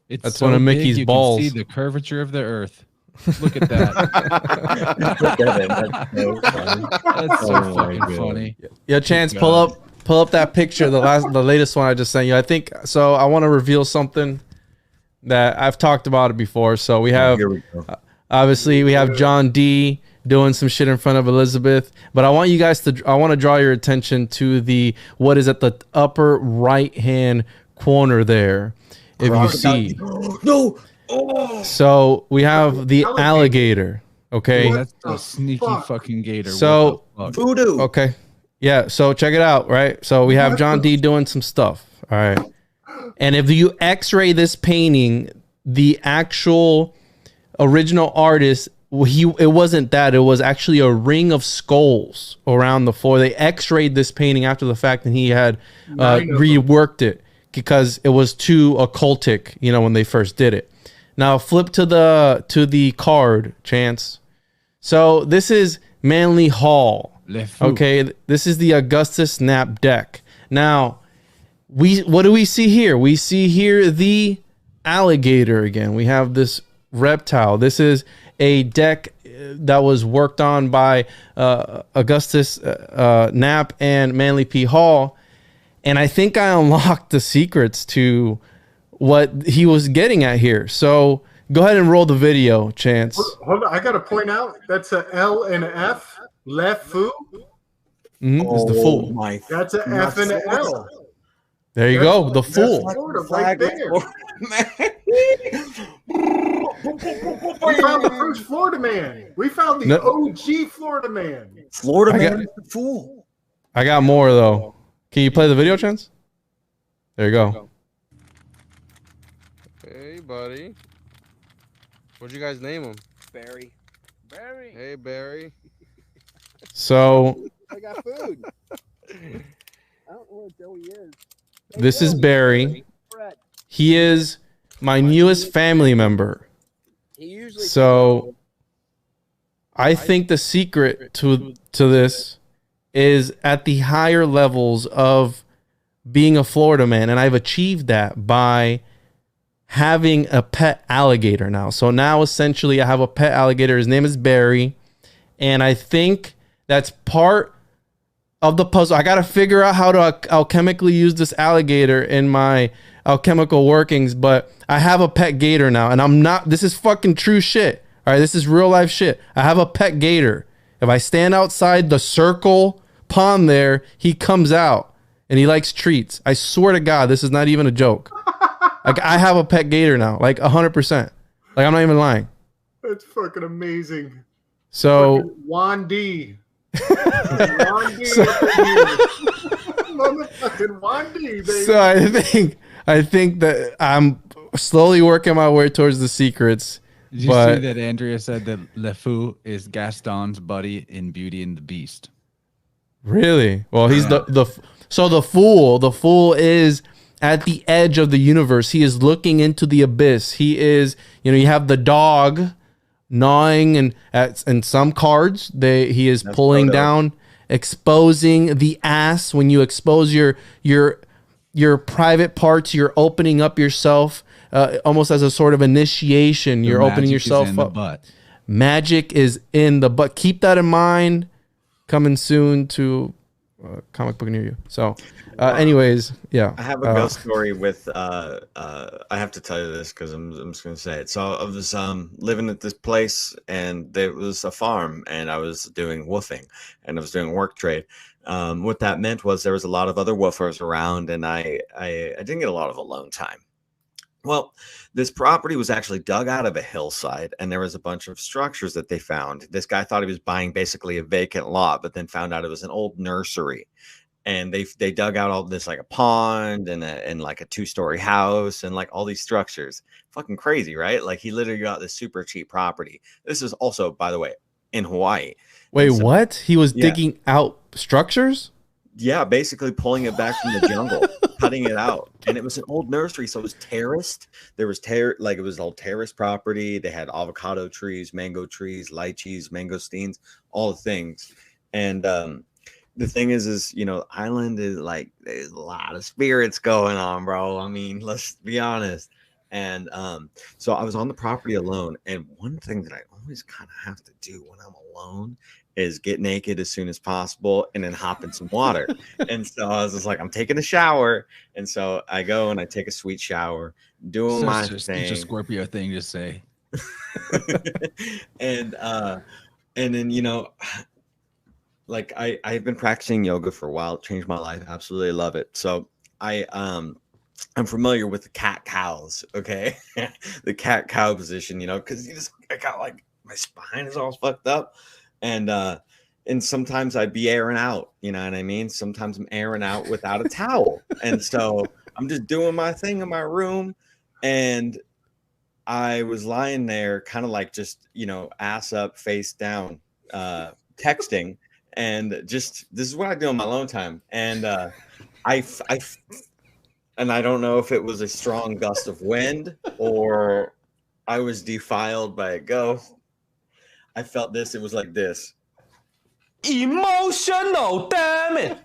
That's so one of Mickey's balls. You can see the curvature of the earth. Look at that. That's so fucking funny. Yeah, Chance, pull up that picture, the latest one I just sent you. I think so. I want to reveal something that I've talked about it before. So we have obviously we have John D doing some shit in front of Elizabeth, but I want to draw your attention to what is at the upper right hand corner there. If you see, no. So we have the alligator. Okay, oh, that's a sneaky fucking gator. So voodoo. Okay, yeah. So check it out. Right. So we have John D doing some stuff. All right. And if you X-ray this painting, the actual original artist, it wasn't that. It was actually a ring of skulls around the floor. They X-rayed this painting after the fact, and he had reworked it because it was too occultic, when they first did it. Now flip to the card, Chance. So this is Manly Hall. Okay, this is the Augustus Knapp deck. Now, what do we see here? We see here the alligator again. We have this reptile. This is a deck that was worked on by Augustus Knapp and Manly P. Hall. And I think I unlocked the secrets to what he was getting at here. So go ahead and roll the video, Chance. Hold on, I got to point out that's a L and a F. Left foo. It's the fool. That's an F and an L. There you go, the fool. Florida, right there. We found the first Florida man. We found the OG Florida man. Florida man is the fool. I got more though. Can you play the video, Chance? There you go. Hey, buddy. What'd you guys name him? Barry. Barry. Hey, Barry. So I got food. I don't know where Joey is. Hey, this is Barry. Fred. He is my newest family member. He usually So I think the secret to this is at the higher levels of being a Florida man, and I've achieved that by having a pet alligator now. So now essentially I have a pet alligator. His name is Barry, and I think that's part of the puzzle. I got to figure out how to alchemically use this alligator in my alchemical workings, but I have a pet gator now, and I'm not, this is fucking true shit. All right, this is real life shit. I have a pet gator. If I stand outside the circle pond there, he comes out and he likes treats. I swear to God, this is not even a joke. Like, I have a pet gator now, like 100%. Like, I'm not even lying. That's fucking amazing. So Juan D. Juan D. Motherfucking Juan D, baby. So I think that I'm slowly working my way towards the secrets. Did you see that Andrea said that Le Fou is Gaston's buddy in Beauty and the Beast? Really? Well, he's the fool. The fool is at the edge of the universe. He is looking into the abyss. He is, you have the dog gnawing, and some cards he is pulling down, exposing the ass. When you expose your private parts, you're opening up yourself, almost as a sort of initiation. You're opening yourself up. Magic is in the butt. Keep that in mind. Coming soon to comic book near you. So anyways, yeah. I have a ghost story with I have to tell you this because I'm just gonna say it. So I was living at this place, and there was a farm, and I was doing woofing, and I was doing work trade. What that meant was there was a lot of other woofers around, and I didn't get a lot of alone time. Well, this property was actually dug out of a hillside, and there was a bunch of structures that they found. This guy thought he was buying basically a vacant lot, but then found out it was an old nursery. And they dug out all this, like a pond and like a 2-story house and like all these structures. Fucking crazy, right? Like, he literally got this super cheap property. This is also, by the way, in Hawaii. Wait, what? He was digging out structures? Yeah, basically pulling it back from the jungle, cutting it out. And it was an old nursery, so it was terraced. There was it was all terrace property. They had avocado trees, mango trees, lychees, mangosteens, all the things. And the thing is, island is like, there's a lot of spirits going on, bro. I mean, let's be honest. And so I was on the property alone. And one thing that I always kind of have to do when I'm alone is get naked as soon as possible and then hop in some water. And so I was just like, I'm taking a shower. And so I go and I take a sweet shower, doing my thing. It's a Scorpio thing to say. And then, like I've been practicing yoga for a while. It changed my life. Absolutely love it. So I'm familiar with the cat cows. Okay. The cat cow position, because I got like, my spine is all fucked up. And sometimes I'd be airing out, you know what I mean? Sometimes I'm airing out without a towel. And so I'm just doing my thing in my room. And I was lying there kind of like just, ass up, face down, texting. And this is what I do on my alone time. And I don't know if it was a strong gust of wind or I was defiled by a ghost. I felt this. It was like this. Emotional, damn it.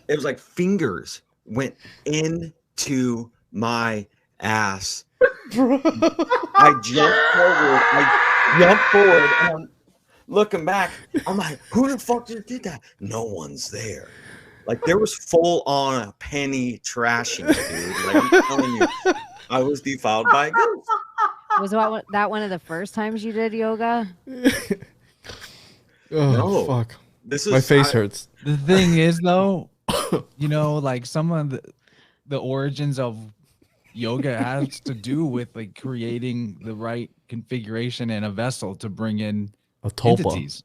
It was like fingers went into my ass. I jumped forward. And looking back, I'm like, who the fuck just did that? No one's there. Like there was full on penny trashing, dude. Like I'm telling you, I was defiled by a ghost. Was that one of the first times you did yoga? Oh, fuck. This is my face hurts. The thing is, though, you know, like some of the origins of yoga has to do with like creating the right configuration and a vessel to bring in entities.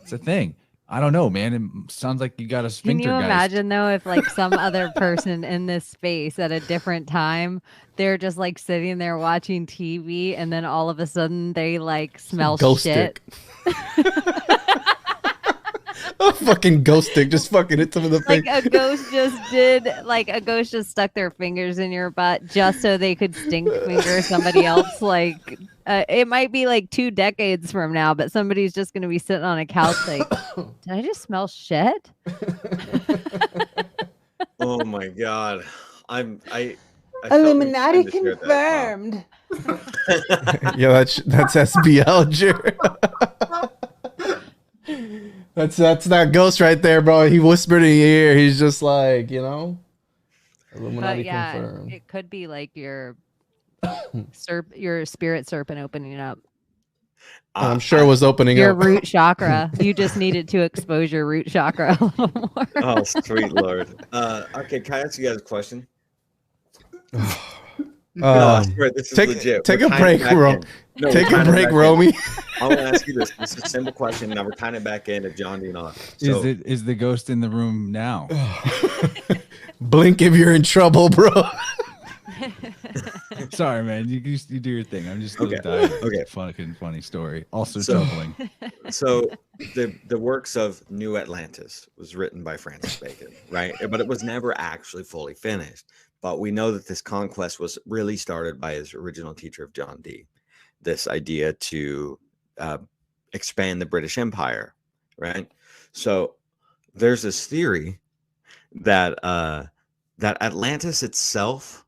It's a thing. I don't know, man. It sounds like you got a sphincter. Can you imagine though, if like some other person in this space at a different time, they're just like sitting there watching TV, and then all of a sudden they like smell ghost shit. A fucking ghost stick, just fucking hit some of the face. Like a ghost just stuck their fingers in your butt just so they could stink finger somebody else. Like it might be like 2 decades from now, but somebody's just going to be sitting on a couch like, did I just smell shit? Oh my god, I Illuminati confirmed. Yeah, that's SBL, Jer. That's that ghost right there, bro. He whispered in your ear. He's just like, you know, Illuminati confirmed. It could be like your spirit serpent opening up. I'm sure it was opening your up. Root chakra. You just needed to expose your root chakra a little more. Oh, sweet Lord. Okay, can I ask you guys a question? No, I swear, this is legit. Take a break, bro. No, take a break, Romy. I want to ask you this. This is a simple question. Now we're tying it back into John D. So, is the ghost in the room now? Blink if you're in trouble, bro. Sorry, man. You do your thing. I'm just okay. Fucking funny story. Also troubling. So the works of New Atlantis was written by Francis Bacon, right? But it was never actually fully finished. But we know that this conquest was really started by his original teacher of John Dee. This idea to expand the British Empire, right? So there's this theory that that Atlantis itself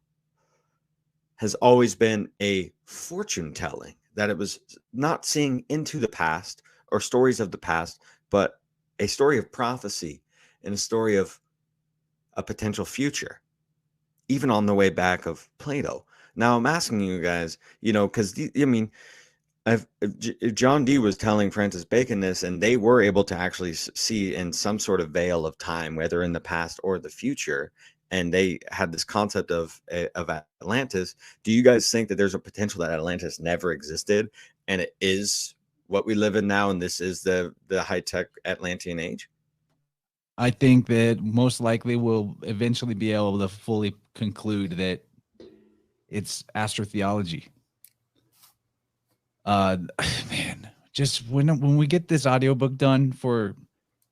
has always been a fortune telling, that it was not seeing into the past or stories of the past, but a story of prophecy and a story of a potential future, even on the way back of Plato. Now I'm asking you guys, you know, because I mean, if John Dee was telling Francis Bacon this, and they were able to actually see in some sort of veil of time, whether in the past or the future, and they had this concept of Atlantis. Do you guys think that there's a potential that Atlantis never existed, and it is what we live in now, and this is the high-tech Atlantean age? I think that most likely we'll eventually be able to fully conclude that it's astrotheology. Man, just when we get this audiobook done for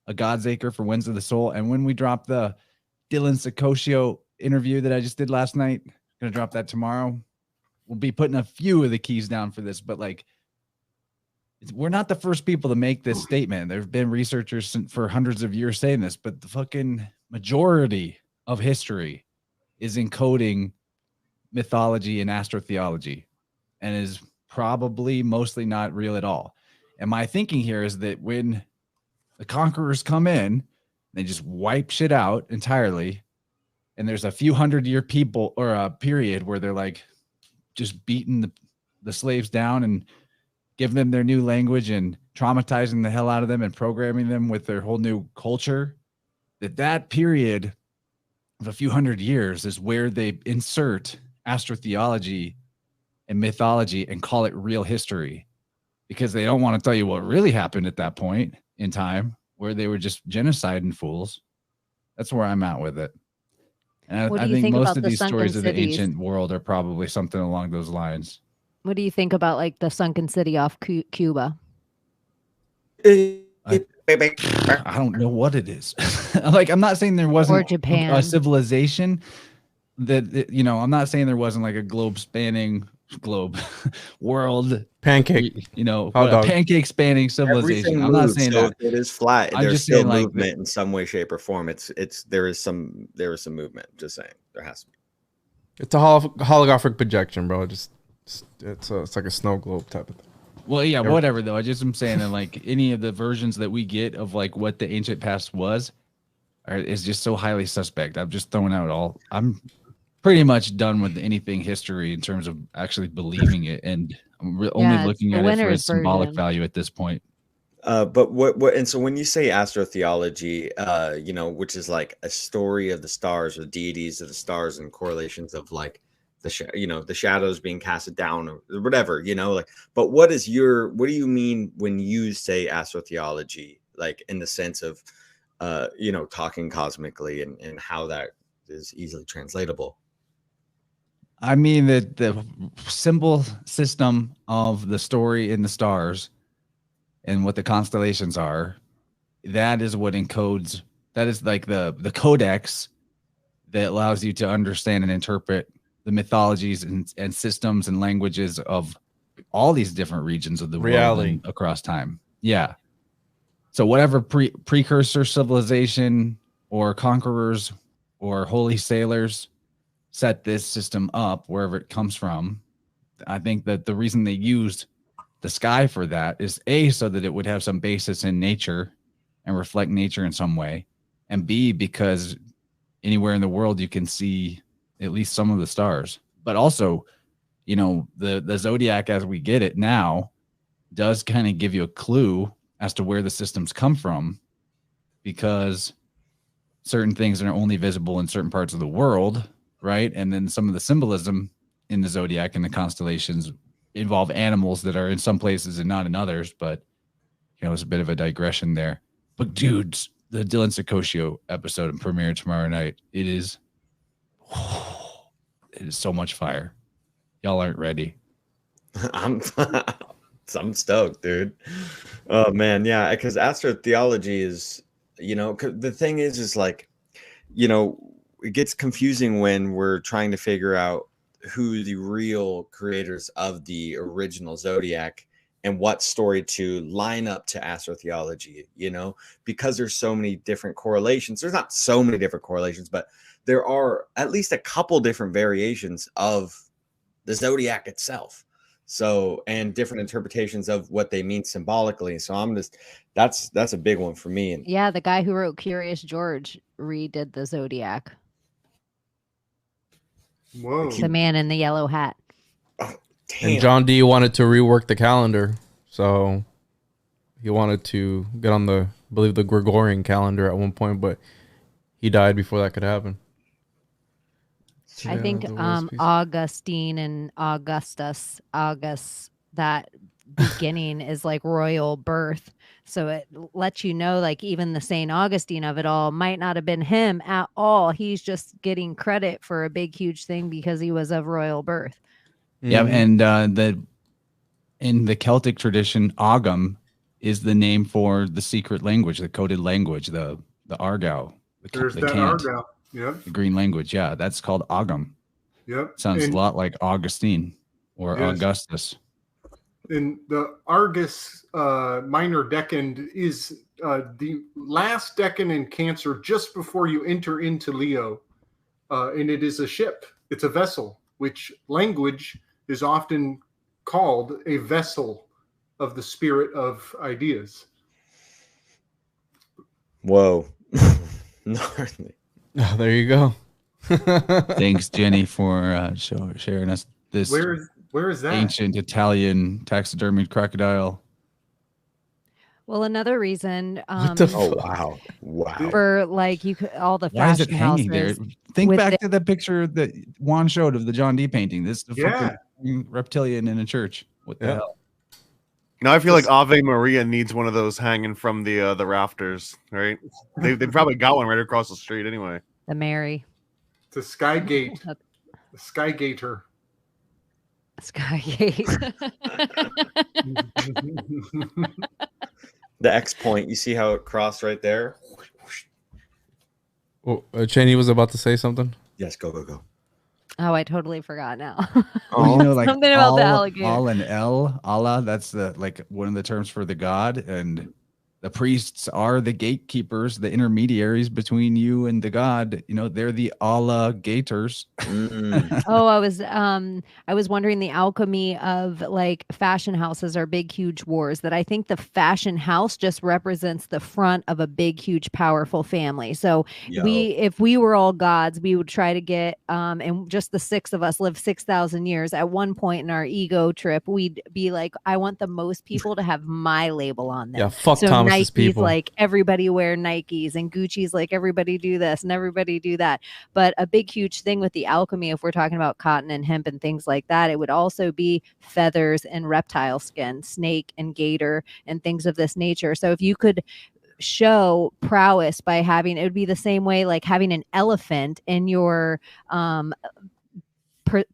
A God's Acre for Winds of the Soul, and when we drop the Dylan Sicosio interview that I just did last night, gonna drop that tomorrow. We'll be putting a few of the keys down for this, but like, we're not the first people to make this statement. There have been researchers for hundreds of years saying this, but the fucking majority of history is encoding mythology and astrotheology, and is probably mostly not real at all. And my thinking here is that when the conquerors come in, they just wipe shit out entirely, and there's a few 100-year people or a period where they're like just beating the slaves down and giving them their new language and traumatizing the hell out of them and programming them with their whole new culture. That period of a few 100 years is where they insert astrotheology and mythology and call it real history, because they don't want to tell you what really happened at that point in time where they were just genociding fools. That's where I'm at with it. And I think most of these stories of the ancient world are probably something along those lines. What do you think about like the sunken city off Cuba? I don't know what it is. Like, I'm not saying there wasn't Japan. A civilization that, you know, I'm not saying there wasn't like a world pancake, you know, pancake spanning civilization. I'm not saying that it is flat. I'm There's just still saying movement in some way, shape, or form. There is some movement. Just saying, there has to be. It's a holographic projection, bro. It's like a snow globe type of thing. Well, yeah, whatever though. I'm saying that like any of the versions that we get of like what the ancient past was is just so highly suspect. I'm just throwing out all. I'm pretty much done with anything history in terms of actually believing it, and I'm only looking at it for its symbolic value at this point. But what and so when you say astrotheology, you know, which is like a story of the stars or deities of the stars and correlations of like the shadows being casted down or whatever, you know, like, but what do you mean when you say astrotheology, like in the sense of, you know, talking cosmically and how that is easily translatable? I mean that the symbol system of the story in the stars and what the constellations are, that is what encodes, that is like the codex that allows you to understand and interpret the mythologies and systems and languages of all these different regions of the world and across time. Yeah. So whatever precursor civilization or conquerors or holy sailors set this system up, wherever it comes from, I think that the reason they used the sky for that is A, so that it would have some basis in nature and reflect nature in some way, and B, because anywhere in the world you can see at least some of the stars. But also, you know, the zodiac as we get it now does kind of give you a clue as to where the systems come from, because certain things are only visible in certain parts of the world, right? And then some of the symbolism in the zodiac and the constellations involve animals that are in some places and not in others. But, you know, it's a bit of a digression there. But dudes, the Dylan Sicosio episode and premiere tomorrow night, it is so much fire. Y'all aren't ready. I'm stoked, dude. Oh man, yeah, because astrotheology is, you know, the thing is like, you know, it gets confusing when we're trying to figure out who the real creators of the original zodiac and what story to line up to astrotheology, you know, because there's so many different correlations. There's not so many different correlations, but there are at least a couple different variations of the zodiac itself. So, and different interpretations of what they mean symbolically. So I'm just, that's a big one for me. And yeah, the guy who wrote Curious George redid the zodiac. Whoa. The man in the yellow hat. Oh, damn. And John D wanted to rework the calendar. So he wanted to get on I believe the Gregorian calendar at one point, but he died before that could happen. I think Augustine and Augustus, that beginning is like royal birth. So it lets you know, like, even the St. Augustine of it all might not have been him at all. He's just getting credit for a big, huge thing because he was of royal birth. Yeah, and in the Celtic tradition, Ogham is the name for the secret language, the coded language, the Argao. There's that Argao. Yep. The green language. Yeah, that's called Ogham. Yep. Sounds a lot like Augustine or Augustus. And the Argus minor decan is the last decan in Cancer just before you enter into Leo. And it is a ship. It's a vessel, which language is often called a vessel of the spirit of ideas. Whoa. Oh, there you go. Thanks, Jenny, for sharing us this. Where is that? Ancient Italian taxidermied crocodile. Well, another reason. Wow. For like all the fashion Why is it hanging houses. there? Think back to the picture that Juan showed of the John D painting. This is the fucking reptilian in a church. What the hell? Now I feel like Ave Maria needs one of those hanging from the rafters, right? They probably got one right across the street anyway. The Mary. The Skygate. The Skygator. Skygate. The X point, you see how it crossed right there? Oh, Chaney was about to say something. Yes, go. Oh, I totally forgot now. Oh, you know, like something about the alligator. Al and El, Allah, that's the like one of the terms for the god, and the priests are the gatekeepers, the intermediaries between you and the god. You know, they're the alligators. Oh, I was wondering the alchemy of like fashion houses are big, huge wars, that I think the fashion house just represents the front of a big, huge, powerful family. So if we were all gods, we would try to get, and just the 6 of us live 6,000 years. At one point in our ego trip, we'd be like, I want the most people to have my label on them. Yeah, fuck so Thomas's Nike's people. like everybody wear Nikes, and Gucci's like everybody do this and everybody do that. But a big, huge thing with the alchemy, if we're talking about cotton and hemp and things like that, it would also be feathers and reptile skin, snake and gator and things of this nature. So if you could show prowess by having, it would be the same way like having an elephant in your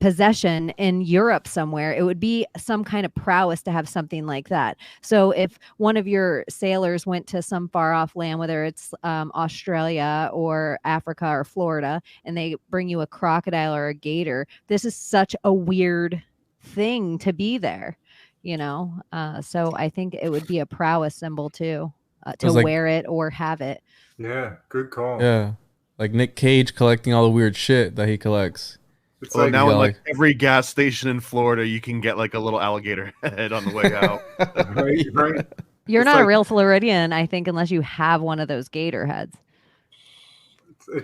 possession in Europe somewhere. It would be some kind of prowess to have something like that. So if one of your sailors went to some far off land, whether it's Australia or Africa or Florida, and they bring you a crocodile or a gator, this is such a weird thing to be there, you know? So I think it would be a prowess symbol too, to wear it or have it. Yeah, good call. Yeah, like Nick Cage collecting all the weird shit that he collects. It's like now in like every gas station in Florida, you can get like a little alligator head on the way out. Right. You're not a real Floridian, I think, unless you have one of those gator heads.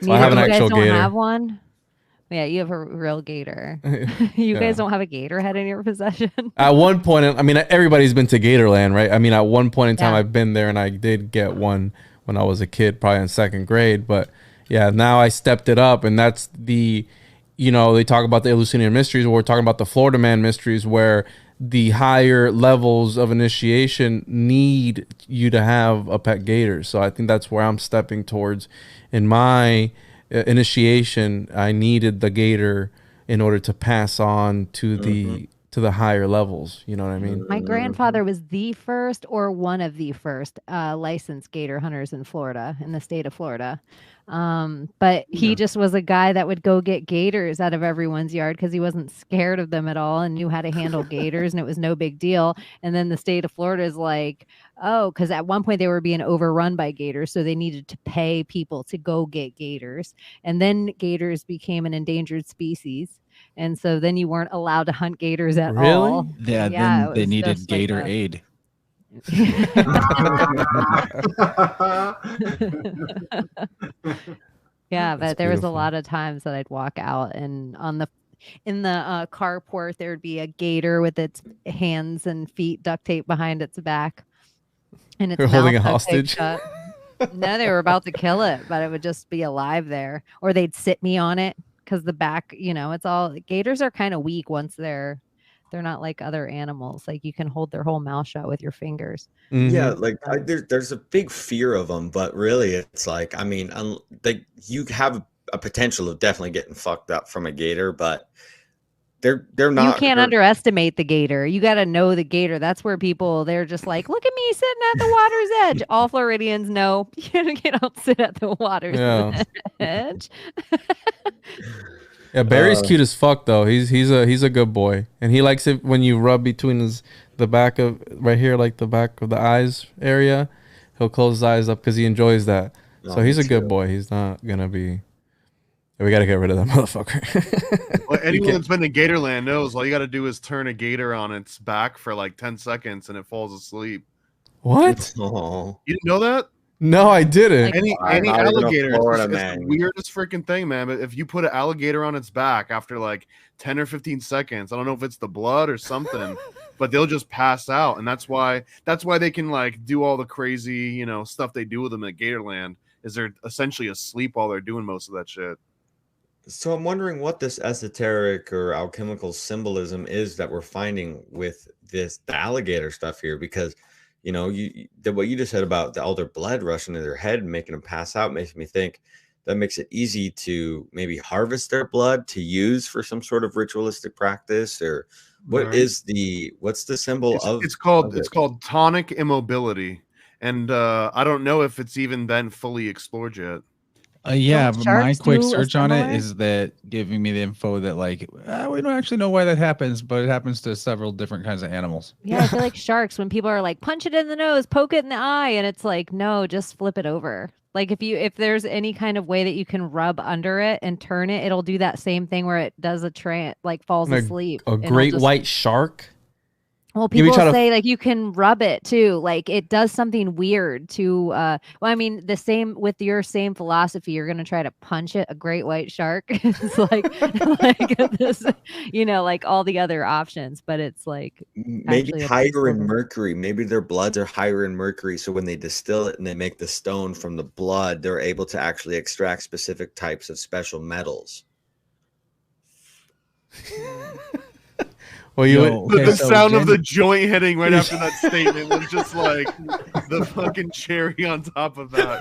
I have an actual gator. gator. Have one? Yeah, you have a real gator. You guys don't have a gator head in your possession? At one point, I mean, everybody's been to Gatorland, right? I mean, at one point in time, I've been there, and I did get one when I was a kid, probably in 2nd grade. But yeah, now I stepped it up, and that's the... You know, they talk about the Eleusinian mysteries, or we're talking about the Florida man mysteries, where the higher levels of initiation need you to have a pet gator. So I think that's where I'm stepping towards. In my initiation, I needed the gator in order to pass on to the higher levels. You know what I mean? My grandfather was the first or one of the first licensed gator hunters in Florida, in the state of Florida. But he just was a guy that would go get gators out of everyone's yard because he wasn't scared of them at all and knew how to handle gators, and it was no big deal. And then the state of Florida is like, oh, because at one point they were being overrun by gators, so they needed to pay people to go get gators. And then gators became an endangered species. And so then you weren't allowed to hunt gators at all. Yeah, then they needed gator aid. Yeah, but there was a lot of times that I'd walk out, and in the carport there would be a gator with its hands and feet duct taped behind its back, and it's holding a hostage. No, they were about to kill it, but it would just be alive there, or they'd sit me on it because the back, you know, it's all gators are kind of weak once they're not like other animals. Like you can hold their whole mouth shut with your fingers. Yeah, like there's a big fear of them, but really it's like, I mean, you have a potential of definitely getting fucked up from a gator, but they're not. You can't underestimate the gator. You got to know the gator. That's where they're just like, look at me sitting at the water's edge. All Floridians know you don't sit at the water's edge. Yeah, Barry's cute as fuck though. He's a good boy, and he likes it when you rub between the back of right here, like the back of the eyes area. He'll close his eyes up because he enjoys that. So he's a good boy. He's not gonna be. We gotta get rid of that motherfucker. Well, anyone that's been to Gatorland knows all you gotta do is turn a gator on its back for like 10 seconds and it falls asleep. What? Oh. You didn't know that? No, I didn't. Any alligator, it's the weirdest freaking thing, man. But if you put an alligator on its back after like 10 or 15 seconds, I don't know if it's the blood or something, but they'll just pass out, and that's why they can like do all the crazy, you know, stuff they do with them at Gatorland. Is they're essentially asleep while they're doing most of that shit. So I'm wondering what this esoteric or alchemical symbolism is that we're finding with the alligator stuff here, because you know, what you just said about all their blood rushing to their head and making them pass out makes me think that makes it easy to maybe harvest their blood to use for some sort of ritualistic practice, or what's the symbol of? It's called tonic immobility, and I don't know if it's even been fully explored yet. Yeah, Don't but my sharks quick do a search on it similar? is that giving me the info that like we don't actually know why that happens, but it happens to several different kinds of animals. Yeah, I feel like sharks when people are like punch it in the nose, poke it in the eye, and it's like no, just flip it over. Like if there's any kind of way that you can rub under it and turn it, it'll do that same thing where it does a trance, like falls asleep. A great white shark. Well, people say like you can rub it too. Like it does something weird to well, I mean, the same with your same philosophy, you're gonna try to punch it, a great white shark. It's like this, like all the other options, but it's like maybe higher in mercury. Maybe their bloods are higher in mercury. So when they distill it and they make the stone from the blood, they're able to actually extract specific types of special metals. Well, the sound of the joint hitting right after that statement was just like the fucking cherry on top of that.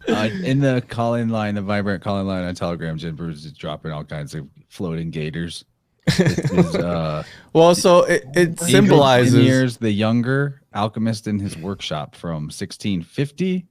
Right? In the call-in line, the vibrant call-in line on Telegram, Jennifer is dropping all kinds of floating gators. Well, so it symbolizes the younger alchemist in his workshop from 1650.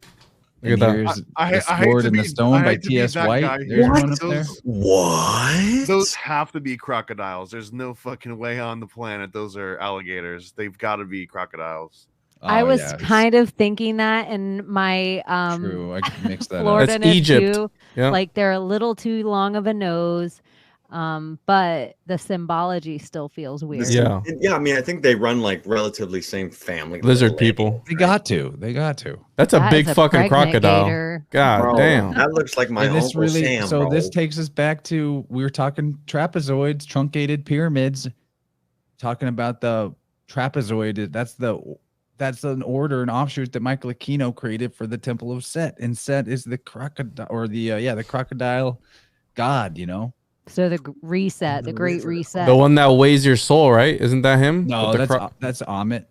Look at that. The Sword and the Stone by T.S. White. There's one up there. What? Those have to be crocodiles. There's no fucking way on the planet those are alligators. They've got to be crocodiles. I was kind of thinking that in my true. I mixed that Florida up. That's Egypt. Too. Yeah. Like they're a little too long of a nose. But the symbology still feels weird. Yeah. I mean, I think they run like relatively same family. Lizard people. They got to. That's a big fucking crocodile. Gator. God damn. That looks like my Uncle Sam. So bro. this takes us back to, we were talking trapezoids, truncated pyramids, talking about the trapezoid. That's an order, an offshoot that Michael Aquino created for the Temple of Set. And Set is the crocodile, or the crocodile god, So the reset, the great reset. The one that weighs your soul, right? Isn't that him? No, that's Amit.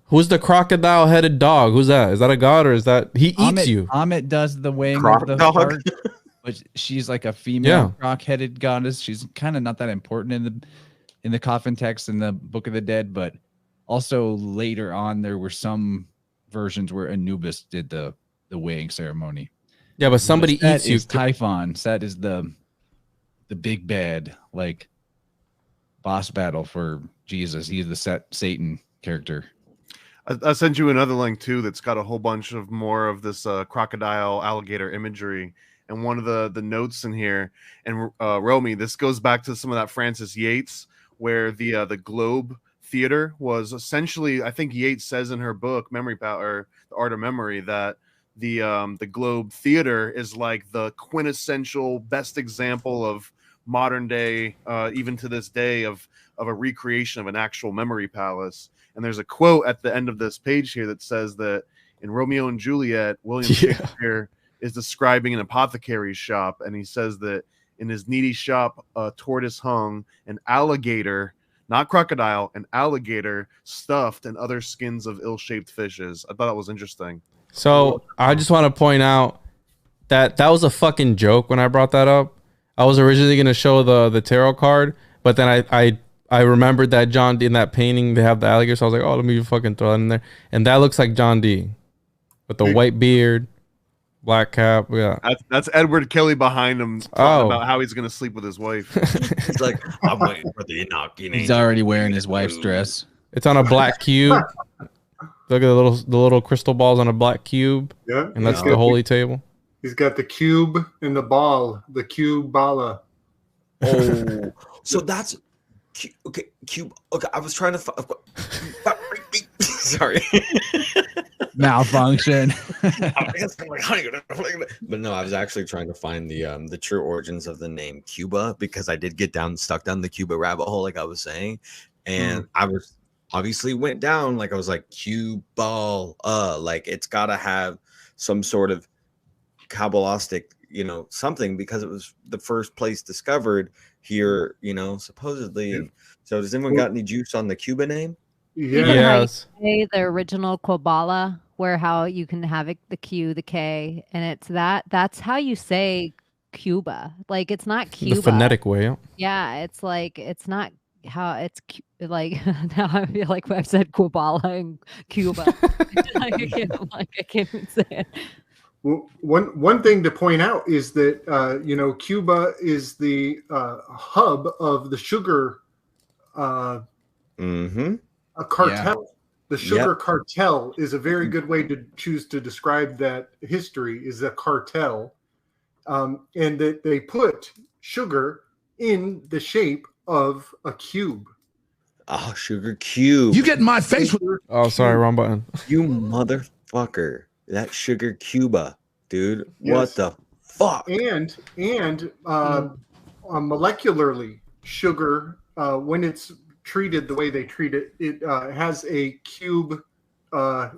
Who's the crocodile-headed dog? Who's that? Is that a god or is that he eats you? Amit does the weighing Croc of the dog? heart, but she's like a female croc-headed goddess. She's kind of not that important in the coffin text in the Book of the Dead, but also later on there were some versions where Anubis did the weighing ceremony. Yeah, but somebody eats you. Typhon. Set is the big bad, like boss battle for Jesus. He's the Satan character. I sent you another link too that's got a whole bunch of more of this crocodile alligator imagery, and one of the notes in here, and Romy, this goes back to some of that Francis Yates, where the Globe Theater was essentially, I think Yates says in her book Memory Power, The Art of Memory, that the Globe Theater is like the quintessential best example of modern day, even to this day, of a recreation of an actual memory palace. And there's a quote at the end of this page here that says that in Romeo and Juliet, William Shakespeare is describing an apothecary's shop, and he says that in his needy shop, a tortoise hung, an alligator, not crocodile, an alligator stuffed and other skins of ill-shaped fishes. I thought that was interesting. So I just want to point out that was a fucking joke when I brought that up. I was originally going to show the tarot card, but then I remembered that John D in that painting, they have the alligator. So I was like, oh, let me fucking throw that in there. And that looks like John D with the white beard, black cap. Yeah. That's Edward Kelly behind him talking about how he's going to sleep with his wife. He's like, I'm waiting for the knocking. He's already wearing his wife's dress. It's on a black cube. Look at the little crystal balls on a black cube. Yeah. And that's the holy table. He's got the cube and the ball, the cube bala. Oh, so that's okay. Cube. Okay, I was trying to. Sorry. Malfunction. But no, I was actually trying to find the true origins of the name Cuba, because I did get stuck down the Cuba rabbit hole, like I was saying, and I was obviously went down, like I was like Cuba, like it's got to have some sort of Kabbalistic, something, because it was the first place discovered here, supposedly. Yeah. So does anyone got any juice on the Cuba name? Yeah. Yes. The original Kabbalah, where how you can have the Q, the K, and it's that's how you say Cuba. Like it's not Cuba. The phonetic way. Yeah, it's like it's not how it's like now I feel like I've said Kabbalah and Cuba. I can't even say it. Well, one thing to point out is that Cuba is the hub of the sugar a cartel. Yeah. The sugar cartel is a very good way to choose to describe that history. Is a cartel, and that they put sugar in the shape of a cube. Oh, sugar cube! You get in my face with. Oh, sorry, wrong button. You motherfucker! That sugar Cuba, dude. Yes. What the fuck? And molecularly, sugar when it's treated the way they treat it, it has a cube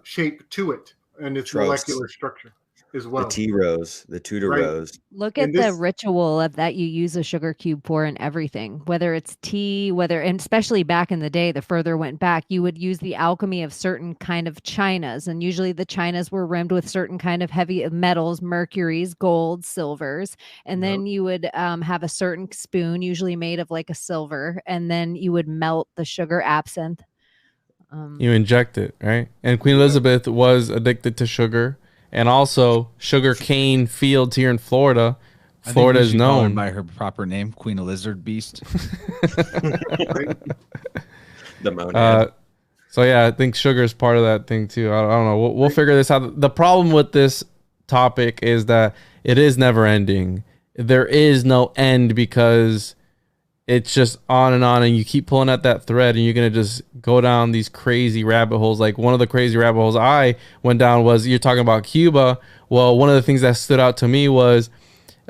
shape to it, and its molecular structure as well. The tea rose, the Tudor rose. Look at the ritual of that you use a sugar cube for in everything, whether it's tea, and especially back in the day, the further went back, you would use the alchemy of certain kind of chinas, and usually the chinas were rimmed with certain kind of heavy metals, mercuries, gold, silvers, and then you would have a certain spoon, usually made of like a silver, and then you would melt the sugar absinthe. You inject it, right? And Queen Elizabeth was addicted to sugar. And also, sugar cane fields here in Florida. Florida is known by her proper name, Queen of Lizard Beast. The monad. So yeah, I think sugar is part of that thing too. I don't know. We'll figure this out. The problem with this topic is that it is never ending. There is no end because it's just on, and you keep pulling at that thread, and you're going to just go down these crazy rabbit holes. Like one of the crazy rabbit holes I went down was, you're talking about Cuba. Well, one of the things that stood out to me was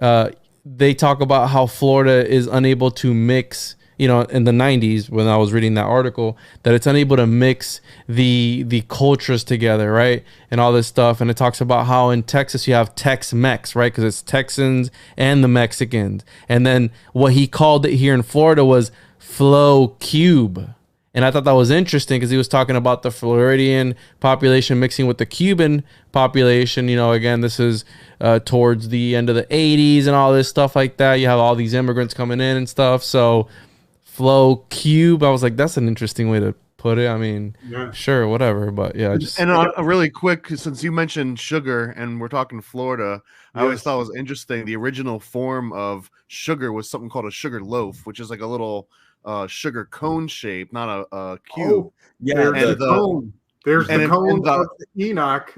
they talk about how Florida is unable to mix, in the 90s when I was reading that article, that it's unable to mix the cultures together, right? And all this stuff. And it talks about how in Texas you have Tex-Mex, right? Because it's Texans and the Mexicans. And then what he called it here in Florida was Flow Cube. And I thought that was interesting because he was talking about the Floridian population mixing with the Cuban population. Again, this is towards the end of the 80s and all this stuff like that. You have all these immigrants coming in and stuff. So Flow Cube, I was like, that's an interesting way to put it. I mean, sure, whatever. But yeah. Really quick, since you mentioned sugar and we're talking Florida, I always thought it was interesting. The original form of sugar was something called a sugar loaf, which is like a little sugar cone shape, not a cube. Oh, there's the cone. There's the cone of Enoch.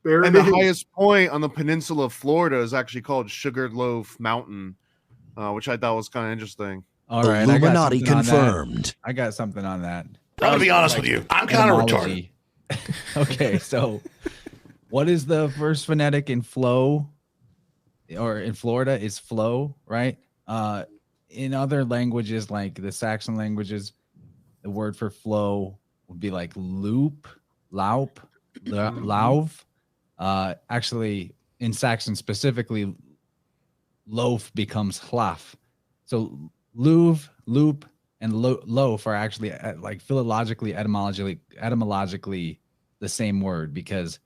And the highest point on the peninsula of Florida is actually called Sugarloaf Mountain, which I thought was kind of interesting. All right, Illuminati confirmed. I got something on that. I'm gonna be honest with you. I'm kind of retarded. Okay, so what is the first phonetic in flow, or in Florida is flow, right? In other languages, like the Saxon languages, the word for flow would be like loop, laup, lauv. Actually, in Saxon specifically, loaf becomes hlaf. So Louvre, loop, and loaf are actually like philologically, etymologically the same word, because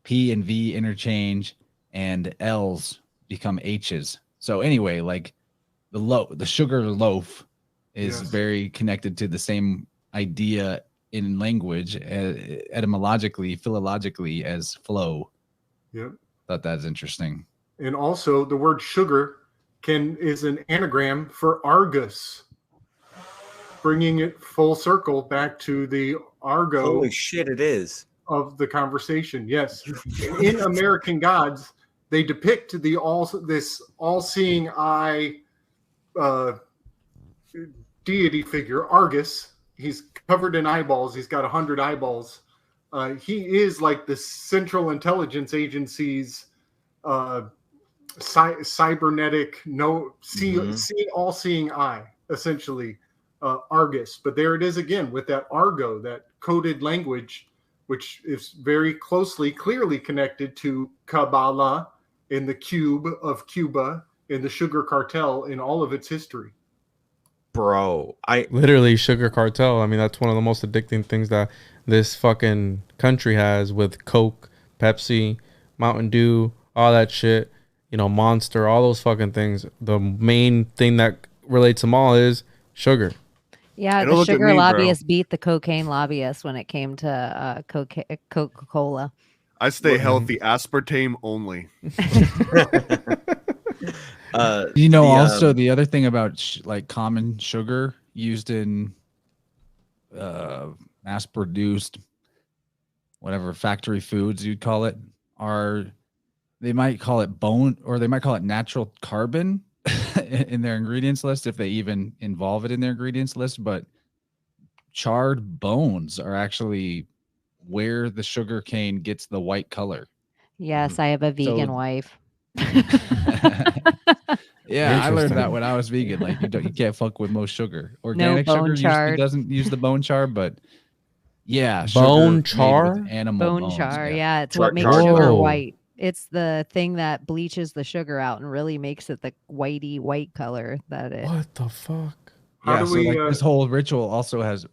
P and V interchange and L's become H's. So anyway, like the sugar loaf is very connected to the same idea in language, etymologically, philologically, as flow. Yep. Thought that's interesting. And also the word sugar is an anagram for Argus, bringing it full circle back to the Argo. Holy shit, it is. Of the conversation. Yes. In American Gods, they depict this all-seeing eye deity figure, Argus. He's covered in eyeballs. He's got 100 eyeballs. He is like the Central Intelligence Agency's cybernetic, all-seeing eye, essentially, Argus. But there it is again with that Argo, that coded language, which is very clearly connected to Kabbalah in the cube of Cuba, in the sugar cartel, in all of its history. Bro, literally sugar cartel. I mean, that's one of the most addicting things that this fucking country has, with Coke, Pepsi, Mountain Dew, all that shit. Monster, all those fucking things. The main thing that relates them all is sugar. Yeah, the sugar lobbyists beat the cocaine lobbyists when it came to Coca-Cola. I stay healthy, aspartame only. Also the other thing about like common sugar used in mass-produced, whatever factory foods you'd call it, they might call it bone, or they might call it natural carbon in their ingredients list if they even involve it in their ingredients list. But charred bones are actually where the sugar cane gets the white color. Yes, I have a vegan wife. Yeah, I learned that when I was vegan. Like you can't fuck with most sugar. Organic sugar usually doesn't use the bone char, but yeah, bone char, animal bone bones, char. Yeah, it's what makes sugar white. It's the thing that bleaches the sugar out and really makes it the white color that it. What the fuck? Yeah, so like this whole ritual also has,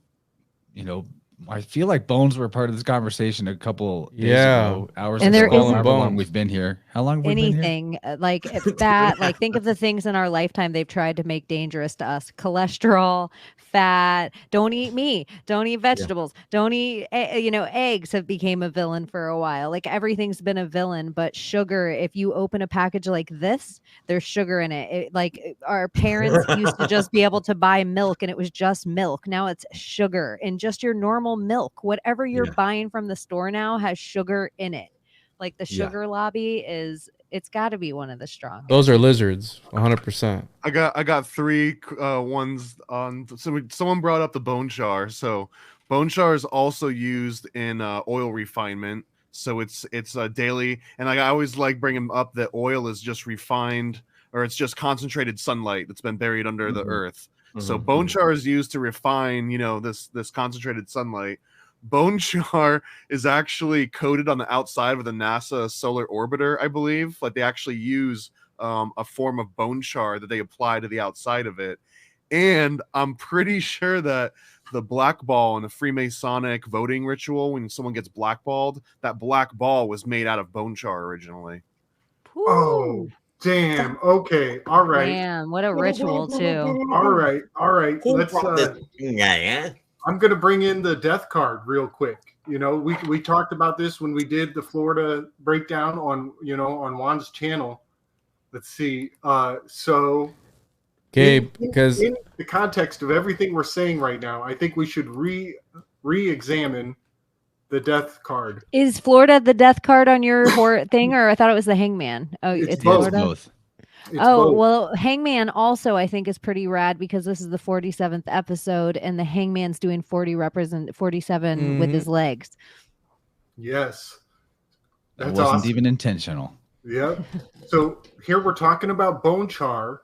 I feel like bones were part of this conversation a couple days ago, hours and ago. There However long we've been here. How long have we been here? Anything like that, like think of the things in our lifetime they've tried to make dangerous to us. Cholesterol, fat, don't eat meat, don't eat vegetables, don't eat, eggs have became a villain for a while. Like everything's been a villain, but sugar, if you open a package like this, there's sugar in it. Like our parents used to just be able to buy milk and it was just milk. Now it's sugar and just your normal milk. Whatever you're buying from the store now has sugar in it. Like the sugar lobby it's got to be one of the strongest. Those are lizards, 100%. I got three ones on. So someone brought up the bone char. So bone char is also used in oil refinement. So it's daily, and I always like bringing up that oil is just refined, or it's just concentrated sunlight that's been buried under the earth. So bone char is used to refine, this concentrated sunlight. Bone char is actually coated on the outside with a NASA solar orbiter, I believe. Like they actually use a form of bone char that they apply to the outside of it. And I'm pretty sure that the black ball in the Freemasonic voting ritual, when someone gets blackballed, that black ball was made out of bone char originally. Oh, damn. Okay. All right. Damn, what a ritual too. All right. Let's I'm going to bring in the death card real quick. We talked about this when we did the Florida breakdown on Juan's channel. Let's see. So Gabe, because in the context of everything we're saying right now, I think we should re-examine the death card. Is Florida the death card on your thing, or I thought it was the hangman? Oh, it's Florida. Both. Well, hangman also I think is pretty rad because this is the 47th episode and the hangman's doing 47 with his legs. Yes. That wasn't awesome. Even intentional. Yep. So here we're talking about bone char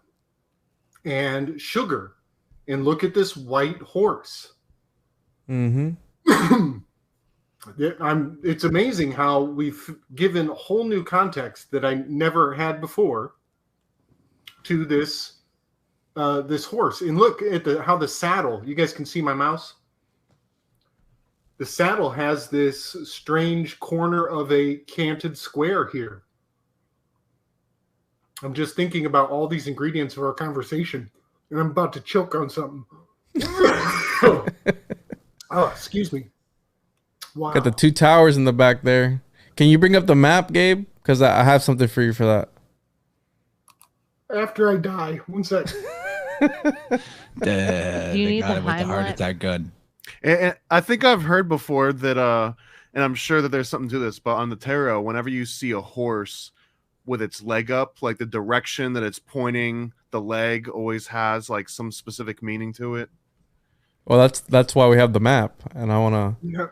and sugar. And look at this white horse. It's amazing how we've given a whole new context that I never had before to this horse. And look at how the saddle, you guys can see my mouse. The saddle has this strange corner of a canted square here. I'm just thinking about all these ingredients of our conversation, and I'm about to choke on something. Oh, excuse me. Wow. Got the two towers in the back there. Can you bring up the map, Gabe? Because I have something for you for that. After I die. 1 sec. They got it with the heart attack gun. And I think I've heard before that, and I'm sure that there's something to this, but on the tarot, whenever you see a horse with its leg up, like the direction that it's pointing, the leg always has like some specific meaning to it. Well, that's why we have the map, and I want to. Yeah.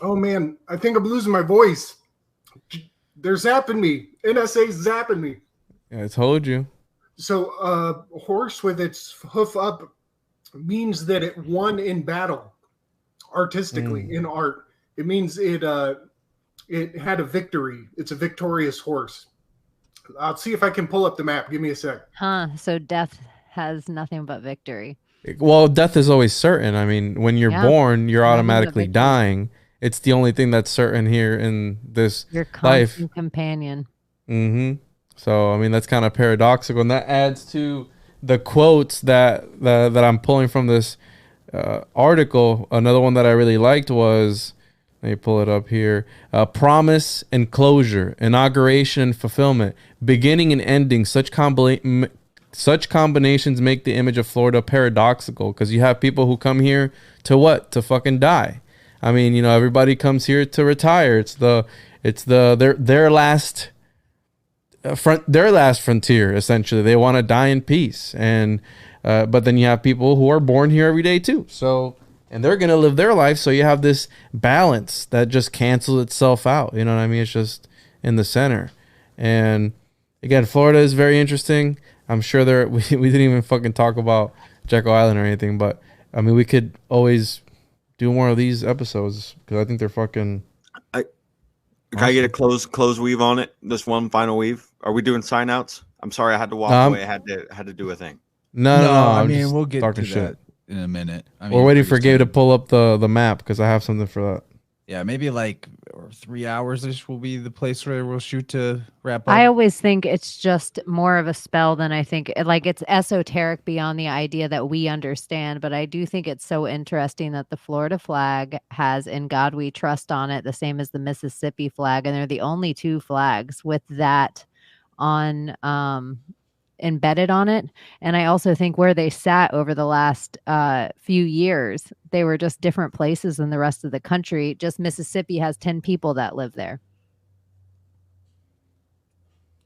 Oh man, I think I'm losing my voice. They're zapping me. NSA's zapping me. Yeah, I told you. So a horse with its hoof up means that it won in battle, artistically, in art. It means it had a victory. It's a victorious horse. I'll see if I can pull up the map. Give me a sec. So death has nothing but victory. Well, death is always certain. I mean, when you're born, you're automatically dying. It's the only thing that's certain here in this your constant companion. So, I mean, that's kind of paradoxical. And that adds to the quotes that I'm pulling from this article. Another one that I really liked was Let me pull it up here. Promise and closure, inauguration and fulfillment, beginning and ending. Such combinations make the image of Florida paradoxical, because you have people who come here to what? To fucking die. I mean, you know, everybody comes here to retire. It's their last frontier, essentially. They want to die in peace. And but then you have people who are born here every day too. So, and they're going to live their life, so you have this balance that just cancels itself out. You know what I mean? It's just in the center. And again, Florida is very interesting. I'm sure we didn't even fucking talk about Jekyll Island or anything, but I mean, we could always do more of these episodes because I think they're fucking. Can I get a close weave on it? This one final weave. Are we doing sign outs? I'm sorry, I had to walk away. I had to do a thing. No. I mean, we'll get to that in a minute. I mean, we're waiting for Gabe to pull up the map because I have something for that. Yeah, maybe like 3 hours ish will be the place where we'll shoot to wrap up. I always think it's just more of a spell than I think. Like, it's esoteric beyond the idea that we understand. But I do think it's so interesting that the Florida flag has "In God We Trust" on it, the same as the Mississippi flag, and they're the only two flags with that on embedded on it. And I also think where they sat over the last few years, they were just different places than the rest of the country. Just Mississippi has 10 people that live there.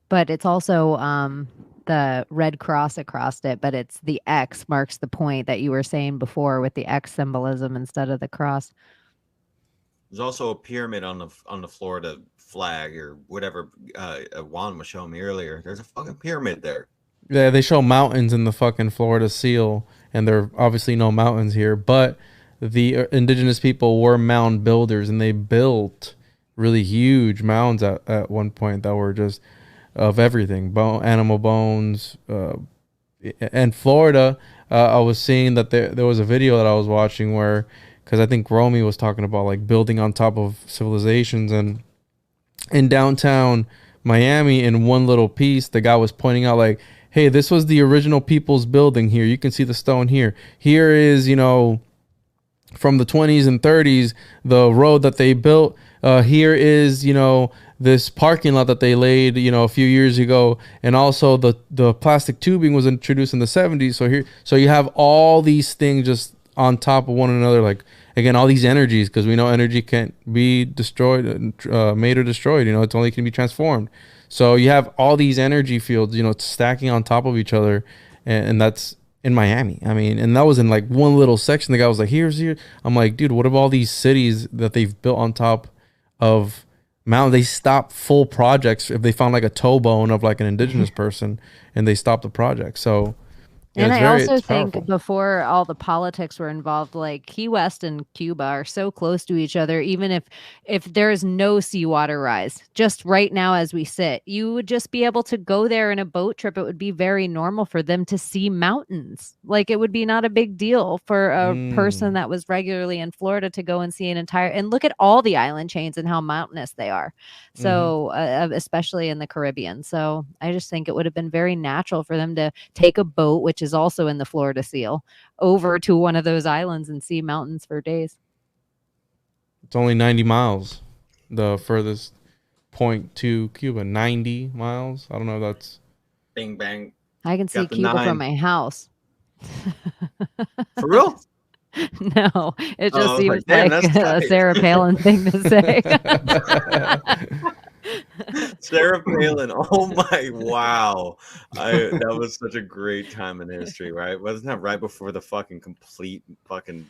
But it's also the red cross across it, but it's the X marks the point that you were saying before with the X symbolism instead of the cross. There's also a pyramid on the Florida flag or whatever Juan was showing me earlier. There's a fucking pyramid there. Yeah, they show mountains in the fucking Florida seal, and there are obviously no mountains here, but the indigenous people were mound builders, and they built really huge mounds at one point that were just of everything, animal bones. And Florida, I was seeing that there was a video that I was watching where, because I think Romy was talking about like building on top of civilizations, and in downtown Miami, in one little piece, the guy was pointing out like, hey, this was the original people's building here. You can see the stone here. Here is, you know, from the 20s and 30s, the road that they built. Here is, you know, this parking lot that they laid, you know, a few years ago. And also the plastic tubing was introduced in the 70s. So you have all these things just on top of one another. Like, again, all these energies, because we know energy can't be destroyed, made or destroyed. You know, it only can be transformed. So you have all these energy fields, you know, stacking on top of each other, and that's in Miami. I mean, and that was in like one little section. The guy was like, here's here. I'm like, dude, what about all these cities that they've built on top of mountains? They stop full projects if they found like a toe bone of like an indigenous person, and they stop the project. So. Yeah, and I also think before all the politics were involved, like Key West and Cuba are so close to each other, even if there's no seawater rise, just right now as we sit, you would just be able to go there in a boat trip. It would be very normal for them to see mountains. Like, it would be not a big deal for a person that was regularly in Florida to go and see an entire, and look at all the island chains and how mountainous they are. So especially in the Caribbean. So I just think it would have been very natural for them to take a boat, which is also in the Florida Seal, over to one of those islands and see mountains for days. It's only 90 miles, the furthest point to Cuba. 90 miles. I don't know if that's bing bang. I can see Cuba from my house. For real? No, it just seems like a Sarah Palin thing to say. Sarah Palin. Oh my, wow. That was such a great time in history, right? Wasn't that right before the fucking complete fucking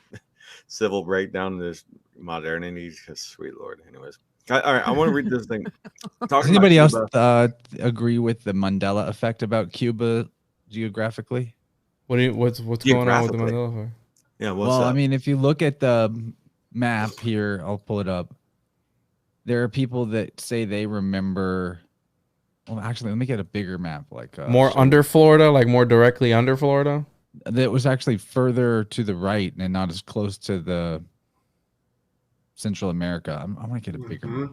civil breakdown of this modernity? Sweet Lord. Anyways. All right, I want to read this thing. Does anybody else agree with the Mandela effect about Cuba geographically? What's going on with the Mandela effect? Yeah, well, I mean, if you look at the map here, I'll pull it up. There are people that say they remember. Well, actually, let me get a bigger map. Like more under Florida, like more directly under Florida. That was actually further to the right and not as close to the Central America. I'm gonna get a bigger map.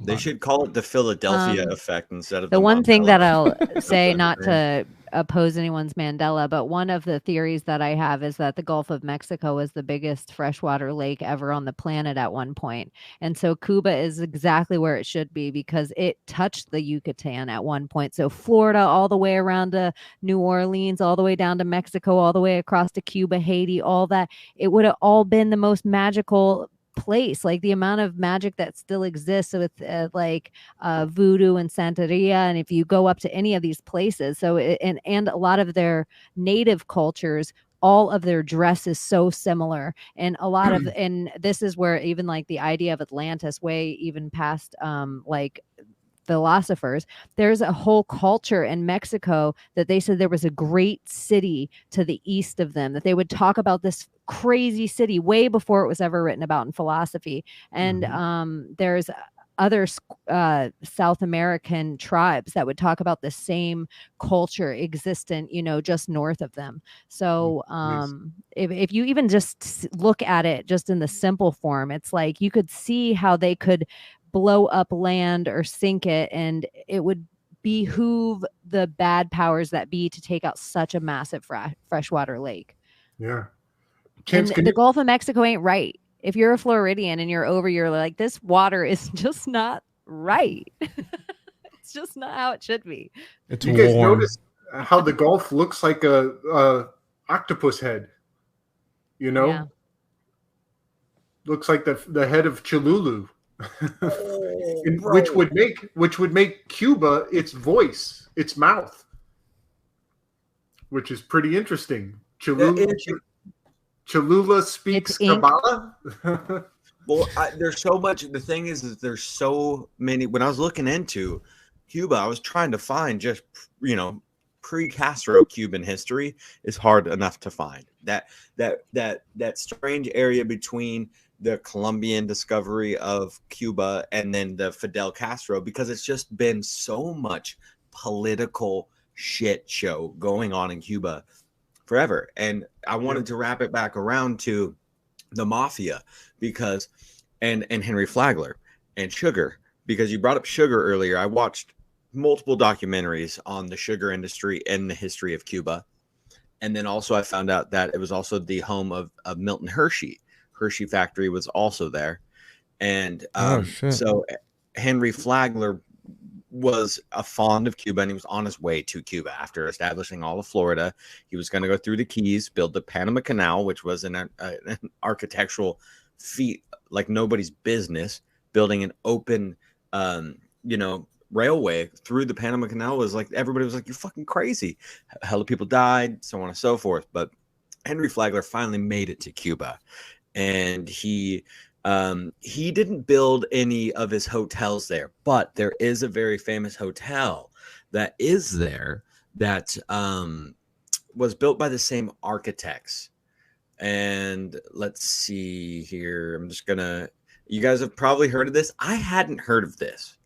They should call it the Philadelphia effect instead of the one thing that I'll say, not to oppose anyone's Mandela, but one of the theories that I have is that the Gulf of Mexico was the biggest freshwater lake ever on the planet at one point. And so Cuba is exactly where it should be because it touched the Yucatan at one point. So Florida, all the way around to New Orleans, all the way down to Mexico, all the way across to Cuba, Haiti, all that, it would have all been the most magical place. Like the amount of magic that still exists with voodoo and Santeria, and if you go up to any of these places, and a lot of their native cultures, all of their dress is so similar, and a lot of and this is where even like the idea of Atlantis, way even past philosophers, there's a whole culture in Mexico that they said there was a great city to the east of them, that they would talk about this crazy city way before it was ever written about in philosophy. And there's other South American tribes that would talk about the same culture existent, just north of them. So if you even just look at it just in the simple form, it's like you could see how they could blow up land or sink it, and it would behoove the bad powers that be to take out such a massive freshwater lake. Yeah. The Gulf of Mexico ain't right. If you're a Floridian and you're like, this water is just not right. It's just not how it should be. It's you guys notice how the Gulf looks like a octopus head? Yeah. Looks like the head of Cholulu. which would make Cuba its voice, its mouth, which is pretty interesting. Cholula speaks Kabbalah. Well, there's so much. The thing is there's so many. When I was looking into Cuba, I was trying to find just pre-Castro Cuban history is hard enough to find. That strange area between the Colombian discovery of Cuba and then the Fidel Castro, because it's just been so much political shit show going on in Cuba forever. And I wanted to wrap it back around to the mafia because and Henry Flagler and sugar, because you brought up sugar earlier. I watched multiple documentaries on the sugar industry and the history of Cuba. And then also I found out that it was also the home of Milton Hershey. Hershey factory was also there. And so Henry Flagler was fond of Cuba, and he was on his way to Cuba after establishing all of Florida. He was going to go through the Keys, build the Panama Canal, which was an architectural feat like nobody's business. Building an open, railway through the Panama Canal was like, everybody was like, you're fucking crazy. Hella people died, so on and so forth. But Henry Flagler finally made it to Cuba, and he didn't build any of his hotels there, but there is a very famous hotel that is there that was built by the same architects. And let's see here. You guys have probably heard of this. I hadn't heard of this,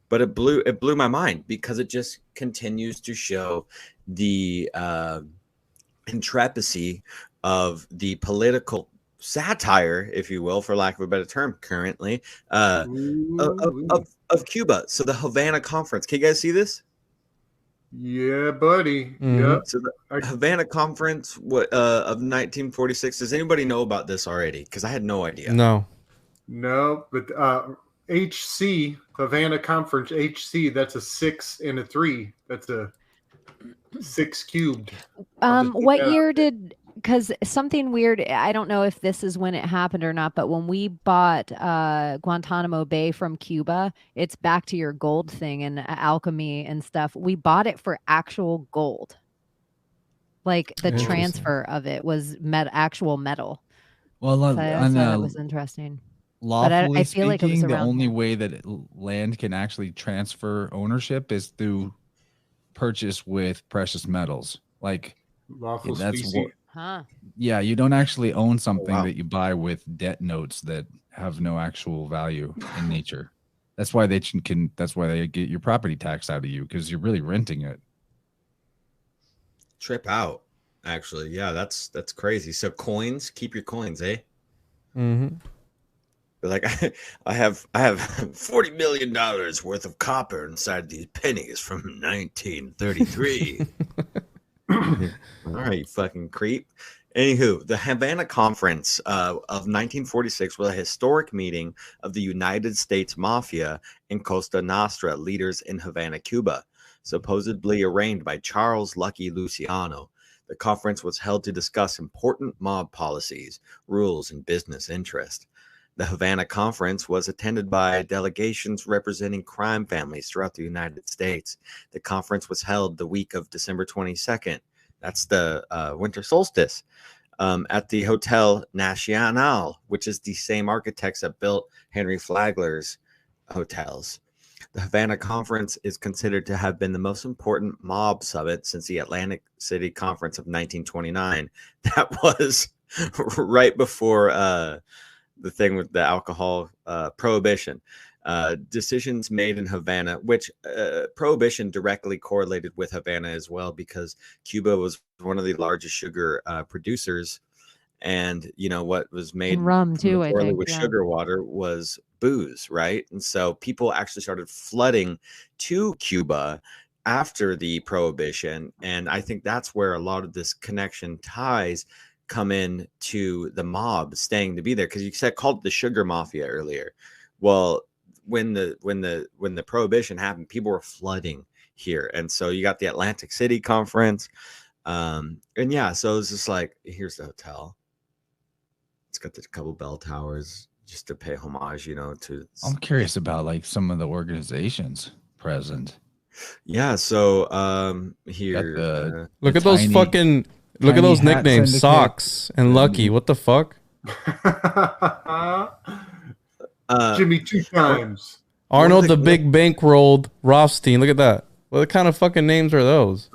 but it blew my mind because it just continues to show the intricacy of the political satire, if you will, for lack of a better term, currently of Cuba. So the Havana Conference. Can you guys see this? Yeah, buddy. Mm-hmm. Yeah. So the Havana Conference of 1946. Does anybody know about this already? Because I had no idea. No, but HC, Havana Conference, HC, that's a 6 and a 3. That's a 6 cubed. What year did, because something weird, I don't know if this is when it happened or not, but when we bought Guantanamo Bay from Cuba, it's back to your gold thing and alchemy and stuff. We bought it for actual gold. Like the transfer of it was actual metal. Well, so that was interesting. Lawfully speaking, the only way that land can actually transfer ownership is through purchase with precious metals. Like that's what. Yeah, you don't actually own something that you buy with debt notes that have no actual value in nature. That's why they can. That's why they get your property tax out of you, because you're really renting it. Trip out, actually. Yeah, that's crazy. So coins, keep your coins, eh? Mm-hmm. Like I have $40 million worth of copper inside these pennies from 1933. All right, you fucking creep. Anywho, the Havana Conference of 1946 was a historic meeting of the United States Mafia and Costa Nostra leaders in Havana, Cuba, supposedly arranged by Charles Lucky Luciano. The conference was held to discuss important mob policies, rules, and business interest. The Havana Conference was attended by delegations representing crime families throughout the United States. The conference was held the week of December 22nd. That's the winter solstice at the Hotel Nacional, which is the same architects that built Henry Flagler's hotels. The Havana Conference is considered to have been the most important mob summit since the Atlantic City Conference of 1929. That was right before the thing with the alcohol prohibition. Decisions made in Havana, which prohibition directly correlated with Havana as well, because Cuba was one of the largest sugar producers, and you know what was made and rum too, I think, with sugar water was booze, right? And so people actually started flooding to Cuba after the prohibition, and I think that's where a lot of this connection ties come in to the mob staying to be there, because you said called it the sugar mafia earlier. Well, when the prohibition happened, people were flooding here, and so you got the Atlantic City Conference, and yeah, so it's just like, here's the hotel. It's got the couple bell towers just to pay homage, you know. To I'm curious about like some of the organizations present. Yeah, so here, look at those fucking. Look at those nicknames, Syndicate. Socks and Lucky. What the fuck? Jimmy 2 times. Arnold the Big Bankrolled Rothstein. Look at that. What kind of fucking names are those?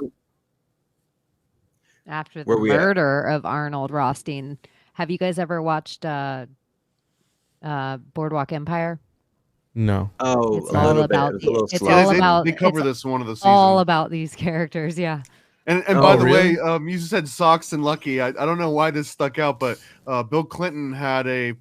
After the murder of Arnold Rothstein, have you guys ever watched Boardwalk Empire? No. Oh, it's all about they cover this in one of the seasons. All about these characters, yeah. And by the way, you said Socks and Lucky. I don't know why this stuck out, but Bill Clinton had a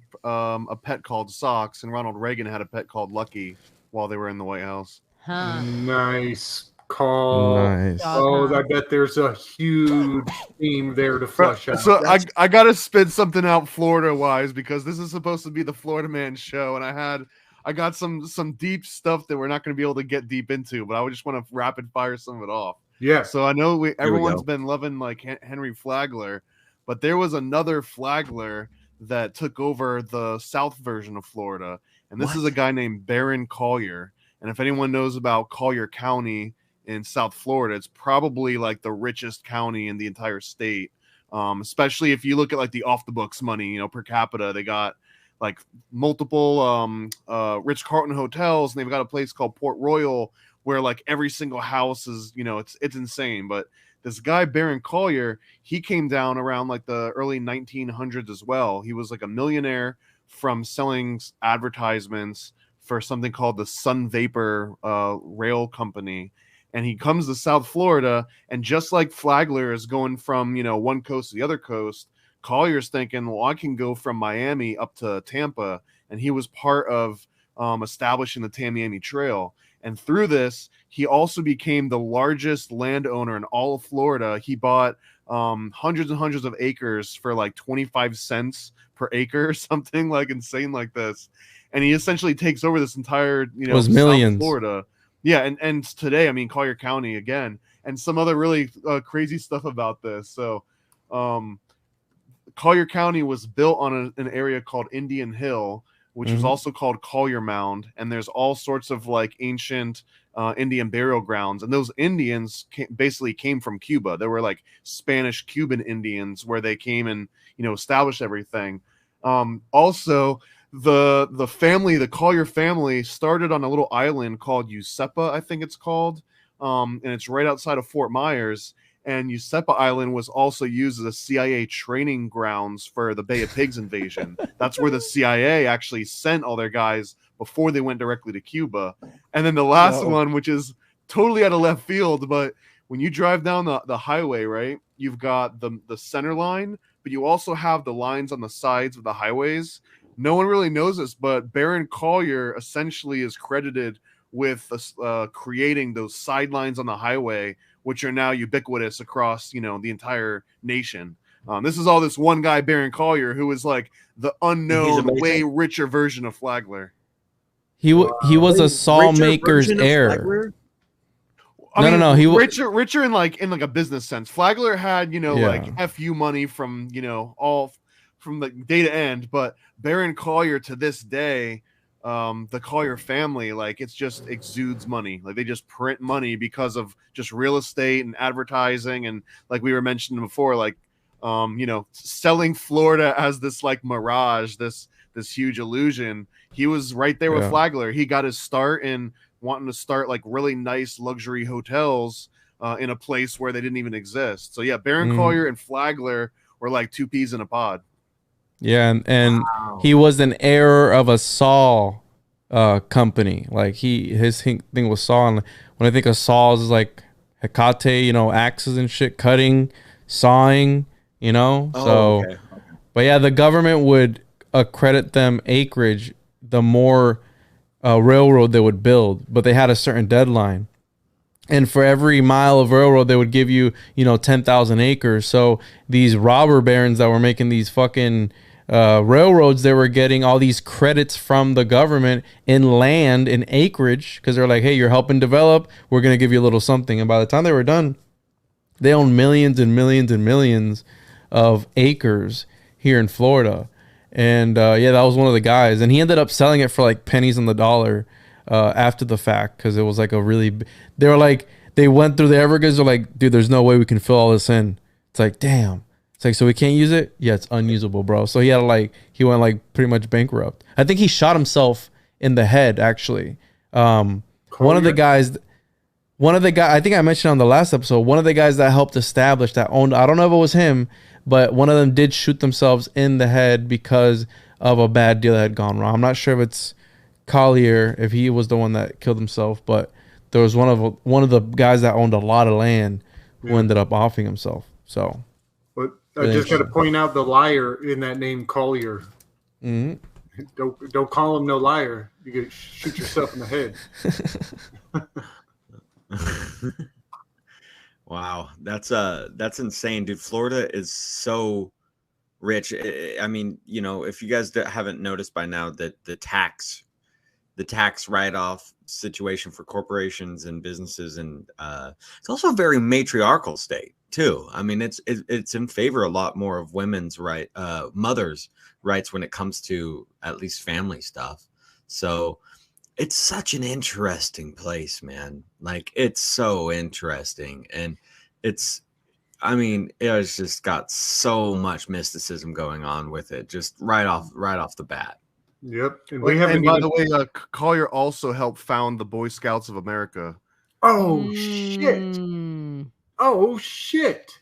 pet called Socks, and Ronald Reagan had a pet called Lucky while they were in the White House. Huh. Nice call. Nice. Oh, I bet there's a huge theme there to flesh out. So I got to spit something out Florida wise, because this is supposed to be the Florida Man show, and I got some deep stuff that we're not going to be able to get deep into, but I would just want to rapid fire some of it off. Yeah. So I know everyone's been loving like Henry Flagler, but there was another Flagler that took over the South version of Florida, and this is a guy named Baron Collier. And if anyone knows about Collier County in South Florida, it's probably like the richest county in the entire state. Especially if you look at like the off the books money, you know, per capita, they got like multiple Ritz-Carlton hotels, and they've got a place called Port Royal, where like every single house is, you know, it's insane. But this guy, Baron Collier, he came down around like the early 1900s as well. He was like a millionaire from selling advertisements for something called the Sun Vapor Rail Company. And he comes to South Florida, and just like Flagler is going from, you know, one coast to the other coast, Collier's thinking, well, I can go from Miami up to Tampa. And he was part of establishing the Tamiami Trail. And through this, he also became the largest landowner in all of Florida. He bought hundreds and hundreds of acres for like 25 cents per acre or something like insane like this. And he essentially takes over this entire, you know, millions. South Florida. Yeah, and today, I mean, Collier County again, and some other really crazy stuff about this. So Collier County was built on an area called Indian Hill, which was also called Collier Mound, and there's all sorts of like ancient Indian burial grounds, and those Indians basically came from Cuba. They were like Spanish Cuban Indians, where they came and, you know, established everything. Also, the family, the Collier family, started on a little island called Usepa, I think it's called, and it's right outside of Fort Myers. And Usepa Island was also used as a CIA training grounds for the Bay of Pigs invasion. That's where the CIA actually sent all their guys before they went directly to Cuba. And then the last one, which is totally out of left field, but when you drive down the highway, right, you've got the center line, but you also have the lines on the sides of the highways. No one really knows this, but Baron Collier essentially is credited with creating those sidelines on the highway which are now ubiquitous across, the entire nation. This is all this one guy, Baron Collier, who is like the unknown, way richer version of Flagler. He was a saw maker's heir. No. He richer in like a business sense. Flagler had like FU money from all from the day to end, but Baron Collier to this day, the Collier family, like it's just exudes money. Like they just print money because of just real estate and advertising, and like we were mentioning before, like selling Florida as this like mirage, this huge illusion. He was right there with Flagler. He got his start in wanting to start like really nice luxury hotels in a place where they didn't even exist. So yeah, Baron Collier and Flagler were like two peas in a pod. Yeah, and he was an heir of a saw company. Like his thing was saw. And when I think of saws, is like hekate, axes and shit, cutting, sawing, Okay. But yeah, the government would accredit them acreage the more railroad they would build, but they had a certain deadline. And for every mile of railroad, they would give you, 10,000 acres. So these robber barons that were making these fucking railroads, they were getting all these credits from the government in land, in acreage, because they're like, hey, you're helping develop, we're going to give you a little something. And by the time they were done, they owned millions and millions and millions of acres here in Florida. And that was one of the guys. And he ended up selling it for like pennies on the dollar after the fact, because it was like they went through the Everglades. They're like, dude, there's no way we can fill all this in. It's like, damn. It's like, so we can't use it? Yeah, it's unusable, bro. So he went pretty much bankrupt. I think he shot himself in the head, actually. One of the guys, I think I mentioned on the last episode, one of the guys that helped establish that owned, I don't know if it was him, but one of them did shoot themselves in the head because of a bad deal that had gone wrong. I'm not sure if it's Collier, if he was the one that killed himself, but there was one of the guys that owned a lot of land who ended up offing himself. So, but I just got to point out the liar in that name, Collier. Mm-hmm. Don't call him no liar. You could shoot yourself in the head. Wow, that's insane, dude. Florida is so rich. I mean, if you guys haven't noticed by now that the tax write-off situation for corporations and businesses, and it's also a very matriarchal state too. I mean, it's in favor a lot more of women's mothers' rights when it comes to at least family stuff. So it's such an interesting place, man. Like, it's so interesting. And it's just got so much mysticism going on with it, just right off the bat. Yep. And by the way, Collier also helped found the Boy Scouts of America. Oh, shit. Oh, shit.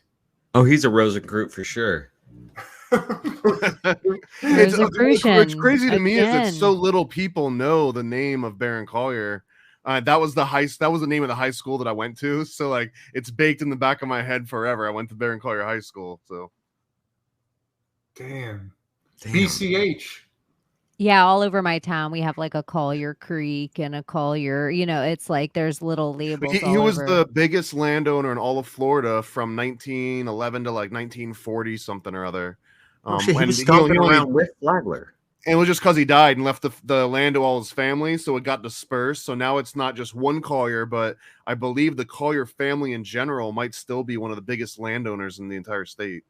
Oh, he's a Rosencreut for sure. What's crazy to me is that so little people know the name of Baron Collier. That was the name of the high school that I went to. So like, it's baked in the back of my head forever. I went to Baron Collier High School. So, damn. BCH. Yeah, all over my town we have like a Collier Creek and a Collier. It's like there's little labels. He was the biggest landowner in all of Florida from 1911 to like 1940 something or other. He was stomping around with Flagler. And it was just because he died and left the land to all his family, so it got dispersed. So now it's not just one Collier, but I believe the Collier family in general might still be one of the biggest landowners in the entire state.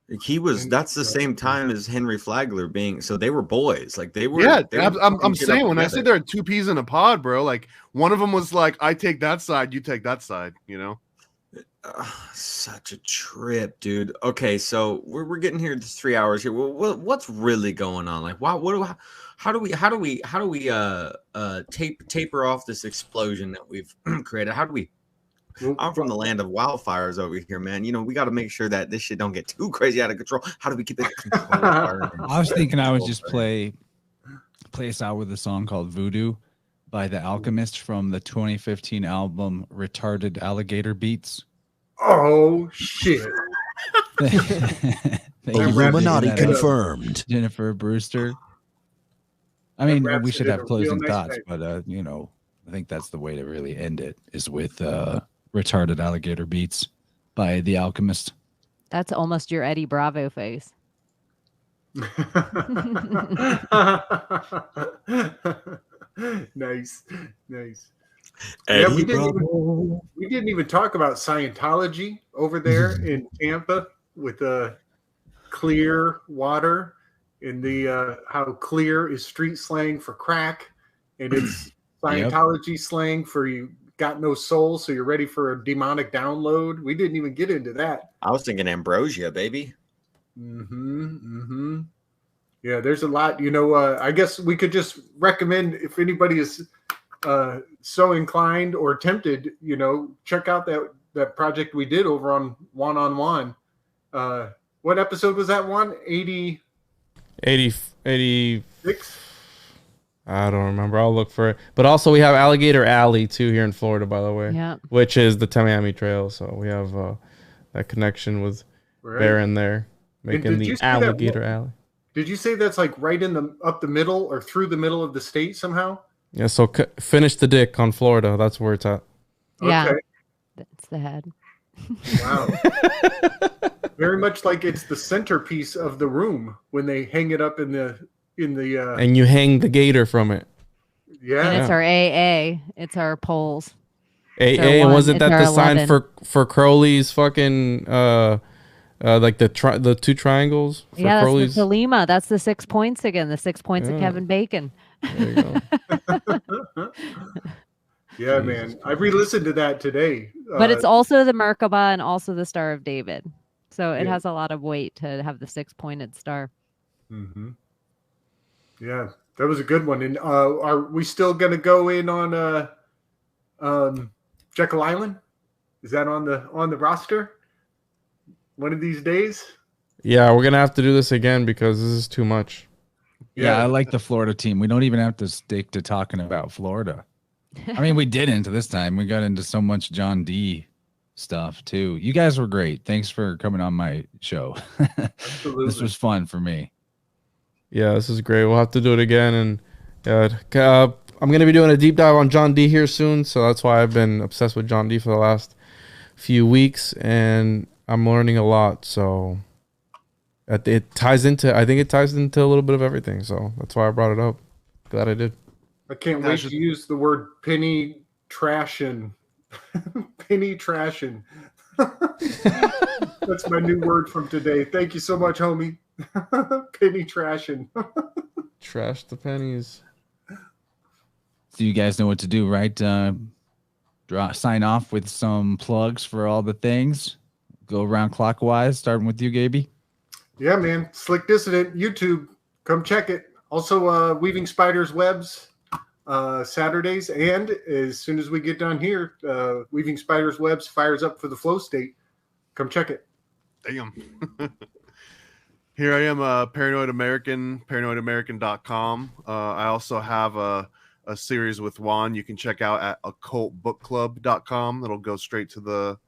That's the same time as Henry Flagler being, so they were boys. Like they were. Yeah, I'm saying when I said there are two peas in a pod, bro, like one of them was like, I take that side, you take that side, Such a trip, dude. Okay, so we're getting here to 3 hours here. What's really going on? Like, how do we taper off this explosion that we've created? How do we? I'm from the land of wildfires over here, man. We got to make sure that this shit don't get too crazy out of control. How do we keep it controlled? I was thinking I would just play us out with a song called Voodoo by The Alchemist from the 2015 album Retarded Alligator Beats. Oh, shit. Illuminati confirmed. Jennifer Brewster. I mean, we should have closing thoughts, but, I think that's the way to really end it, is with Retarded Alligator Beats by The Alchemist. That's almost your Eddie Bravo face. Nice. Eddie We didn't even talk about Scientology over there in Tampa with the clear water and the how clear is street slang for crack, and it's Scientology slang for you got no soul, so you're ready for a demonic download. We didn't even get into that. I was thinking ambrosia, baby. Yeah, there's a lot. I guess we could just recommend, if anybody is so inclined or tempted, check out that project we did over on Juan. What episode was that one? 86? I don't remember. I'll look for it. But also we have Alligator Alley too here in Florida, by the way. Yeah. Which is the Miami Trail. So we have that connection with Baron there, making the Alligator Alley. Did you say that's like right up the middle or through the middle of the state somehow? Yeah. So finish the dick on Florida. That's where it's at. Yeah. Okay. That's the head. Wow. Very much like it's the centerpiece of the room when they hang it up in the and you hang the gator from it. Yeah. And it's our AA. It's our poles. AA, and wasn't that the sign for Crowley's fucking like the two triangles? For yeah, Crowley's? that's the Thelema. That's the 6 points again. The 6 points of Kevin Bacon. There you go. Yeah, man. I re-listened to that today. But it's also the Merkaba and also the Star of David. So it has a lot of weight to have the 6-pointed star. Mm-hmm. Yeah, that was a good one. And are we still going to go in on Jekyll Island? Is that on the roster one of these days? Yeah, we're gonna have to do this again because this is too much. Yeah, I like the Florida team. We don't even have to stick to talking about Florida. I mean, we didn't this time. We got into so much John D stuff too. You guys were great. Thanks for coming on my show. Absolutely. This was fun for me. Yeah, this is great. We'll have to do it again. And I'm going to be doing a deep dive on John D here soon. So that's why I've been obsessed with John D for the last few weeks. And I'm learning a lot. So I think it ties into a little bit of everything. So that's why I brought it up. Glad I did. I can't wait to use the word penny trashin'. Penny trashin'. That's my new word from today. Thank you so much, homie. Penny trashin'. Trash the pennies. So you guys know what to do, right? Sign off with some plugs for all the things. Go around clockwise, starting with you, Gabe. Yeah, man. Slick Dissident, YouTube. Come check it. Also, Weaving Spiders Webs, Saturdays. And as soon as we get done here, Weaving Spiders Webs fires up for the flow state. Come check it. Damn. Here I am, Paranoid American, ParanoidAmerican.com. I also have a series with Juan you can check out at occultbookclub.com. That'll go straight to the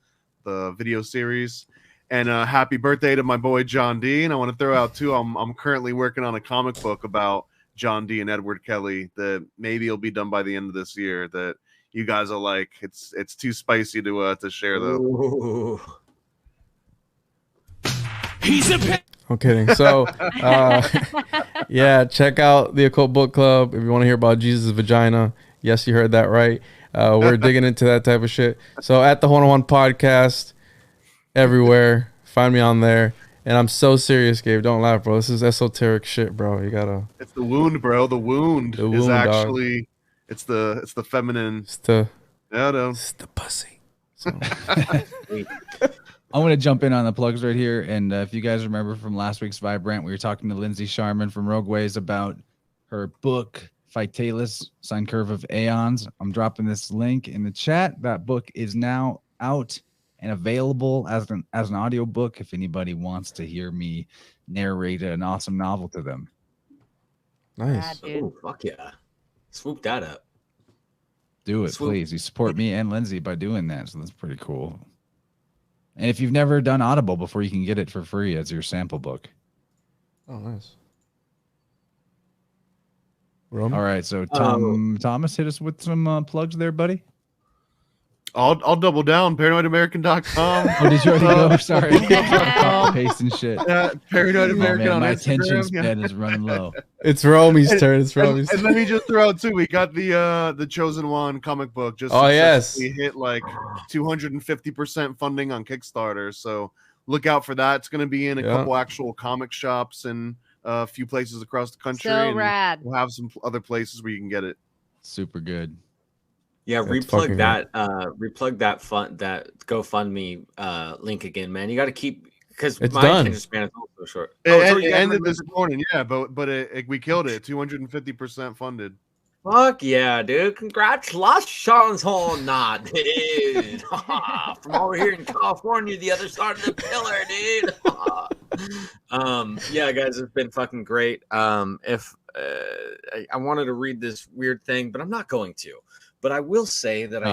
video series. And happy birthday to my boy John D. And I want to throw out too, I'm currently working on a comic book about John D. and Edward Kelly that maybe it'll be done by the end of this year. That you guys are like, it's too spicy to share though. Ooh. He's a I'm kidding. So, yeah, check out the Occult Book Club if you want to hear about Jesus' vagina. Yes, you heard that right. We're digging into that type of shit. So, at the Juan podcast, everywhere, find me on there. And I'm so serious, Gabe. Don't laugh, bro. This is esoteric shit, bro. You gotta. It's the wound, bro. The wound is actually. Dog. It's the feminine. It's the. Yeah, no. It's the pussy. So. I'm going to jump in on the plugs right here. And if you guys remember from last week's Vibrant, we were talking to Lindsay Sharman from Rogue Ways about her book, Phytalis, Sine Curve of Aeons. I'm dropping this link in the chat. That book is now out and available as an audio book if anybody wants to hear me narrate an awesome novel to them. Nice. Oh, fuck yeah. Swoop that up. Do it, please. You support me and Lindsay by doing that, so that's pretty cool. And if you've never done Audible before, you can get it for free as your sample book. Oh, nice. All right, so Thomas, hit us with some plugs there, buddy. I'll double down. ParanoidAmerican.com. Oh, did you already go? Sorry. Pasting shit. ParanoidAmerican on my Instagram. attention span is running low. It's Romy's turn. It's Romy's and turn. let me just throw out too. We got the Chosen One comic book. Just we hit like 250% funding on Kickstarter. So look out for that. It's going to be in a couple actual comic shops and a few places across the country. So and rad. We'll have some other places where you can get it. Super good. Yeah, replug that GoFundMe link again, man. You got to keep, because my attention span is also short. It ended this morning, yeah, but we killed it. 250% funded. Fuck yeah, dude! Congratulations on that, dude. From over here in California, the other side of the pillar, dude. Yeah, guys, it's been fucking great. If I wanted to read this weird thing, but I'm not going to. But I will say that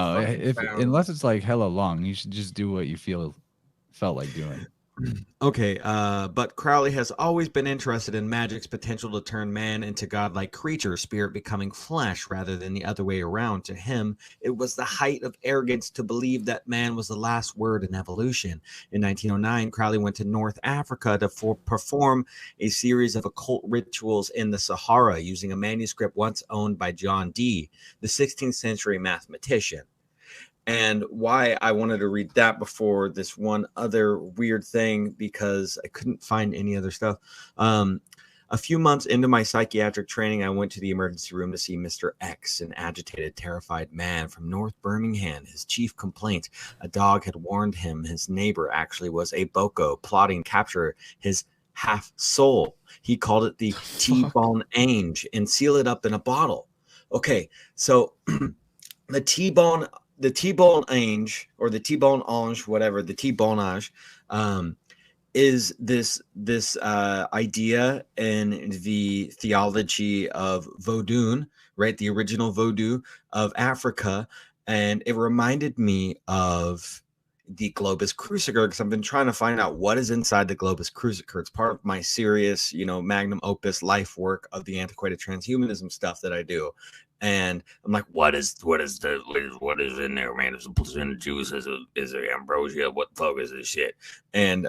unless it's like hella long, you should just do what you felt like doing. Okay, but Crowley has always been interested in magic's potential to turn man into godlike creatures, spirit becoming flesh rather than the other way around. To him, it was the height of arrogance to believe that man was the last word in evolution. In 1909, Crowley went to North Africa to perform a series of occult rituals in the Sahara using a manuscript once owned by John Dee, the 16th century mathematician. And why I wanted to read that before this one other weird thing, because I couldn't find any other stuff. A few months into my psychiatric training, I went to the emergency room to see Mr. X, an agitated, terrified man from North Birmingham. His chief complaint, a dog had warned him his neighbor actually was a boko, plotting to capture his half soul. He called it the T-bone ange and seal it up in a bottle. Okay, so the T-bone ange, or the T-bone ange, whatever, the T-bonage, is this idea in the theology of Vodun, right? The original Vodou of Africa. And it reminded me of the Globus Cruciger, because I've been trying to find out what is inside the Globus Cruciger. It's part of my serious, magnum opus life work of the antiquated transhumanism stuff that I do. And I'm like, what is in there, man? Is it placenta juice? Is it ambrosia? What the fuck is this shit? And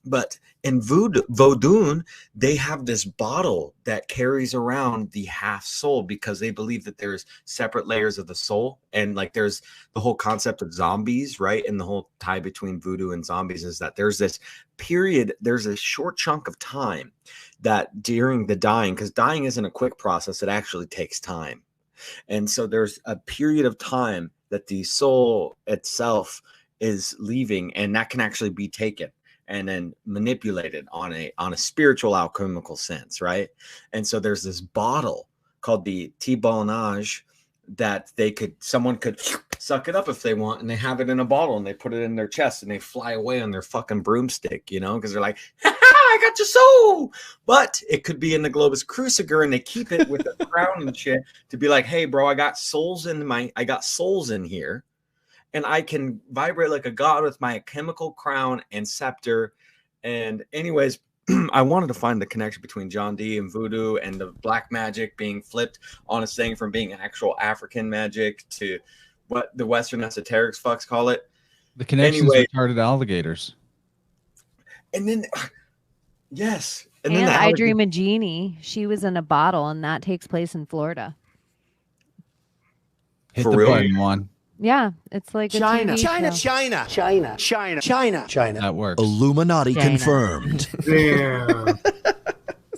but in Vodun, they have this bottle that carries around the half soul, because they believe that there's separate layers of the soul, and like there's the whole concept of zombies, right? And the whole tie between voodoo and zombies is that there's this period, there's a short chunk of time that during the dying, because dying isn't a quick process, it actually takes time. And so there's a period of time that the soul itself is leaving, and that can actually be taken and then manipulated on a spiritual alchemical sense, right? And so there's this bottle called the T-bonage that someone could suck it up if they want, and they have it in a bottle and they put it in their chest and they fly away on their fucking broomstick, because they're like, I got your soul. But it could be in the Globus Cruciger, and they keep it with the crown and shit to be like, hey bro, I got souls in here, and I can vibrate like a god with my chemical crown and scepter. And anyways, I wanted to find the connection between John Dee and voodoo and the black magic being flipped on a thing from being actual African magic to what the Western esoterics fucks call it. The connections retarded alligators. And then, yes. And then I Dream a Genie. She was in a bottle, and that takes place in Florida. Hit the button, Juan. Yeah, it's like China. A TV China. That works. Illuminati confirmed. Yeah.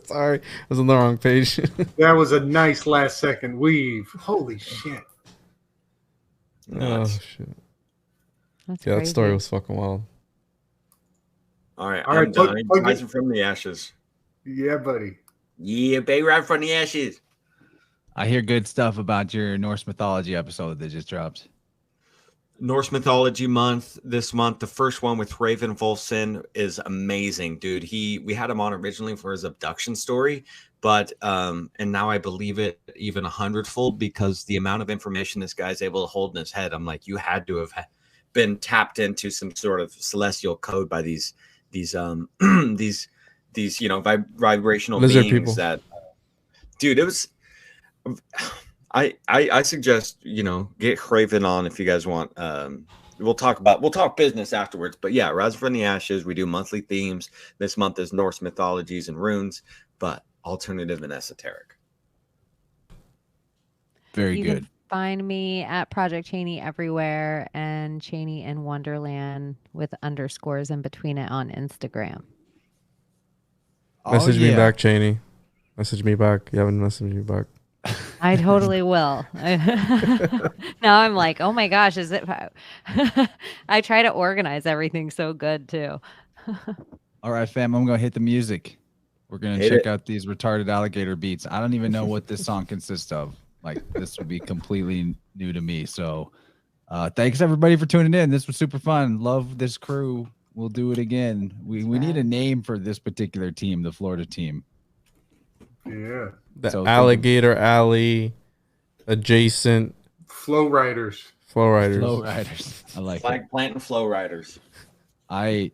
Sorry, I was on the wrong page. That was a nice last second weave. Holy shit. Oh shit. That's yeah, crazy. That story was fucking wild. All right, I'm done. Rising from the ashes. Yeah, buddy. Yeah, baby, right from the ashes. I hear good stuff about your Norse mythology episode that just dropped. Norse mythology month this month. The first one with Raven Volson is amazing, dude. We had him on originally for his abduction story, but and now I believe it even 100-fold, because the amount of information this guy's able to hold in his head. I'm like, you had to have been tapped into some sort of celestial code by these vibrational lizard beings people. That dude, it was I suggest, get Craven on if you guys want. We'll talk business afterwards. But yeah, Rise from the Ashes. We do monthly themes. This month is Norse mythologies and runes, but alternative and esoteric. Very good. Can find me at Project Chaney everywhere and Chaney in Wonderland with underscores in between it on Instagram. Message me back, Chaney. Message me back. You haven't messaged me back. I totally will. Now I'm like, oh my gosh, is it? I try to organize everything so good too. All right, fam, I'm going to hit the music. We're going to check out these retarded alligator beats. I don't even know what this song consists of. Like, this would be completely new to me. So thanks everybody for tuning in. This was super fun. Love this crew. We'll do it again. We need a name for this particular team, the Florida team. Yeah. The Alligator Alley adjacent. Flow Riders. Flow Riders. Flow Riders. I like Flag Plant and Flow Riders. I